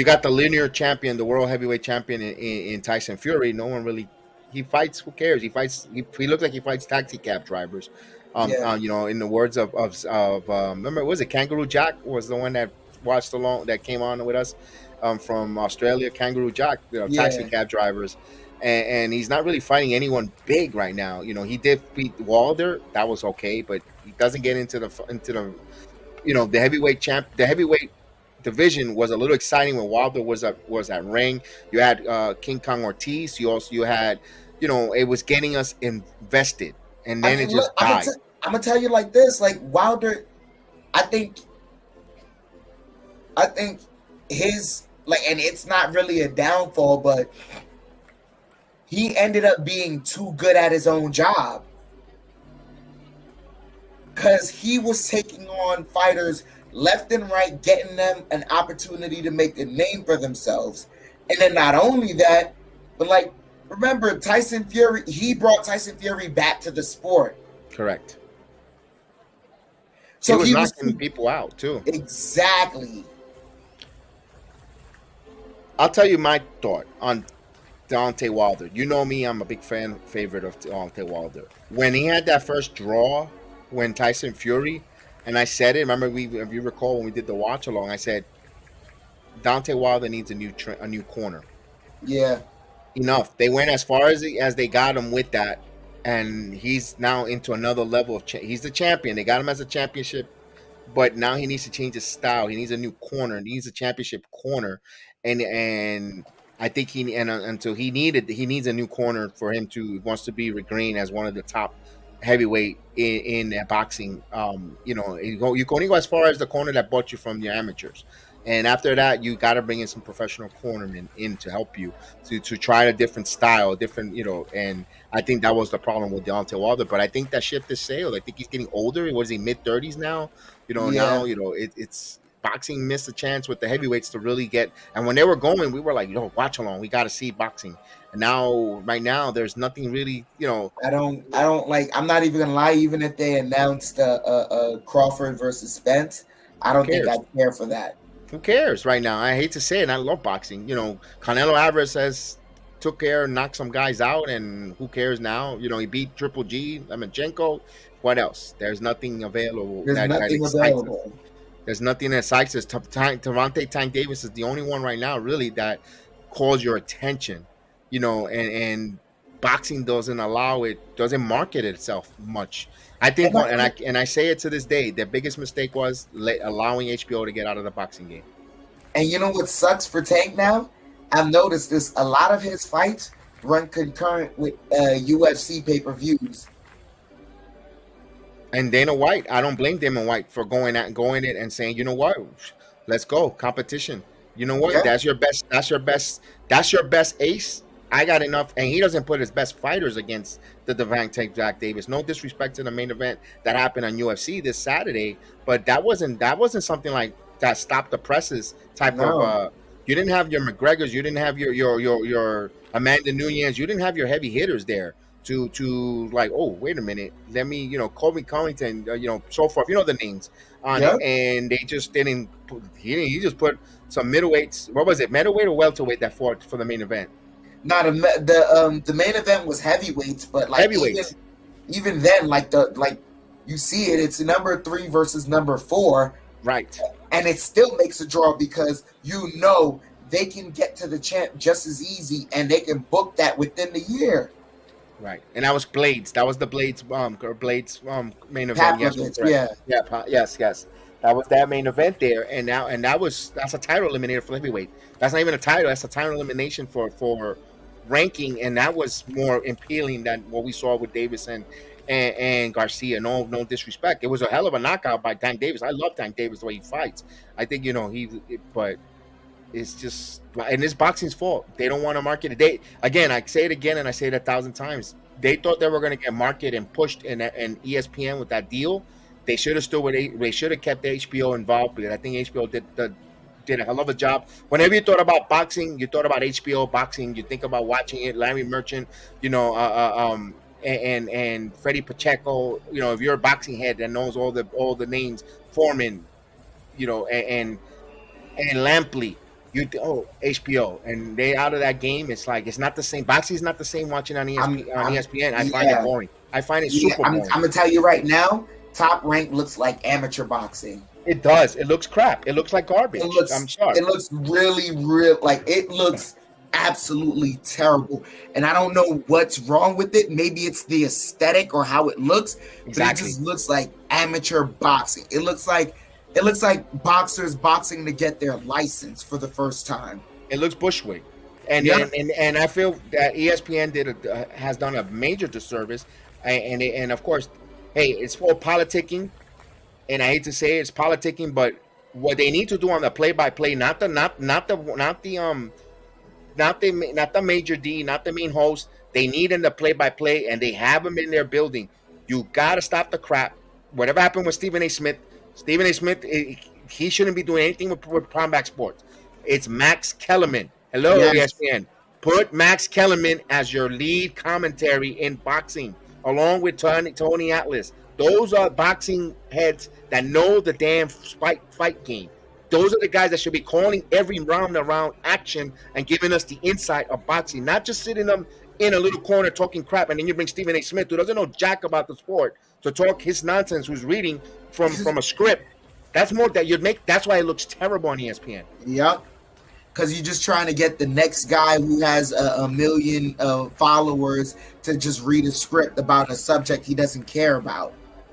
got the linear champion, the world heavyweight champion in Tyson Fury. No one really, he fights. Who cares? He fights. He looks like he fights taxi cab drivers. In the words of remember, was it Kangaroo Jack was the one that watched along that came on with us from Australia, Kangaroo Jack, taxi cab drivers, and he's not really fighting anyone big right now. He did beat Wilder, that was okay, but he doesn't get into the the heavyweight division was a little exciting when Wilder was at ring. You had King Kong Ortiz. You had it was getting us invested, and then it just died. I'm gonna tell you like this, like Wilder, I think his and it's not really a downfall, but he ended up being too good at his own job because he was taking on fighters left and right, getting them an opportunity to make a name for themselves. And then not only that, but remember Tyson Fury, he brought Tyson Fury back to the sport. Correct. So he was knocking people out too. Exactly. I'll tell you my thought on Deontay Wilder. You know me, I'm a big favorite of Deontay Wilder. When he had that first draw, when Tyson Fury, And I said it. Remember, if you recall when we did the watch along, I said Dante Wilder needs a new corner. Yeah. Enough. They went as far as they got him with that, and he's now into another level of. He's the champion. They got him as a championship, but now he needs to change his style. He needs a new corner. He needs a championship corner, and I think until he needs a new corner for him to wants to be regained as one of the top heavyweight in boxing. You know, you can only go as far as the corner that bought you from your amateurs. And after that, you got to bring in some professional cornermen in to help you to try a different style, different, you know. And I think that was the problem with Deontay Wilder. But I think that ship has sailed. I think he's getting older. Was he mid-30s now? You know, Yeah. now, you know, it's boxing missed a chance with the heavyweights to really get. And when they were going, we were like, yo, watch along. We got to see boxing. And now, right now, there's nothing really, you know. I don't like. I'm not even gonna lie. Even if they announced Crawford versus Spence, I don't think I'd care for that. Who cares right now? I hate to say it, and I love boxing. You know, Canelo Alvarez took care, knocked some guys out, and who cares now? You know, he beat Triple G, Lomachenko. What else? There's nothing available. There's nothing available. There's nothing that excites us. Gervonta Tank Davis is the only one right now, really, that calls your attention. You know, and boxing doesn't market itself much. I think, and I say it to this day, their biggest mistake was allowing HBO to get out of the boxing game. And you know what sucks for Tank now? I've noticed this. A lot of his fights run concurrent with UFC pay-per-views. And Dana White, I don't blame Dana White for going it and saying, you know what, let's go competition. You know what, Yeah. that's your best ace. I got enough, and he doesn't put his best fighters against the Gervonta Jack Davis. No disrespect to the main event that happened on UFC this Saturday, but that wasn't something like that stopped the presses type of. You didn't have your McGregors, you didn't have your Amanda Nunes, you didn't have your heavy hitters there to like, oh, wait a minute, let me, you know, Colby Covington, you know, so forth, you know, the names on it, and they just didn't. He just put some middleweights. What was it, middleweight or welterweight that fought for the main event? Not the main event was heavyweights, but like heavyweights. Even then, like you see it, it's number 3 versus number 4, right? And it still makes a draw because you know they can get to the champ just as easy, and they can book that within the year. Right, and that was Blades. That was the Blades main event. Yes. That was that main event there, and that's a title eliminator for heavyweight. That's not even a title. That's a title elimination for ranking, and that was more appealing than what we saw with Davis and Garcia. No disrespect. It was a hell of a knockout by Tank Davis. I love Tank Davis the way he fights. I think, you know, but it's just, and it's boxing's fault. They don't want to market it. I say it again, and I say it 1,000 times. They thought they were going to get marketed and pushed in ESPN with that deal. They should have they should have kept the HBO involved, because I think HBO did a hell of a job. Whenever you thought about boxing, you thought about HBO boxing. You think about watching it. Larry Merchant, you know, and Freddie Pacheco. You know, if you're a boxing head that knows all the names, Foreman, you know, and Lampley. HBO, and they out of that game. It's like, it's not the same. Boxing is not the same watching on ESPN. I find it boring. I find it super boring. I'm gonna tell you right now, Top Rank looks like amateur boxing. It does. It looks crap. It looks like garbage. I'm sorry. It looks really, like it looks absolutely terrible. And I don't know what's wrong with it. Maybe it's the aesthetic or how it looks. Exactly. But it just looks like amateur boxing. It looks like boxers boxing to get their license for the first time. It looks Bushwick. And I feel that ESPN has done a major disservice. And of course, hey, it's for politicking. And I hate to say it's politicking, but what they need to do on the play-by-play, not the major D, not the main host. They need in the play-by-play, and they have them in their building. You got to stop the crap. Whatever happened with Stephen A. Smith, he shouldn't be doing anything with Combat Sports. It's Max Kellerman. Hello, yes. ESPN. Put Max Kellerman as your lead commentary in boxing, along with Tony Atlas. Those are boxing heads that know the damn fight game. Those are the guys that should be calling every round action and giving us the insight of boxing, not just sitting them in a little corner talking crap, and then you bring Stephen A. Smith, who doesn't know jack about the sport, to talk his nonsense, who's reading from a script. That's more that you'd make. That's why it looks terrible on ESPN. Yep. Because you're just trying to get the next guy who has a million followers to just read a script about a subject he doesn't care about.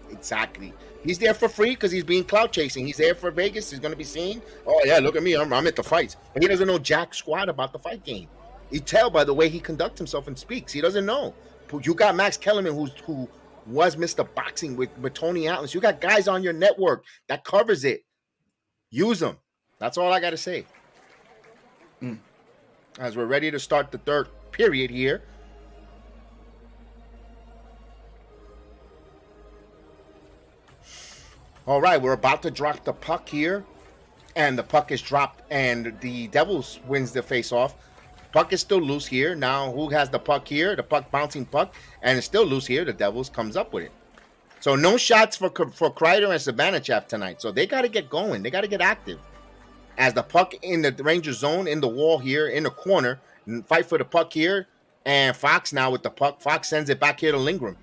Exactly. He's there for free because he's being clout chasing. He's there for Vegas. He's going to be seen. Oh, yeah, look at me. I'm at the fights. But he doesn't know jack squat about the fight game. You tell by the way he conducts himself and speaks. He doesn't know. You got Max Kellerman, who was Mr. Boxing with Tony Atlas. You got guys on your network that covers it. Use them. That's all I got to say. As we're ready to start the third period here. All right, we're about to drop the puck here. And the puck is dropped, and the Devils wins the face-off. Puck is still loose here. Now, who has the puck here? The puck, bouncing puck, and it's still loose here. The Devils comes up with it. So no shots for Kreider and Savannah tonight. So they got to get going. They got to get active. As the puck in the Ranger zone, in the wall here, in the corner, and fight for the puck here. And Fox now with the puck. Fox sends it back here to Lindgren.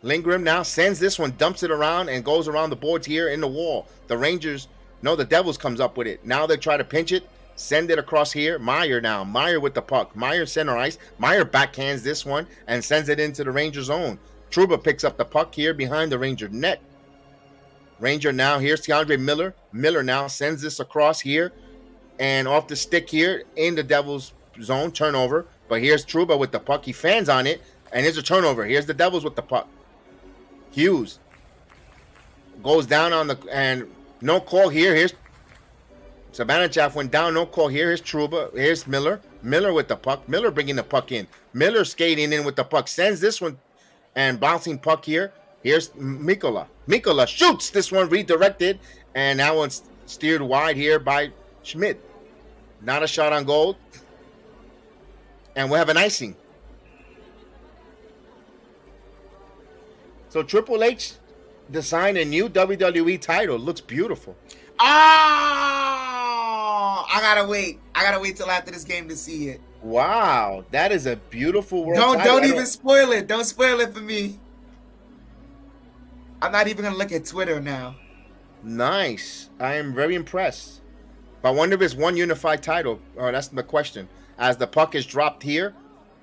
Lindgren now sends this one, dumps it around, and goes around the boards here in the wall. The Rangers, no, the Devils comes up with it. Now they try to pinch it, send it across here. Meyer now, Meyer with the puck. Meyer center ice. Meyer backhands this one and sends it into the Ranger zone. Trouba picks up the puck here behind the Ranger net. Ranger now, here's DeAndre Miller. Miller now sends this across here and off the stick here in the Devils zone, turnover. But here's Trouba with the puck. He fans on it, and here's a turnover. Here's the Devils with the puck. Hughes goes down on the, and no call here. Here's Savannah went down, no call here. Here's Trouba. Here's Miller. Miller with the puck. Miller bringing the puck in. Miller skating in with the puck. Sends this one and bouncing puck here. Here's Mikola. Mikola shoots this one, redirected, and that one's steered wide here by Schmidt. Not a shot on goal. And we have an icing. So Triple H designed a new WWE title. Looks beautiful. I gotta wait. I gotta wait till after this game to see it. Wow, that is a beautiful world title. Don't even spoil it. Don't spoil it for me. I'm not even gonna look at Twitter now. Nice. I am very impressed. But I wonder if it's one unified title. Oh, that's the question. As the puck is dropped here,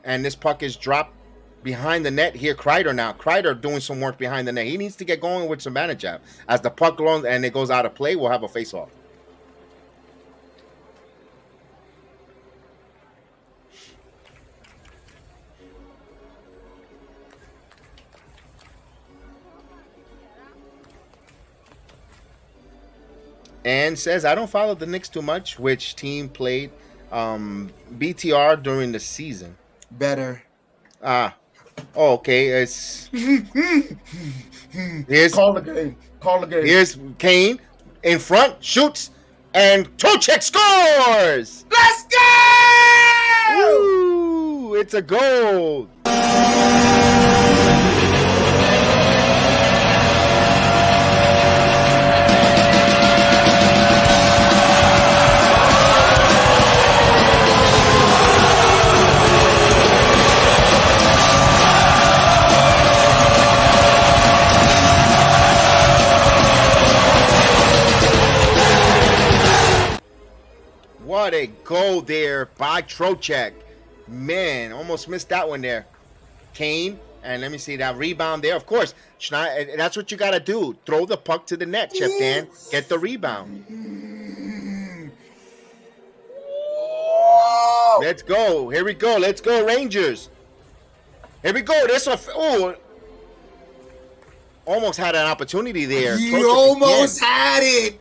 and this puck is dropped behind the net here. Kreider now. Kreider doing some work behind the net. He needs to get going with some Savannah. As the puck goes and it goes out of play, we'll have a face-off. And says, I don't follow the Knicks too much. Which team played BTR during the season? Better. Oh, okay. It's here's Call the game. Call the game. Here's Kane in front, shoots, and Trocheck scores. Let's go! Woo! It's a goal. What a goal there by Trocheck. Man, almost missed that one there. Kane, and let me see that rebound there. Of course, Schneider, that's what you got to do. Throw the puck to the net, Chef Dan. Get the rebound. Let's go. Here we go. Let's go, Rangers. Here we go. This one. Oh, almost had an opportunity there. You almost had it.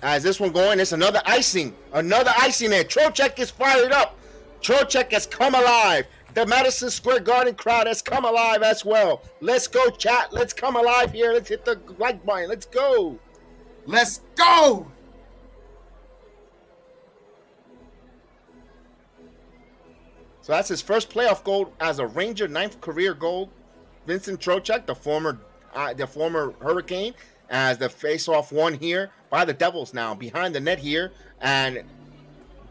As this one going, it's another icing. Another icing there. Trocheck is fired up. Trocheck has come alive. The Madison Square Garden crowd has come alive as well. Let's go, chat. Let's come alive here. Let's hit the like button. Let's go. Let's go. So that's his first playoff goal as a Ranger, 9th career goal. Vincent Trocheck, the former Hurricane, as the face-off one here by the Devils now behind the net here, and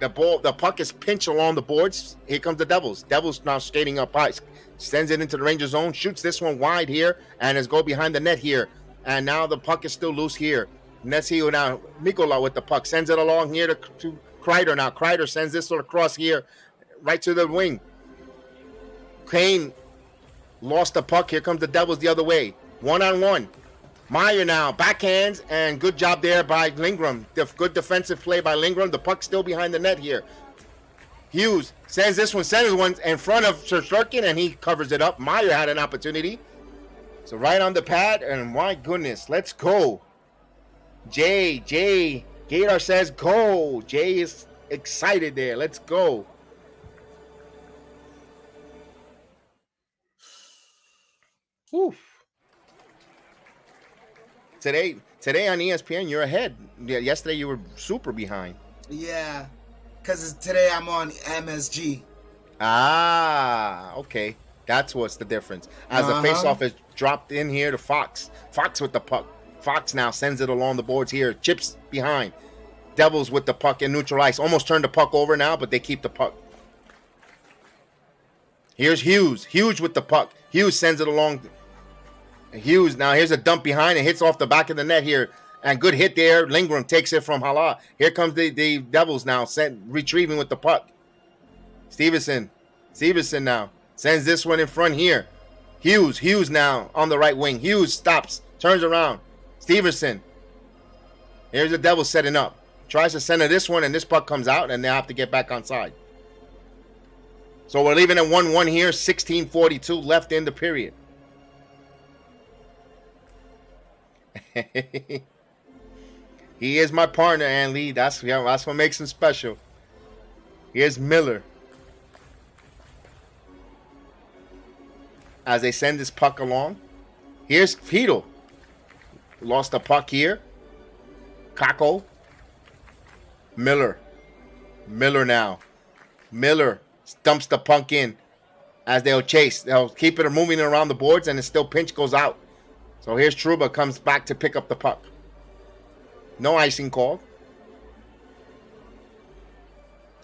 The puck is pinched along the boards. Here comes the Devils. Devils now skating up ice. Sends it into the Ranger zone. Shoots this one wide here. And is go behind the net here. And now the puck is still loose here. And let's see who now. Mikola with the puck. Sends it along here to Kreider now. Kreider sends this one across here. Right to the wing. Kane lost the puck. Here comes the Devils the other way. 1-on-1. Meyer now, backhands, and good job there by Lindgren. Good defensive play by Lindgren. The puck still behind the net here. Hughes sends this one, sends one in front of Shesterkin, and he covers it up. Meyer had an opportunity. So right on the pad, and my goodness, let's go. Jay, Gator says go. Jay is excited there. Let's go. Whew. Today on ESPN, you're ahead. Yesterday, you were super behind. Yeah, because today I'm on MSG. Ah, okay. That's what's the difference. As the faceoff is dropped in here to Fox. Fox with the puck. Fox now sends it along the boards here. Chips behind. Devils with the puck in neutral ice. Almost turned the puck over now, but they keep the puck. Here's Hughes. Hughes with the puck. Hughes sends it along. Hughes, now here's a dump behind. It hits off the back of the net here. And good hit there. Lindgren takes it from Hala. Here comes the Devils now. Retrieving with the puck. Stevenson now. Sends this one in front here. Hughes now on the right wing. Hughes stops. Turns around. Stevenson. Here's the Devils setting up. Tries to center this one, and this puck comes out, and they have to get back on side. So we're leaving at 1-1 here. 16:42 left in the period. He is my partner, Ann Lee. That's what makes him special. Here's Miller. As they send this puck along. Here's Fiedel. Lost the puck here. Kako. Miller now. Miller dumps the puck in as they'll chase. They'll keep it moving around the boards, and it still pinch goes out. So here's Trouba comes back to pick up the puck. No icing called.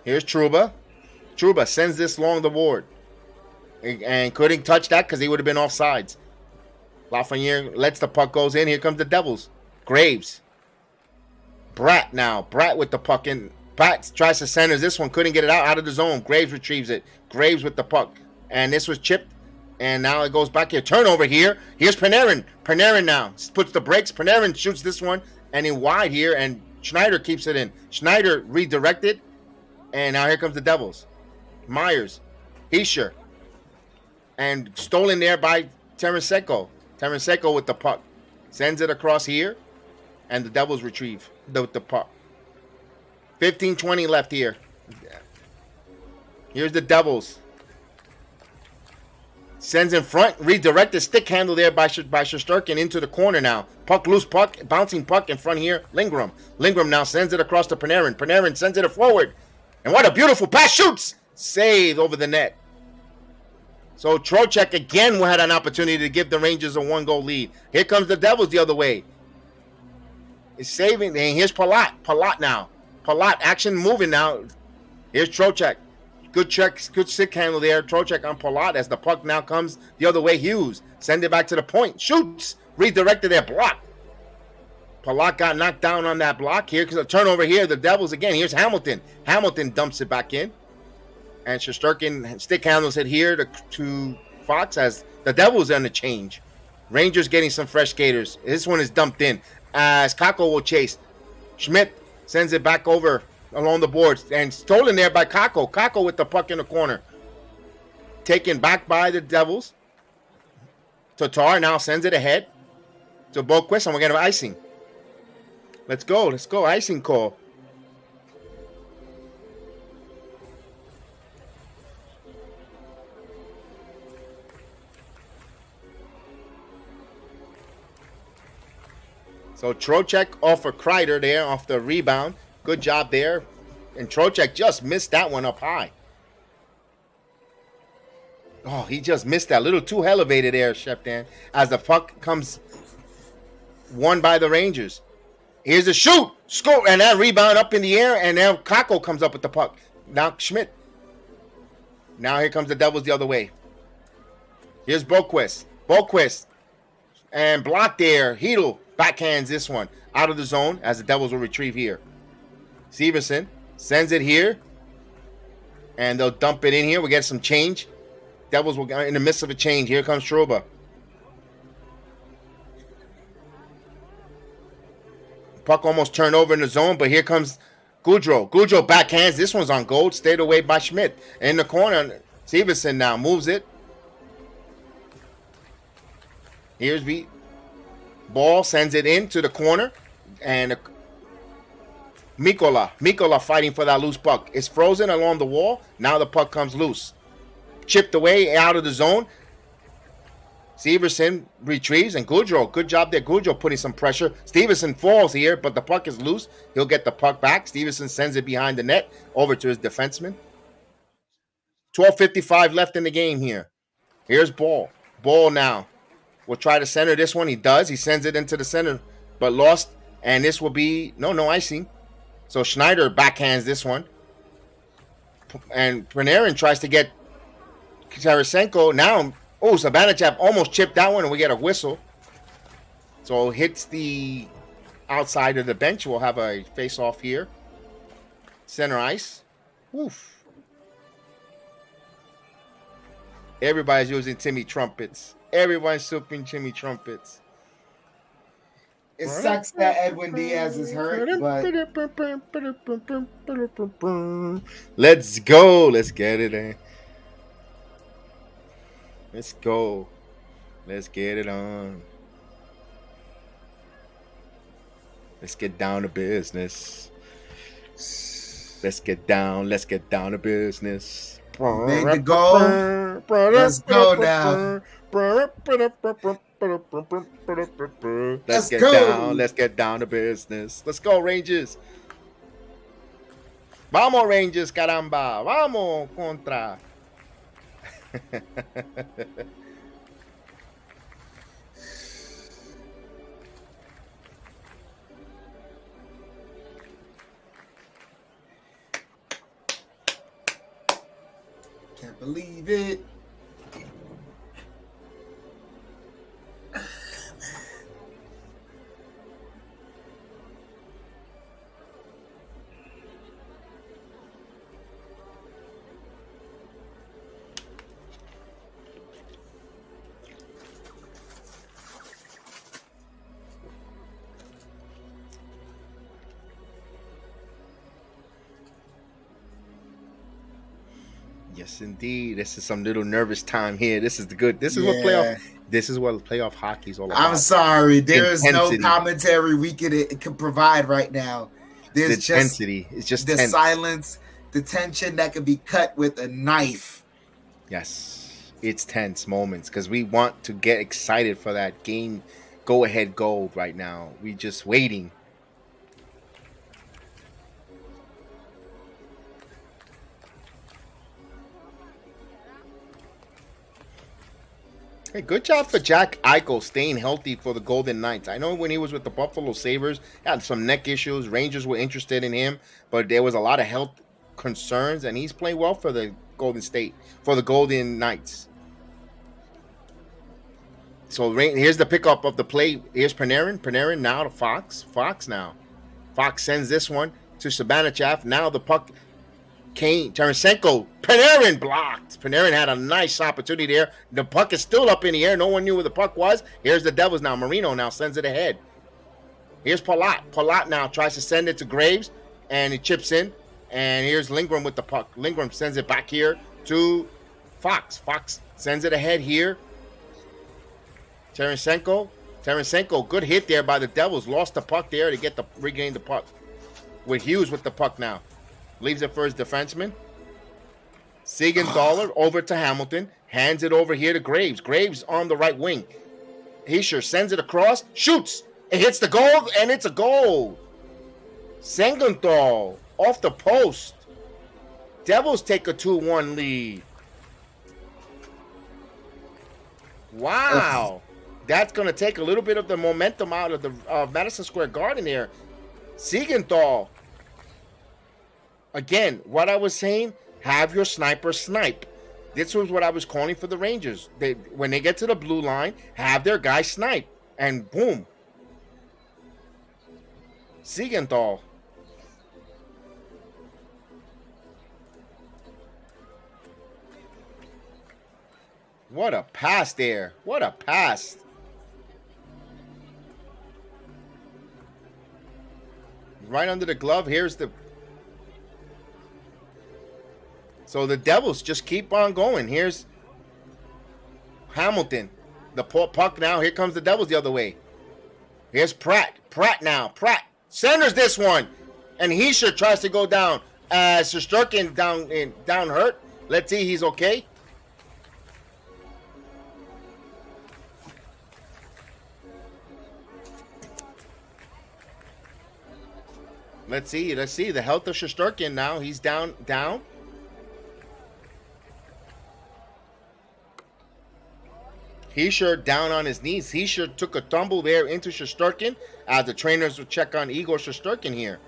Here's Trouba. Trouba sends this along the board. And couldn't touch that because he would have been offsides. Lafreniere lets the puck goes in. Here comes the Devils. Graves. Bratt now. Bratt with the puck in. Bratt tries to center this one. Couldn't get it out of the zone. Graves retrieves it. Graves with the puck. And this was chipped. And now it goes back here. Turnover here. Here's Panarin. Panarin now puts the brakes. Panarin shoots this one. And in wide here. And Schneider keeps it in. Schneider redirected. And now here comes the Devils. Myers. Heischer. And stolen there by Tarasenko. Tarasenko with the puck. Sends it across here. And the Devils retrieve the puck. 15-20 left here. Here's the Devils. Sends in front. Redirected stick handle there by Shesterkin into the corner now. Puck loose puck. Bouncing puck in front here. Lindgren. Lindgren now sends it across to Panarin. Panarin sends it forward. And what a beautiful pass. Shoots. Saved over the net. So Trocheck again had an opportunity to give the Rangers a 1-goal lead. Here comes the Devils the other way. It's saving. And here's Palat. Palat now. Palat action moving now. Here's Trocheck. Good check. Good stick handle there. Trocheck on Palat as the puck now comes the other way. Hughes. Send it back to the point. Shoots. Redirected there. Block. Palat got knocked down on that block. Here because a turnover here. The Devils again. Here's Hamilton. Hamilton dumps it back in. And Shesterkin stick handles it here to Fox as the Devils on the change. Rangers getting some fresh skaters. This one is dumped in as Kako will chase. Schmidt sends it back over along the boards and stolen there by Kako. Kako with the puck in the corner. Taken back by the Devils. Tatar now sends it ahead to Boquist, and we're going to have icing. Let's go. Let's go. Icing call. So Trocheck off of Kreider there, off the rebound. Good job there. And Trocheck just missed that one up high. Oh, he just missed that. A little too elevated there, Chef Dan. As the puck comes won by the Rangers. Here's a shoot. Score, and that rebound up in the air, and now Kako comes up with the puck. Now Schmidt. Now here comes the Devils the other way. Here's Boquist. And blocked there. Hedl backhands this one out of the zone as the Devils will retrieve here. Severson sends it here. And they'll dump it in here. We get some change. Devils will go in the midst of a change. Here comes Trouba. Puck almost turned over in the zone, but here comes Goudreau. Goudreau backhands. This one's on goal. Stayed away by Schmidt. In the corner, Severson now moves it. Here's Ball sends it into the corner. And Mikola fighting for that loose puck. It's frozen along the wall. Now the puck comes loose. Chipped away out of the zone. Severson retrieves, and Goudreau, good job there. Goudreau putting some pressure. Stevenson falls here, but the puck is loose. He'll get the puck back. Stevenson sends it behind the net over to his defenseman. 12:55 left in the game here. Here's Ball. Ball now will try to center this one. He does. He sends it into the center, but lost. And this will be no icing. So Schneider backhands this one. And Panarin tries to get Tarasenko. Now, Sabanachev almost chipped that one, and we get a whistle. So hits the outside of the bench. We'll have a face-off here. Center ice. Woof. Everybody's using Timmy trumpets. Everyone's souping Timmy trumpets. It sucks that Edwin Diaz is hurt, but let's go. Let's get it in. Let's go. Let's get it on. Let's get down to business. Let's get down to business. Made the goal. Let's go now. Let's get down to business. Let's go, Rangers. Vamos, Rangers, caramba. Vamos, contra. Can't believe it. Yes, indeed. This is some little nervous time here. This is the good. This is what playoff hockey is all about. I'm sorry. There is no commentary we could provide right now. There's the intensity. It's just the tense. silence, the tension that could be cut with a knife. Yes, it's tense moments because we want to get excited for that game. Go ahead goal right now. We just waiting. Hey, good job for Jack Eichel staying healthy for the Golden Knights. I know when he was with the Buffalo Sabres, he had some neck issues. Rangers were interested in him, but there was a lot of health concerns, and he's playing well for the Golden Knights. So here's the pickup of the play. Here's Panarin. Panarin now to Fox. Fox now. Fox sends this one to Sabanachev. Now the puck. Kane, Tarasenko, Panarin blocked. Panarin had a nice opportunity there. The puck is still up in the air. No one knew where the puck was. Here's the Devils now. Marino now sends it ahead. Here's Palat. Palat now tries to send it to Graves, and he chips in. And here's Lindgren with the puck. Lindgren sends it back here to Fox. Fox sends it ahead here. Tarasenko, good hit there by the Devils. Lost the puck there to regain the puck. With Hughes with the puck now. Leaves it for his defenseman. Siegenthaler over to Hamilton. Hands it over here to Graves. Graves on the right wing. Hischier sends it across. Shoots. It hits the goal, and it's a goal. Siegenthaler off the post. Devils take a 2-1 lead. Wow. That's going to take a little bit of the momentum out of the Madison Square Garden here. Siegenthaler. Again, what I was saying, have your sniper snipe. This was what I was calling for the Rangers. When they get to the blue line, have their guy snipe. And boom. Siegenthaler. What a pass there. What a pass. Right under the glove. Here's the... So the Devils just keep on going. Here's Hamilton. The puck now. Here comes the Devils the other way. Here's Pratt. Pratt now. Pratt centers this one. And Hischier tries to go down. Shesterkin down hurt. Let's see, he's okay. Let's see the health of Shesterkin now. He's down. Hischier down on his knees. Hischier took a tumble there into Shesterkin as the trainers would check on Igor Shesterkin here.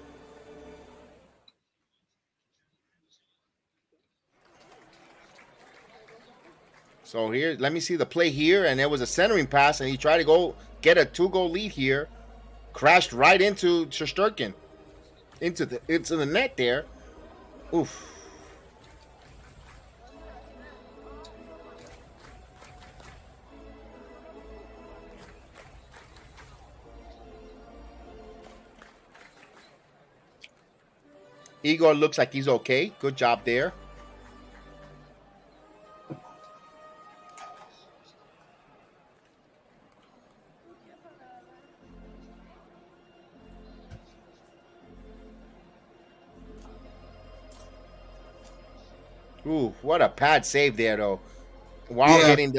So here, let me see the play here, and there was a centering pass, and he tried to go get a 2-goal lead here. Crashed right into Shesterkin. Into the net there. Oof. Igor looks like he's okay. Good job there. Ooh, what a pad save there though. While getting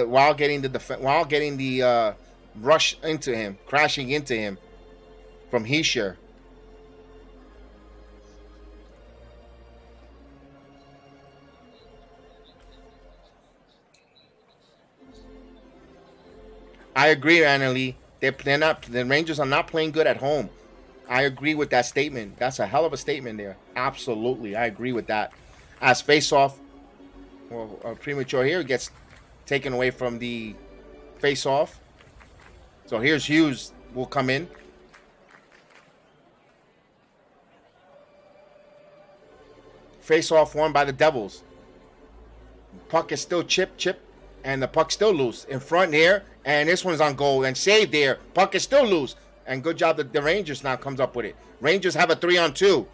the rush into him, crashing into him from Hischier. I agree, Annalie. The Rangers are not playing good at home. I agree with that statement. That's a hell of a statement there. Absolutely, I agree with that. As face-off, well, premature here gets taken away from the face-off. So here's Hughes will come in. Face-off won by the Devils. Puck is still chip, and the puck's still loose in front here. And this one's on goal and saved there. Puck is still loose. And good job that the Rangers now comes up with it. Rangers have a 3-on-2.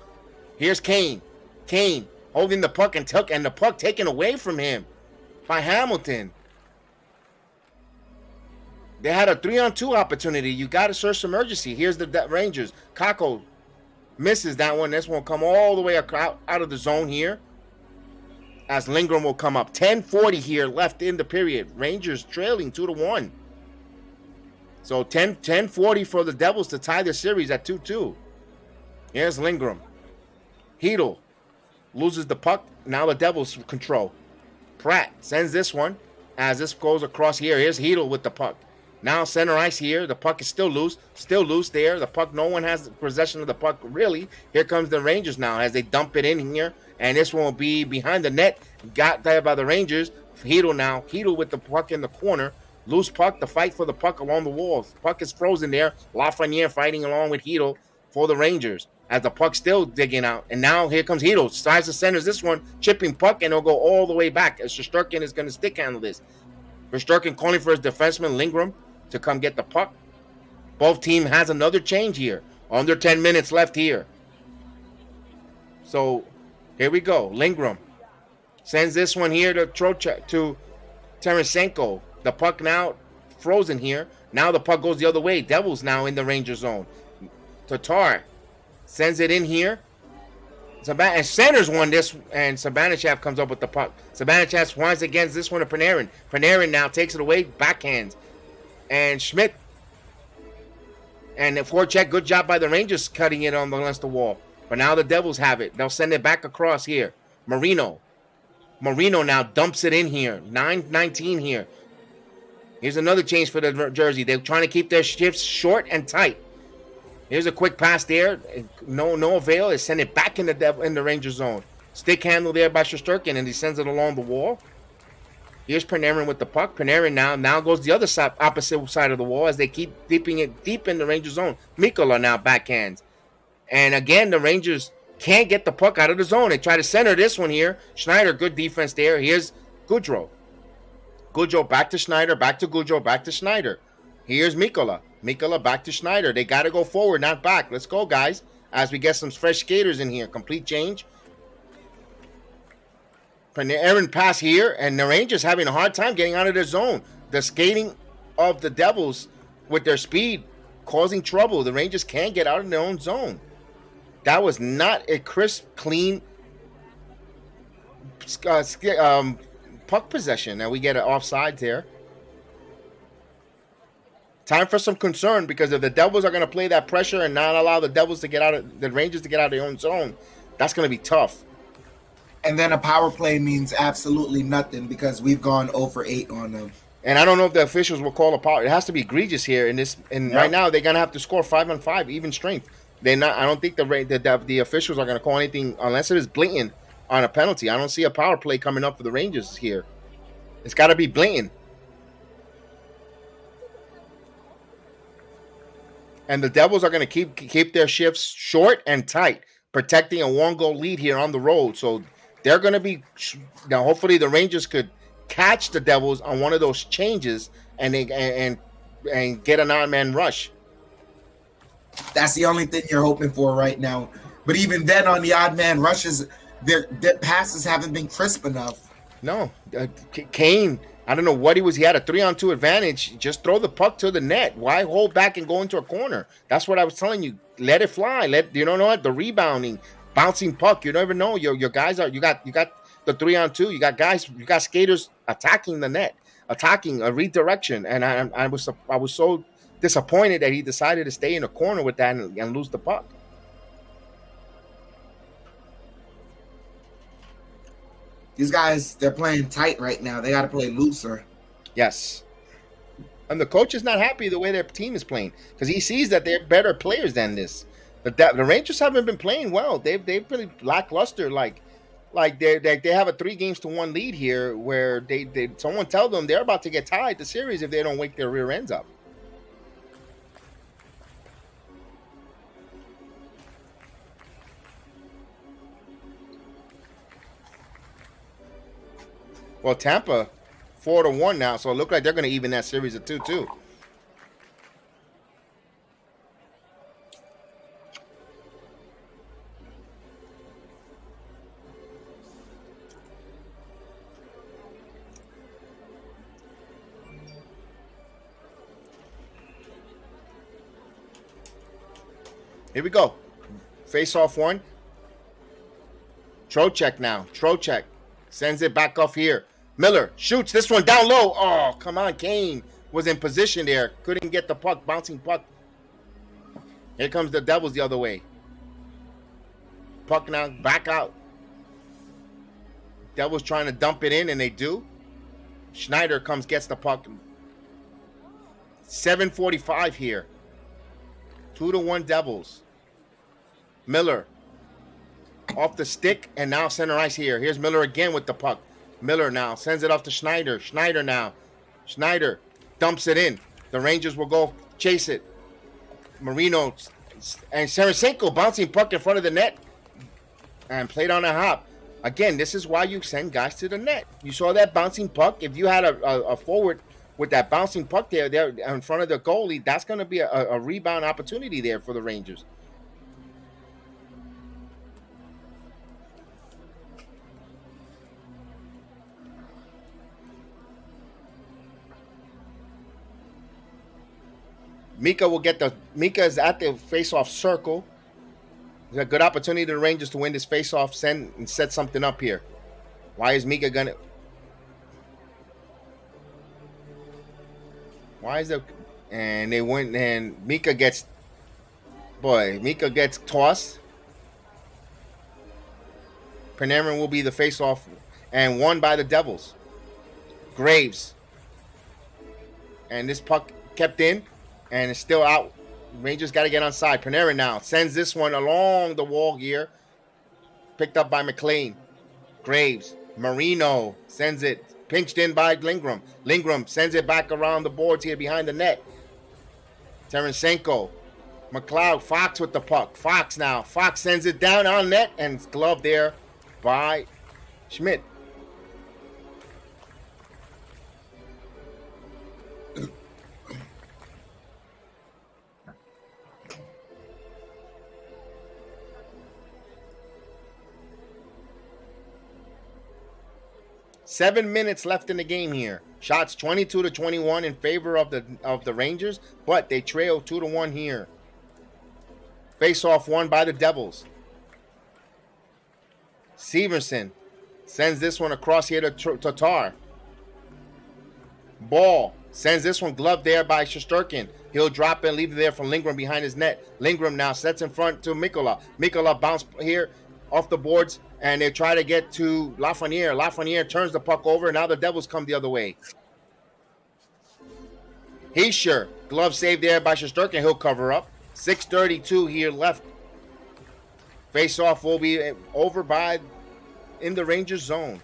Here's Kane. Kane holding the puck and the puck taken away from him by Hamilton. They had a 3-on-2 opportunity. You got to search some urgency. Here's the Rangers. Kako misses that one. This one come all the way out of the zone here. As Lindgren will come up. 10:40 here left in the period. Rangers trailing 2-1. So 10:40 for the Devils to tie the series at 2-2. Here's Lindgren. Hedl loses the puck. Now the Devils control. Pratt sends this one as this goes across here. Here's Hedl with the puck. Now center ice here. The puck is still loose. Still loose there. The puck, no one has possession of the puck really. Here comes the Rangers now as they dump it in here. And this one will be behind the net. Got there by the Rangers. Hedl now. Hedl with the puck in the corner. Loose puck. The fight for the puck along the walls. Puck is frozen there. Lafreniere fighting along with Hedl for the Rangers. As the puck's still digging out. And now here comes Hedl. Tries to center this one. Chipping puck. And it'll go all the way back. As Shesterkin is going to stick handle this. Shesterkin calling for his defenseman Lindgren to come get the puck. Both team has another change here. Under 10 minutes left here. So here we go. Lindgren sends this one here to Tarasenko. The puck now frozen here. Now the puck goes the other way. Devils now in the Ranger zone. Tatar sends it in here. And centers won this, and Sabanachov comes up with the puck. Sabanachov winds against this one to Panarin. Panarin now takes it away, backhands. And Schmidt and the forecheck, good job by the Rangers cutting it on against the wall. But now the Devils have it. They'll send it back across here. Marino now dumps it in here. 9:19 here. Here's another change for the jersey. They're trying to keep their shifts short and tight. Here's a quick pass there. No avail. They send it back in the Ranger zone. Stick handle there by Shesterkin, and he sends it along the wall. Here's Panarin with the puck. Panarin now goes the other side, opposite side of the wall as they keep deeping it deep in the Ranger zone. Mikkola now backhands. And again, the Rangers can't get the puck out of the zone. They try to center this one here. Schneider, good defense there. Here's Goudreau. Goudreau back to Schneider, back to Goudreau, back to Schneider. Here's Mikkola. Mikkola back to Schneider. They got to go forward, not back. Let's go, guys, as we get some fresh skaters in here. Complete change. Panarin pass here, and the Rangers having a hard time getting out of their zone. The skating of the Devils with their speed causing trouble. The Rangers can't get out of their own zone. That was not a crisp, clean puck possession. Now we get an offside there. Time for some concern, because if the Devils are going to play that pressure and not allow the Devils to get out of the Rangers to get out of their own zone, that's going to be tough. And then a power play means absolutely nothing because we've gone 0 for 8 on them. And I don't know if the officials will call a power. It has to be egregious here. Right now they're gonna have to score 5-on-5, even strength. They're not. I don't think the officials are gonna call anything unless it is blatant on a penalty. I don't see a power play coming up for the Rangers here. It's got to be blatant. And the Devils are gonna keep their shifts short and tight, protecting a 1-goal lead here on the road. So they're gonna be now. Hopefully the Rangers could catch the Devils on one of those changes and get an odd-man rush. That's the only thing you're hoping for right now. But even then, on the odd-man rushes, their passes haven't been crisp enough. No. Kane, I don't know what he was. He had a 3-on-2 advantage. Just throw the puck to the net. Why hold back and go into a corner? That's what I was telling you. Let it fly. You don't know what? The rebounding, bouncing puck. You never know. Your guys are, you got the 3-on-2. You got guys, you got skaters attacking the net, attacking a redirection. And I was so disappointed that he decided to stay in a corner with that and lose the puck. These guys, they're playing tight right now. They got to play looser. Yes. And the coach is not happy the way their team is playing because he sees that they're better players than this. The Rangers haven't been playing well. They've really lackluster. Like they have a 3-1 lead here where someone tell them they're about to get tied the series if they don't wake their rear ends up. Well, Tampa 4-1 now, so it looks like they're going to even that series at 2-2. Here we go. Face-off one. Trocheck now. Trocheck sends it back off here. Miller shoots this one down low. Oh, come on. Kane was in position there. Couldn't get the puck. Bouncing puck. Here comes the Devils the other way. Puck now back out. Devils trying to dump it in, and they do. Schneider gets the puck. 7:45 here. 2-1 Devils. Miller off the stick, and now center ice here. Here's Miller again with the puck. Miller now sends it off to Schneider. Schneider now. Schneider dumps it in. The Rangers will go chase it. Marino and Tarasenko bouncing puck in front of the net and played on a hop. Again, this is why you send guys to the net. You saw that bouncing puck. If you had a forward with that bouncing puck there in front of the goalie, that's going to be a rebound opportunity there for the Rangers. Mika is at the face-off circle. There's a good opportunity to the Rangers to win this face-off, set something up here. Why is Mika gonna? Why is it? And they went, and Mika gets tossed. Panarin will be the face-off and won by the Devils. Graves. And this puck kept in. And it's still out Rangers got to get on side. Panarin now sends this one along the wall here. Picked up by McLean. Graves. Marino sends it. Pinched in by Lindgren. Lindgren sends it back around the boards here behind the net. Tarasenko. McLeod. Fox with the puck. Fox now. Fox sends it down on net and it's gloved there by Schmidt. Seven minutes left in the game here. Shots 22-21 in favor of the Rangers, but they trail 2-1 here. Face-off won by the Devils. Severson sends this one across here to Tatar. Ball sends this one gloved there by Shesterkin. He'll drop it and leave it there for Lindgren behind his net. Lindgren now sets in front to Mikkola. Mikkola bounced here off the boards, and they try to get to Lafreniere. Lafreniere turns the puck over, and now the Devils come the other way. Heischer, glove save there by Shesterkin. He'll cover up. 6:32 here left. Face-off will be over by in the Rangers zone.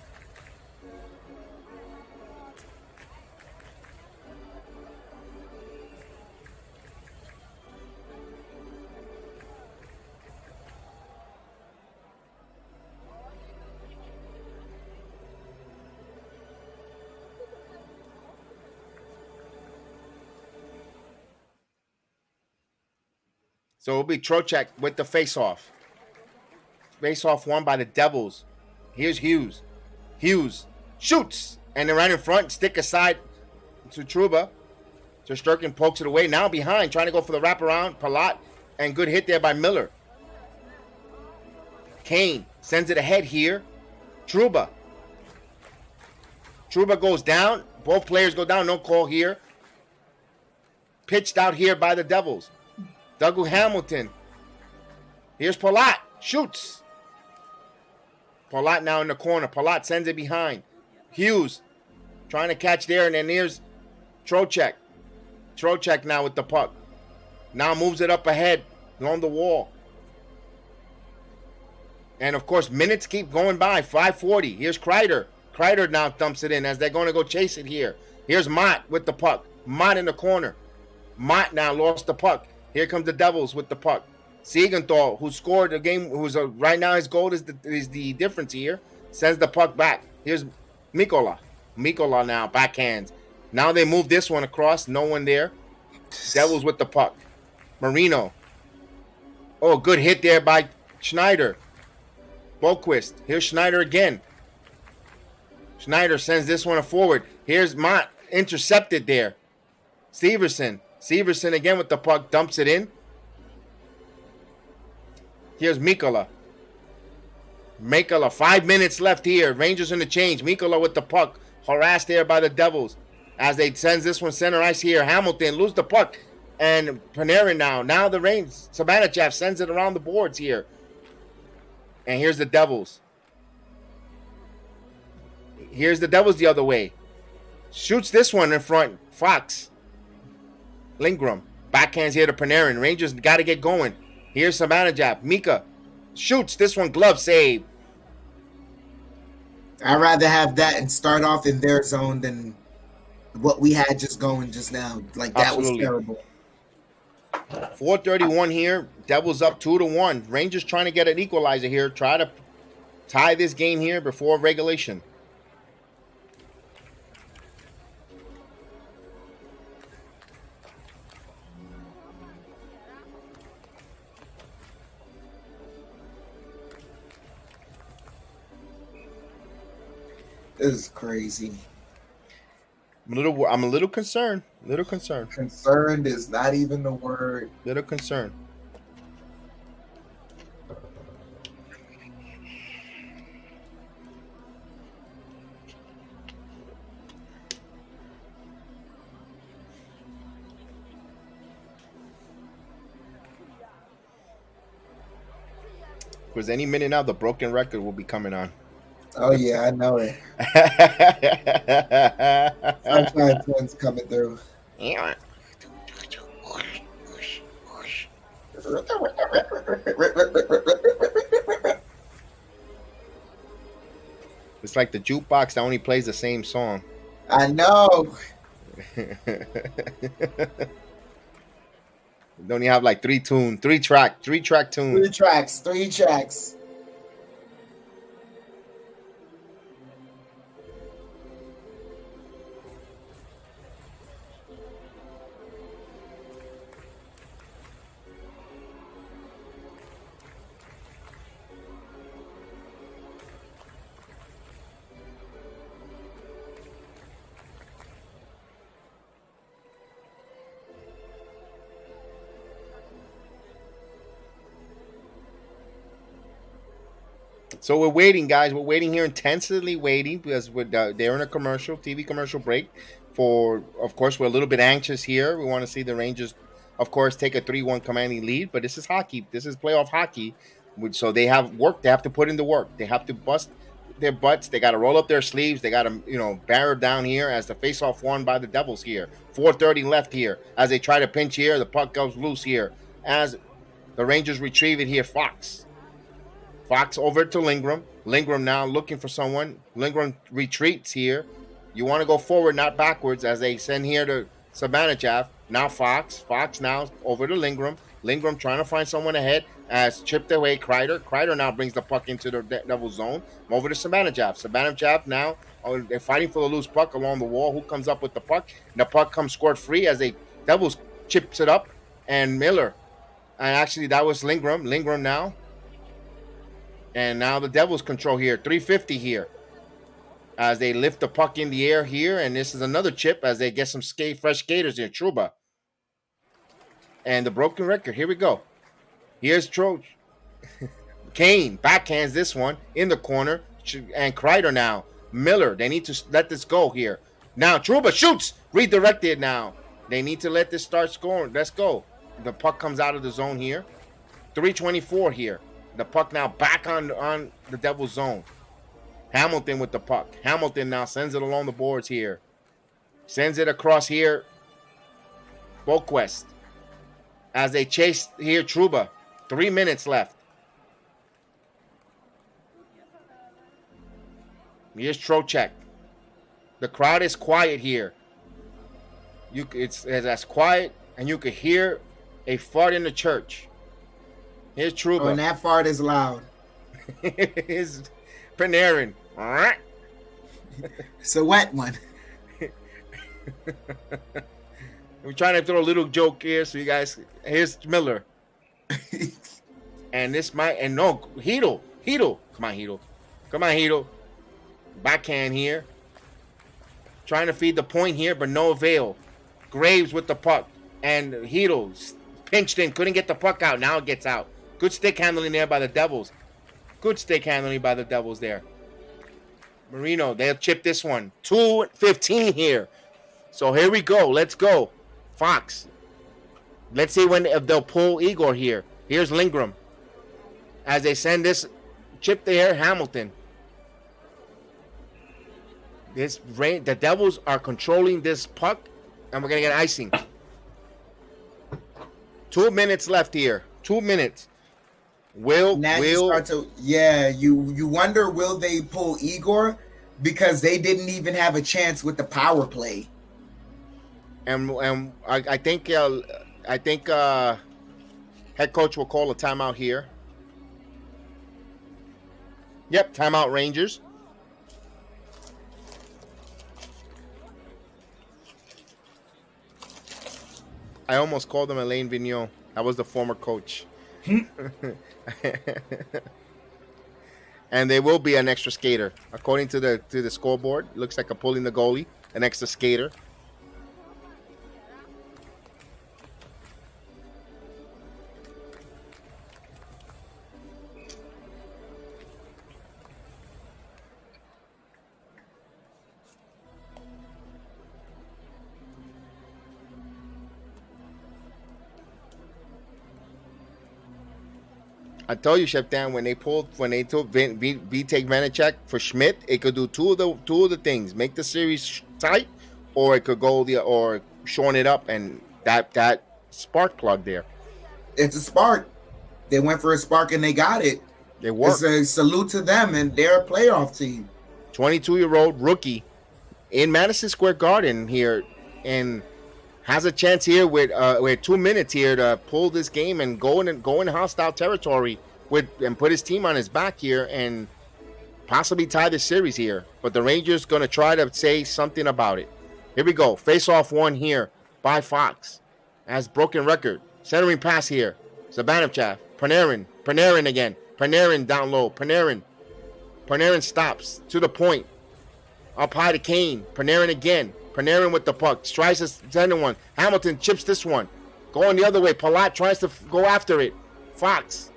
So it'll be Trocheck with the face-off. Face-off won by the Devils. Here's Hughes. Hughes shoots. And they're right in front. Stick aside to Trouba. Shesterkin pokes it away. Now behind. Trying to go for the wraparound. Palat. And good hit there by Miller. Kane sends it ahead here. Trouba. Trouba goes down. Both players go down. No call here. Pitched out here by the Devils. Douglas Hamilton. Here's Palat. Shoots. Palat now in the corner. Palat sends it behind. Hughes trying to catch there. And then here's Trocheck. Trocheck now with the puck. Now moves it up ahead along the wall. And, of course, minutes keep going by. 5:40. Here's Kreider. Kreider now dumps it in as they're going to go chase it here. Here's Mott with the puck. Mott in the corner. Mott now lost the puck. Here comes the Devils with the puck. Siegenthal, who scored the game, who's right now his goal is the difference here, sends the puck back. Here's Mikkola. Mikkola now, backhands. Now they move this one across. No one there. Devils with the puck. Marino. Oh, good hit there by Schneider. Boquist. Here's Schneider again. Schneider sends this one forward. Here's Mott. Intercepted there. Severson. Severson again with the puck. Dumps it in. Here's Mikkola. Mikkola. 5 minutes left here. Rangers in the change. Mikkola with the puck. Harassed there by the Devils. As they sends this one center ice here. Hamilton lose the puck. And Panarin now. Now the Rangers. Sabanachev sends it around the boards here. And here's the Devils. Here's the Devils the other way. Shoots this one in front. Fox. Lindgren. Backhands here to Panarin. Rangers got to get going. Here's Sabanachev. Mika shoots this one. Glove save. I'd rather have that and start off in their zone than what we had just going just now. Like, that Absolutely. was terrible. 4:31 here. Devils up 2-1. Rangers trying to get an equalizer here. Try to tie this game here before regulation. This is crazy. I'm a little concerned. Little concerned. Concerned is not even the word. Little concerned. Because any minute now, the broken record will be coming on. Oh, yeah, I know it. Sunshine Twins coming through. It's like the jukebox that only plays the same song. I know. Don't you have like three track tunes? Three tracks. So we're waiting, guys. We're waiting here, intensely waiting, because they're in a TV commercial break. Of course, we're a little bit anxious here. We want to see the Rangers, of course, take a 3-1 commanding lead. But this is hockey. This is playoff hockey. So they have work. They have to put in the work. They have to bust their butts. They got to roll up their sleeves. They got to, bear down here as the faceoff won by the Devils here. 4:30 left here as they try to pinch here. The puck goes loose here as the Rangers retrieve it here. Fox over to Lindgren. Lindgren now looking for someone. Lindgren retreats here. You want to go forward, not backwards, as they send here to Sabanachev. Now Fox now over to Lindgren. Lindgren trying to find someone ahead as chipped away Kreider. Kreider now brings the puck into the Devil zone. Over to Sabanachev. Sabanachev now, they're fighting for the loose puck along the wall. Who comes up with the puck? And the puck comes scored free as they Devils chips it up. And Miller. And actually, that was Lindgren. Lindgren now. And now the Devils control here. 3:50 here. As they lift the puck in the air here. And this is another chip as they get some fresh skaters here. Trouba. And the broken record. Here we go. Here's Troch. Kane backhands this one in the corner. And Kreider now. Miller. They need to let this go here. Now Trouba shoots. Redirected now. They need to let this start scoring. Let's go. The puck comes out of the zone here. 3:24 here. The puck now back on the Devils zone. Hamilton with the puck. Hamilton now sends it along the boards here. Sends it across here. Boquist. As they chase here Trouba. 3 minutes left. Here's Trocheck. The crowd is quiet here. It's as quiet, and you could hear a fart in the church. Here's Trouba. Oh, and that fart is loud. Here's Panarin. It's a wet one. We're trying to throw a little joke here, so you guys. Here's Miller. And this might. And no, Hedl. Come on, Hedl. Backhand here. Trying to feed the point here, but no avail. Graves with the puck. And Hedl pinched in. Couldn't get the puck out. Now it gets out. Good stick handling there by the Devils. There. Marino, they'll chip this one. 2:15 here. So here we go. Let's go. Fox. Let's see if they'll pull Igor here. Here's Lindgren. As they send this chip there, Hamilton. The Devils are controlling this puck, and we're going to get icing. 2 minutes left here. 2 minutes. You wonder, will they pull Igor? Because they didn't even have a chance with the power play. And I think head coach will call a timeout here. Yep, timeout Rangers. I almost called him Alain Vigneault. That was the former coach. And there will be an extra skater. According to the scoreboard, looks like a pulling the goalie, an extra skater. I told you, Chef Dan, when they took Vitek Vanacek for Schmidt, it could do two of the things: make the series tight, or it could go or shorten it up, and that spark plug there. It's a spark. They went for a spark and they got it. They worked. It's a salute to them, and they're a playoff team. 22-year-old rookie in Madison Square Garden here, and has a chance here with 2 minutes here to pull this game and go in hostile territory and put his team on his back here and possibly tie the series here. But the Rangers going to try to say something about it. Here we go. Face-off one here by Fox. Has broken record. Centering pass here. Zibanejad. Panarin again. Panarin down low. Panarin stops to the point. Up high to Kane. Panarin again. Panarin with the puck. Tries to send one. Hamilton chips this one. Going the other way. Palat tries to go after it. Fox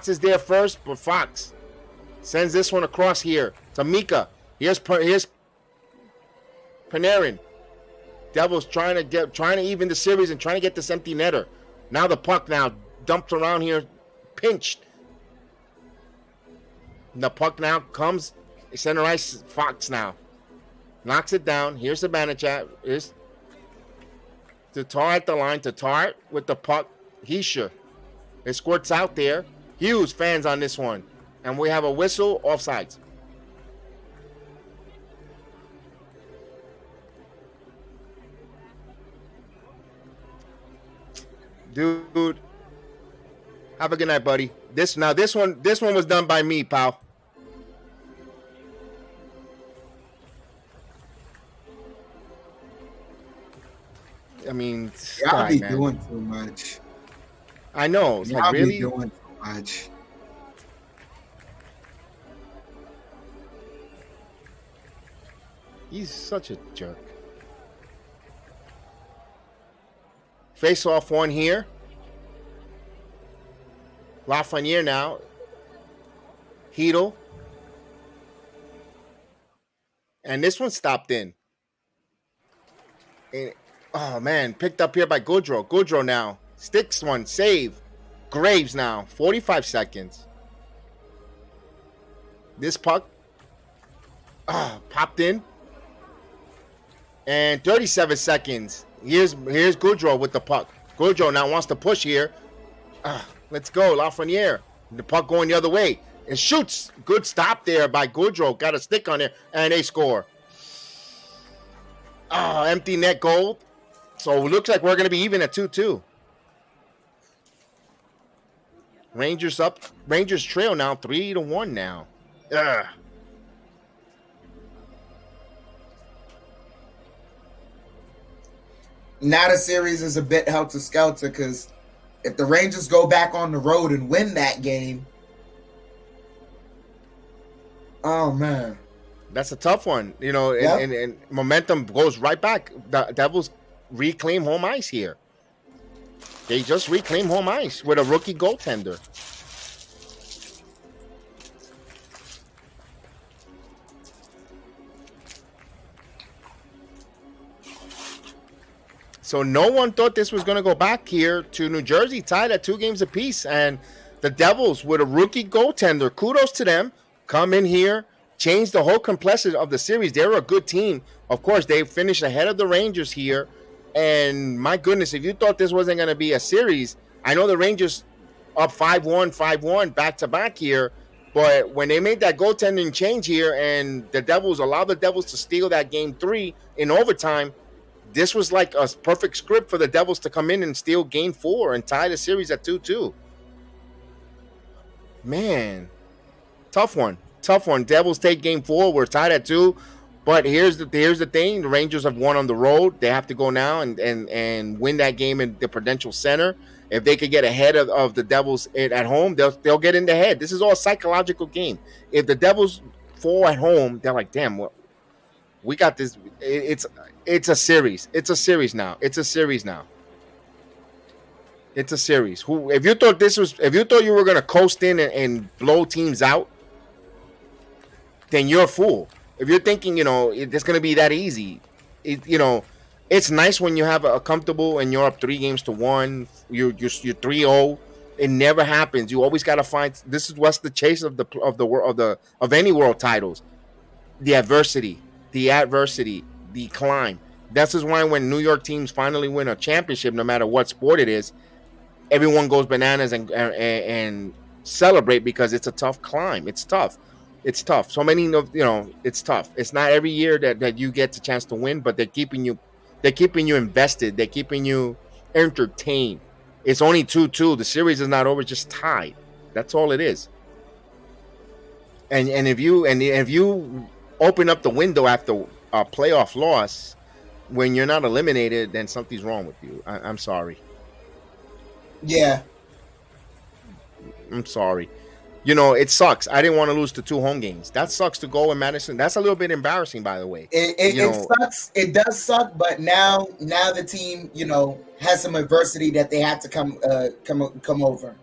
is there first, but Fox sends this one across here to Mika. Here's Panarin. Devils trying to even the series and trying to get this empty netter. Now the puck dumped around here, pinched. The puck now comes center ice. Fox now knocks it down. Here's the Zibanejad. Here's Tatar at the line. Tatar with the puck. Hisha. It squirts out there. Hughes fans on this one. And we have a whistle, offsides. Dude, have a good night, buddy. This one was done by me, pal. I mean, y'all be doing too much. I know. It's y'all like, really? Be doing too much. He's such a jerk. Face off one here. Lafreniere now. Hedel. And this one stopped in. And, oh, man. Picked up here by Goodrow. Goodrow now. Sticks one. Save. Graves now. 45 seconds. This puck. Popped in. And 37 seconds. Here's Goodrow with the puck. Goodrow now wants to push here. Let's go, Lafreniere. The puck going the other way. And shoots. Good stop there by Goodrow. Got a stick on it. And they score. Empty net goal. So it looks like we're going to be even at 2-2. Rangers up. Rangers trail now 3-1 now. Now the series is a bit helter-skelter because if the Rangers go back on the road and win that game, oh, man. That's a tough one. You know, Yep. and momentum goes right back. The Devils reclaim home ice here. They just reclaim home ice with a rookie goaltender. So no one thought this was going to go back here to New Jersey, tied at 2 games apiece. And the Devils with a rookie goaltender, kudos to them, come in here, change the whole complexity of the series. They were a good team. Of course, they finished ahead of the Rangers here. And my goodness, if you thought this wasn't going to be a series, I know the Rangers up 5-1, back-to-back here. But when they made that goaltending change here and the Devils allowed the Devils to steal that game 3 in overtime, this was like a perfect script for the Devils to come in and steal game 4 and tie the series at 2-2. Man, tough one. Devils take game 4. We're tied at 2. But here's the thing. The Rangers have won on the road. They have to go now and win that game in the Prudential Center. If they could get ahead of the Devils at home, they'll get in the head. This is all a psychological game. If the Devils fall at home, they're like, damn, well, we got this. It's a series. It's a series now. If you thought you were gonna coast in and blow teams out, then you're a fool. If you're thinking, it's gonna be that easy, it's nice when you have a comfortable and you're up 3-1. You're 3-0. It never happens. You always gotta find. This is what's the chase of any world titles. The adversity, the climb. This is why when New York teams finally win a championship, no matter what sport it is, everyone goes bananas and celebrate because it's a tough climb. It's tough. It's tough. So many of it's tough. It's not every year that you get the chance to win, but they're keeping you invested. They're keeping you entertained. It's only 2-2. The series is not over, it's just tied. That's all it is. And if you open up the window after a playoff loss when you're not eliminated, then something's wrong with you. I'm sorry. Yeah. I'm sorry. It sucks. I didn't want to lose the 2 home games. That sucks to go in Madison. That's a little bit embarrassing, by the way. It sucks. It does suck, but now the team, has some adversity that they have to come over.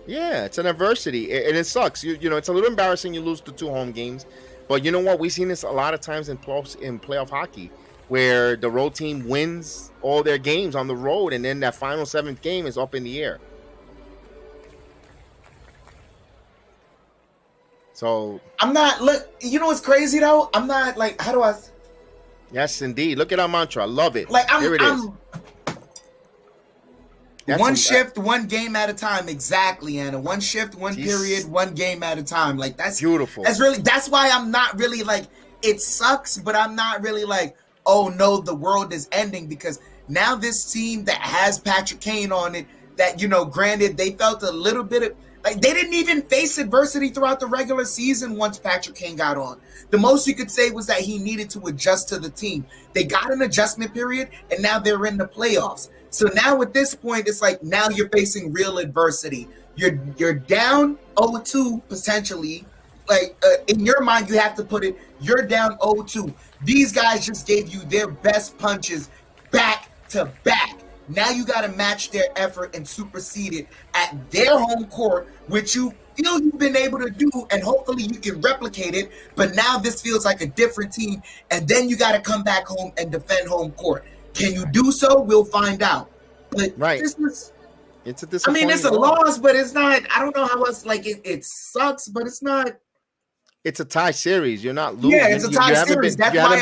Yeah, it's an adversity, and it sucks. It's a little embarrassing you lose the 2 home games, but you know what? We've seen this a lot of times in playoff hockey, where the road team wins all their games on the road, and then that final 7th game is up in the air. So I'm not what's crazy though? I'm not like, how do I? Yes, indeed. Look at our mantra. I love it. Like Here it is. One shift, one game at a time. Exactly, Anna. One shift, one period, one game at a time. Like that's beautiful. That's why I'm not really like, it sucks, but I'm not really like, oh no, the world is ending, because now this team that has Patrick Kane on it, that granted they felt a little bit of, like, they didn't even face adversity throughout the regular season once Patrick Kane got on. The most you could say was that he needed to adjust to the team. They got an adjustment period, and now they're in the playoffs. So now at this point, it's like now you're facing real adversity. You're down 0-2 potentially. Like in your mind, you have to put it, you're down 0-2. These guys just gave you their best punches back to back. Now you got to match their effort and supersede it at their home court, which you feel you've been able to do, and hopefully you can replicate it. But now this feels like a different team, and then you got to come back home and defend home court. Can you do so? We'll find out. But right. It's a disappointing it's a loss, but it's not. I don't know how else. Like it sucks, but it's not. It's a tie series. You're not losing. Yeah, it's a tie series. That's why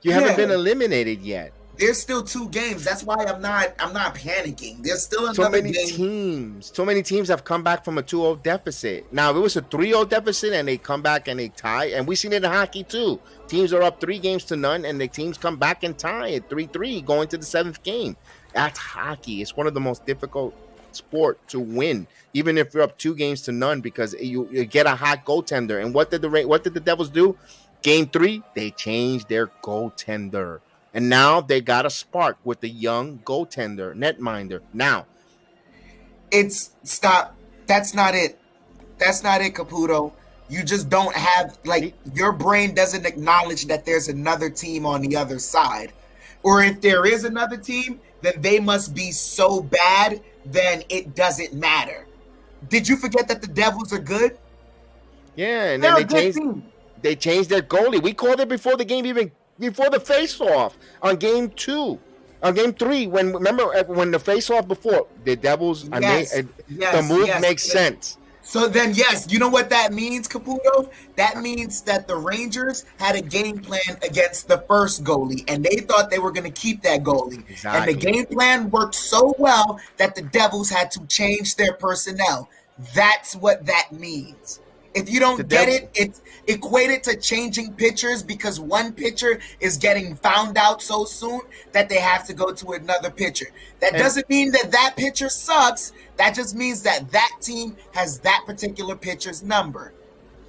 you haven't been eliminated yet. There's still 2 games. That's why I'm not panicking. There's still another game. So many teams have come back from a 2-0 deficit. Now, if it was a 3-0 deficit and they come back and they tie, and we've seen it in hockey too. Teams are up 3-0 and the teams come back and tie at 3-3 going to the 7th game. That's hockey. It's one of the most difficult sport to win, even if you're up 2-0 because you get a hot goaltender. And what did the Devils do? Game 3, they changed their goaltender. And now they got a spark with the young goaltender, netminder. Now, stop. That's not it. That's not it, Caputo. You just don't have, like, your brain doesn't acknowledge that there's another team on the other side. Or if there is another team, then they must be so bad, then it doesn't matter. Did you forget that the Devils are good? Yeah, and then they changed their goalie. We called it before the game before the face-off on game 2, on game 3. Remember when the face-off before the Devils, the move makes sense. So then, yes, you know what that means, Caputo? That means that the Rangers had a game plan against the first goalie, and they thought they were going to keep that goalie. Exactly. And the game plan worked so well that the Devils had to change their personnel. That's what that means. If you don't get it, it's equated to changing pitchers because one pitcher is getting found out so soon that they have to go to another pitcher. That doesn't mean that pitcher sucks. That just means that team has that particular pitcher's number.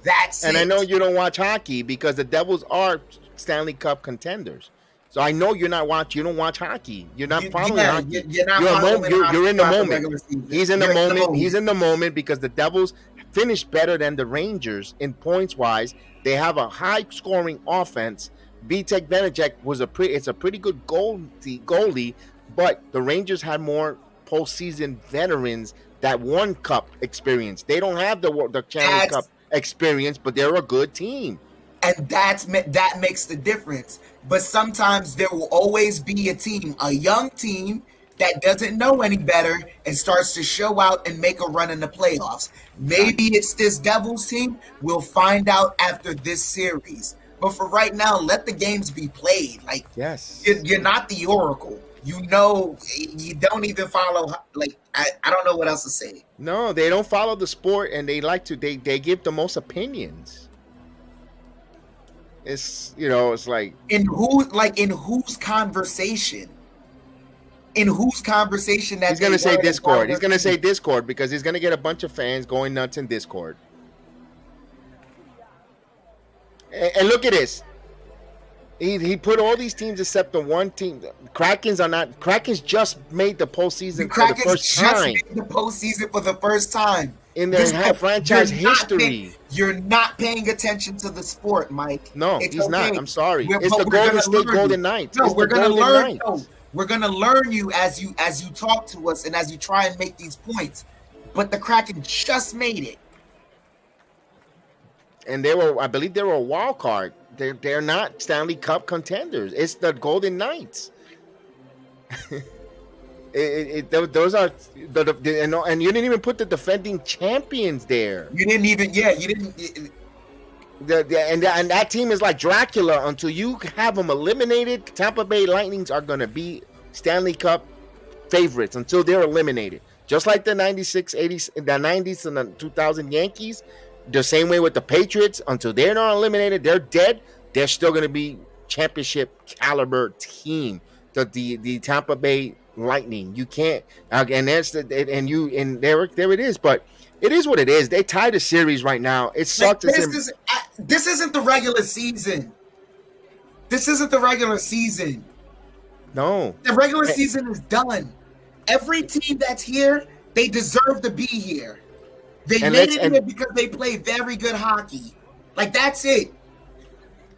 That's and it. I know you don't watch hockey because the Devils are Stanley Cup contenders. So I know you don't watch hockey. You're not following hockey. You're in the moment. He's in the moment. He's in the moment because the Devils finished better than the Rangers in points wise. They have a high scoring offense. Vitek Vanacek was a pretty good goalie, but the Rangers had more postseason veterans that won cup experience. They don't have the Stanley Cup experience, but they're a good team. And that makes the difference. But sometimes there will always be a young team that doesn't know any better and starts to show out and make a run in the playoffs. Maybe it's this Devils team. We'll find out after this series. But for right now, let the games be played. Like, yes, you're not the Oracle. you don't even follow. Like I don't know what else to say. No, they don't follow the sport, and they like to. They give the most opinions. It's it's like in whose conversation. In whose conversation that he's gonna say Discord. He's gonna say Discord because he's gonna get a bunch of fans going nuts in Discord. And look at this. He put all these teams except the one team. Krakens just made the postseason for the first time. Made the postseason for the first time in their franchise history. You're not paying attention to the sport, Mike. No, he's not. I'm sorry. It's the Golden State Golden Knights. No, we're gonna learn. We're gonna learn you as you talk to us and as you try and make these points. But the Kraken just made it, and I believe they were a wild card. They're not Stanley Cup contenders. It's the Golden Knights. Those are and you didn't even put the defending champions there. You didn't even. And that team is like Dracula until you have them eliminated. Tampa Bay Lightnings are going to be Stanley Cup favorites until they're eliminated. Just like the 96, 80s, the 90s and the 2000 Yankees. The same way with the Patriots. Until they're not eliminated, they're dead. They're still going to be championship caliber team. The Tampa Bay Lightning. You can't. And there it is. But it is what it is. They tied the series right now. It sucks. This isn't the regular season. This isn't the regular season. No. The regular season is done. Every team that's here, they deserve to be here. They made it here because they play very good hockey. Like, that's it.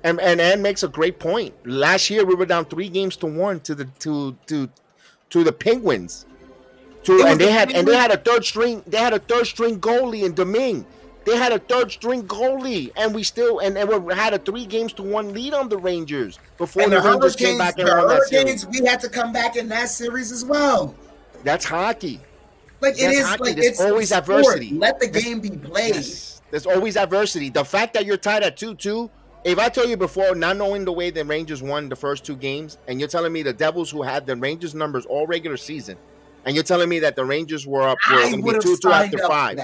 And Ann makes a great point. Last year we were down 3-1 to the Penguins. And they had a third string goalie in Domingue. They had a third string goalie, and we had a 3-1 lead on the Rangers before the Rangers came back and won that series. We had to come back in that series as well. That's hockey. It's always adversity. Let the game be played. Yes. There's always adversity. The fact that you're tied at 2-2. If I tell you before, not knowing the way the Rangers won the first 2 games, and you're telling me the Devils, who had the Rangers numbers all regular season, and you're telling me that the Rangers were up 2-2 after 5.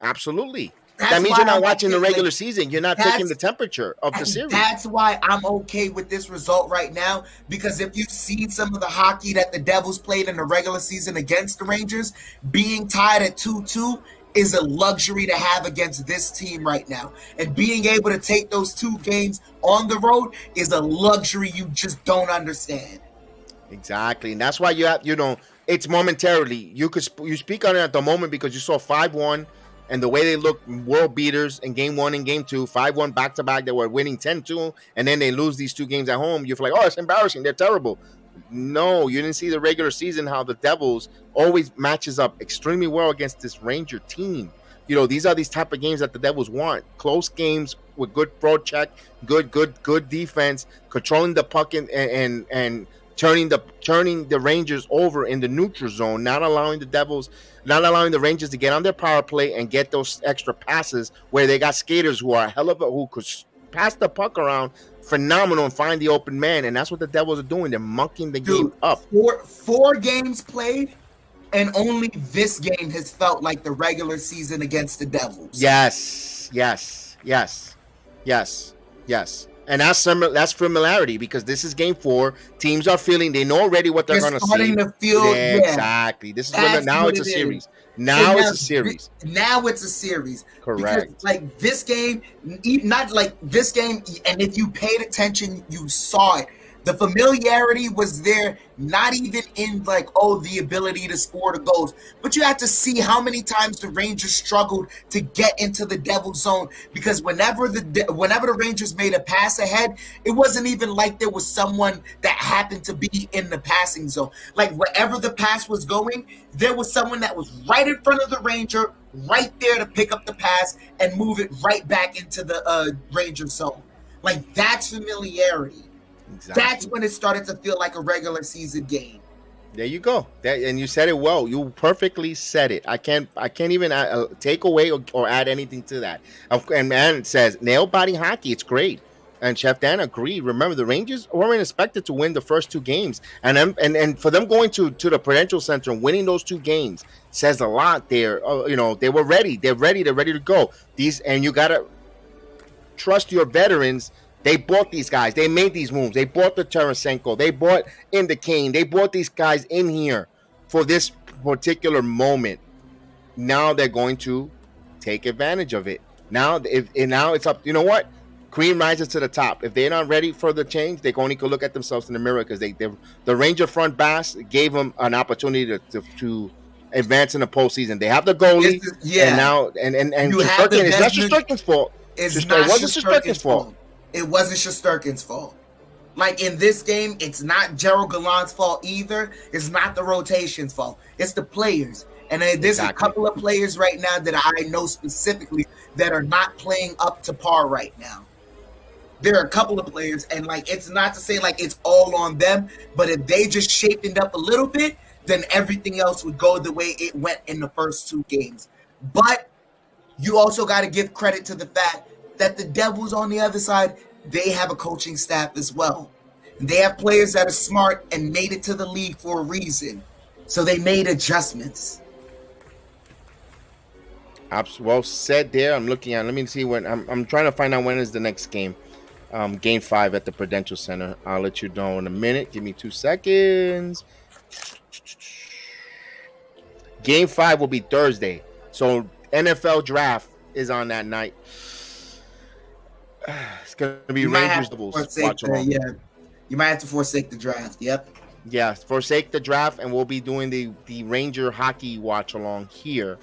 Absolutely. That means you're not watching the regular season. You're not taking the temperature of the series. That's why I'm okay with this result right now, because if you've seen some of the hockey that the Devils played in the regular season against the Rangers, being tied at 2-2 is a luxury to have against this team right now. And being able to take those 2 games on the road is a luxury you just don't understand. Exactly. And that's why you have, it's momentarily. You speak on it at the moment because you saw 5-1 and the way they look world beaters in game 1 and game 2, 5-1 back-to-back. They were winning 10-2, and then they lose these 2 games at home. You feel like, oh, it's embarrassing. They're terrible. No, you didn't see the regular season how the Devils always matches up extremely well against this Ranger team. These are these type of games that the Devils want. Close games with good broad check, good defense, controlling the puck and turning the Rangers over in the neutral zone, not allowing the Rangers to get on their power play and get those extra passes where they got skaters who could pass the puck around phenomenal and find the open man, and that's what the Devils are doing. They're monkeying the game up. 4 games played, and only this game has felt like the regular season against the Devils. Yes. And that's familiarity, because this is game 4. Teams are feeling, they know already what they're going to see. Starting to feel, exactly. This is when now it's a series. Now it's a series. Now it's a series. Correct. Because, this game, not like this game, and if you paid attention, you saw it. The familiarity was there, not even in the ability to score the goals, but you have to see how many times the Rangers struggled to get into the Devil zone, because whenever the Rangers made a pass ahead, it wasn't even like there was someone that happened to be in the passing zone. Like wherever the pass was going, there was someone that was right in front of the Ranger, right there to pick up the pass and move it right back into the Ranger zone. Like, that's familiarity. Exactly. That's when it started to feel like a regular season game. There you go. And you said it well. You perfectly said it. I can't even take away or add anything to that. And man says nail body hockey. It's great. And Chef Dan agreed. Remember, the Rangers weren't expected to win the first 2 games, and for them going to the Prudential Center and winning those 2 games says a lot. There, they were ready. They're ready. They're ready to go. And you gotta trust your veterans. They bought these guys. They made these moves. They bought the Tarasenko. They bought in the Kane. They bought these guys in here for this particular moment. Now they're going to take advantage of it. Now it's up. You know what? Cream rises to the top. If they're not ready for the change, they can only go look at themselves in the mirror, because the Ranger front bass gave them an opportunity to advance in the postseason. They have the goalie, and now and Shesterkin, it's not Shesterkin's fault. It wasn't Shesterkin's fault. It wasn't Shesterkin's fault. Like in this game, it's not Gerald Gallant's fault either. It's not the rotation's fault. It's the players. And there's a couple of players right now that I know specifically that are not playing up to par right now. There are a couple of players, and like it's not to say like it's all on them, but if they just shaped it up a little bit, then everything else would go the way it went in the first 2 games. But you also got to give credit to the fact that the Devils on the other side, they have a coaching staff as well. And they have players that are smart and made it to the league for a reason. So they made adjustments. Well said there. I'm looking at. Let me see when. I'm trying to find out when is the next game. Game 5 at the Prudential Center. I'll let you know in a minute. Give me 2 seconds. Game 5 will be Thursday. So NFL draft is on that night. It's gonna be Rangers Devils. Yeah, you might have to forsake the draft. Yep. Yeah, forsake the draft, and we'll be doing the Ranger hockey watch along here.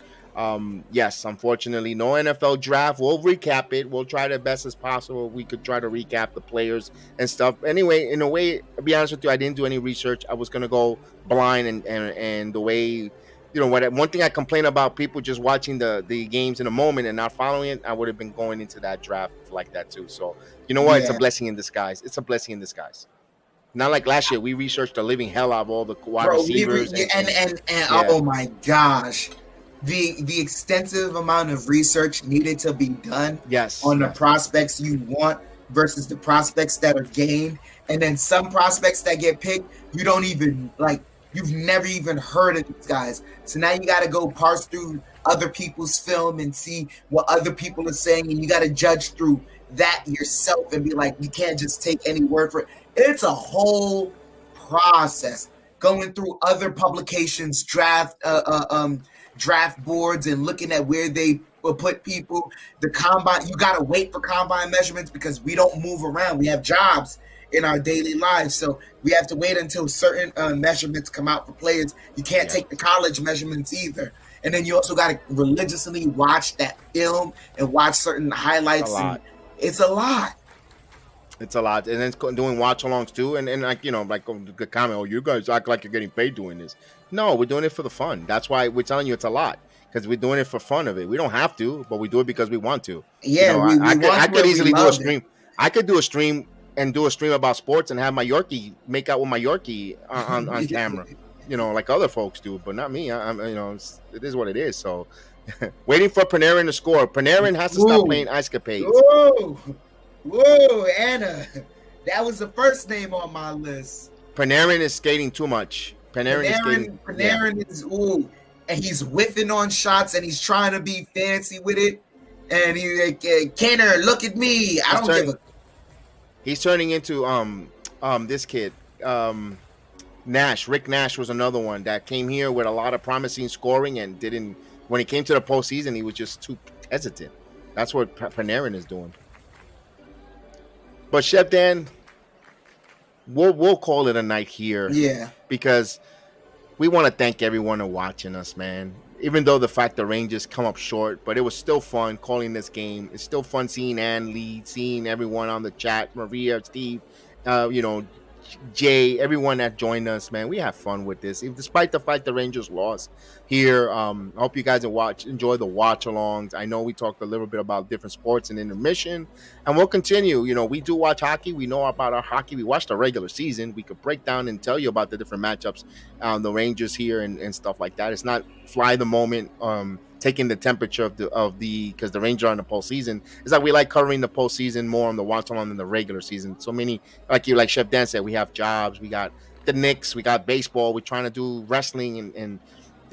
Yes, unfortunately, no NFL draft. We'll recap it. We'll try the best as possible. We could try to recap the players and stuff. Anyway, in a way, to be honest with you, I didn't do any research. I was gonna go blind, and the way, one thing I complain about people just watching the games in a moment and not following it, I would have been going into that draft like that too. So you know what? Yeah. It's a blessing in disguise. It's a blessing in disguise. Not like last year. We researched the living hell out of all the wide receivers. And oh my gosh. The extensive amount of research needed to be done on the prospects you want versus the prospects that are gained. And then some prospects that get picked, you don't even you've never even heard of these guys. So now you got to go parse through other people's film and see what other people are saying. And you got to judge through that yourself and be like, you can't just take any word for it. It's a whole process going through other publications, draft boards, and looking at where they will put people. The combine, you got to wait for combine measurements because we don't move around. We have jobs in our daily lives, so we have to wait until certain measurements come out for players. You can't take the college measurements either. And then you also got to religiously watch that film and watch certain highlights. It's a lot. It's a lot. And then doing watch-alongs too. And like, like the comment, oh, you guys act like you're getting paid doing this. No, we're doing it for the fun. That's why we're telling you it's a lot, because we're doing it for fun of it. We don't have to, but we do it because we want to. Yeah, I could easily do a stream. I could do a stream and do a stream about sports and have my Yorkie make out with my Yorkie on camera, like other folks do, but not me. It is what it is. So waiting for Panarin to score. Panarin has to stop playing ice capades. Whoa, Anna. That was the first name on my list. Panarin is skating too much. Panarin is and he's whiffing on shots and he's trying to be fancy with it. And he's like, Kenner, look at me. I don't give a. He's turning into this kid. Nash. Rick Nash was another one that came here with a lot of promising scoring and didn't. When he came to the postseason, he was just too hesitant. That's what Panarin is doing. But Chef Dan, we'll call it a night here. Yeah. Because we want to thank everyone for watching us, man. Even though the fact the Rangers come up short, but it was still fun calling this game. It's still fun seeing Ann lead, seeing everyone on the chat, Maria, Steve, Jay, everyone that joined us, man. We have fun with this, despite the fact the Rangers lost here. I hope you guys enjoy the watch-alongs. I know we talked a little bit about different sports and intermission, and we'll continue. We do watch hockey. We know about our hockey. We watch the regular season. We could break down and tell you about the different matchups, the Rangers here and stuff like that. It's not fly the moment taking the temperature of the because the Rangers are in the postseason. It's like we like covering the postseason more on the watch along than the regular season. So many, like Chef Dan said, we have jobs, we got the Knicks, we got baseball, we're trying to do wrestling, and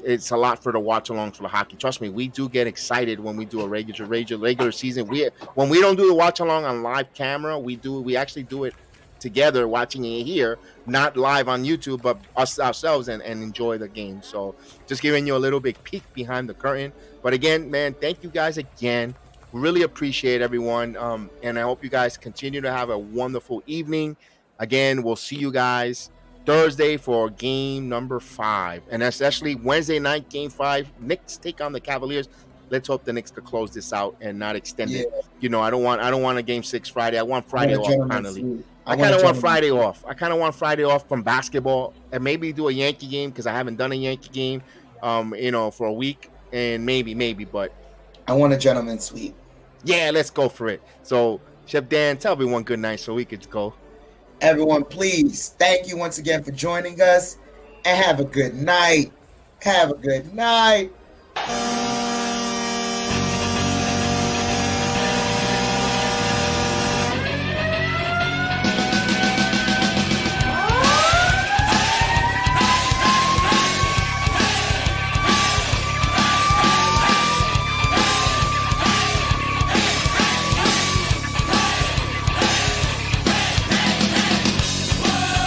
it's a lot for the watch along for the hockey. Trust me, we do get excited when we do a regular season. When we don't do the watch along on live camera, we actually do it together, watching it here, not live on YouTube, but us ourselves, and enjoy the game. So just giving you a little bit peek behind the curtain. But again, man, thank you guys again. We really appreciate everyone. And I hope you guys continue to have a wonderful evening. Again, we'll see you guys Thursday for game number 5, and especially Wednesday night, game 5. Knicks take on the Cavaliers. Let's hope the Knicks could close this out and not extend it. You know, I don't want a game 6 Friday. I want Friday off finally. I kind of want Friday off. I kind of want Friday off from basketball, and maybe do a Yankee game because I haven't done a Yankee game, you know, for a week, and maybe. But I want a gentleman's sweep. Yeah, let's go for it. So, Chef Dan, tell everyone good night so we could go. Everyone, please, thank you once again for joining us, and have a good night. Have a good night.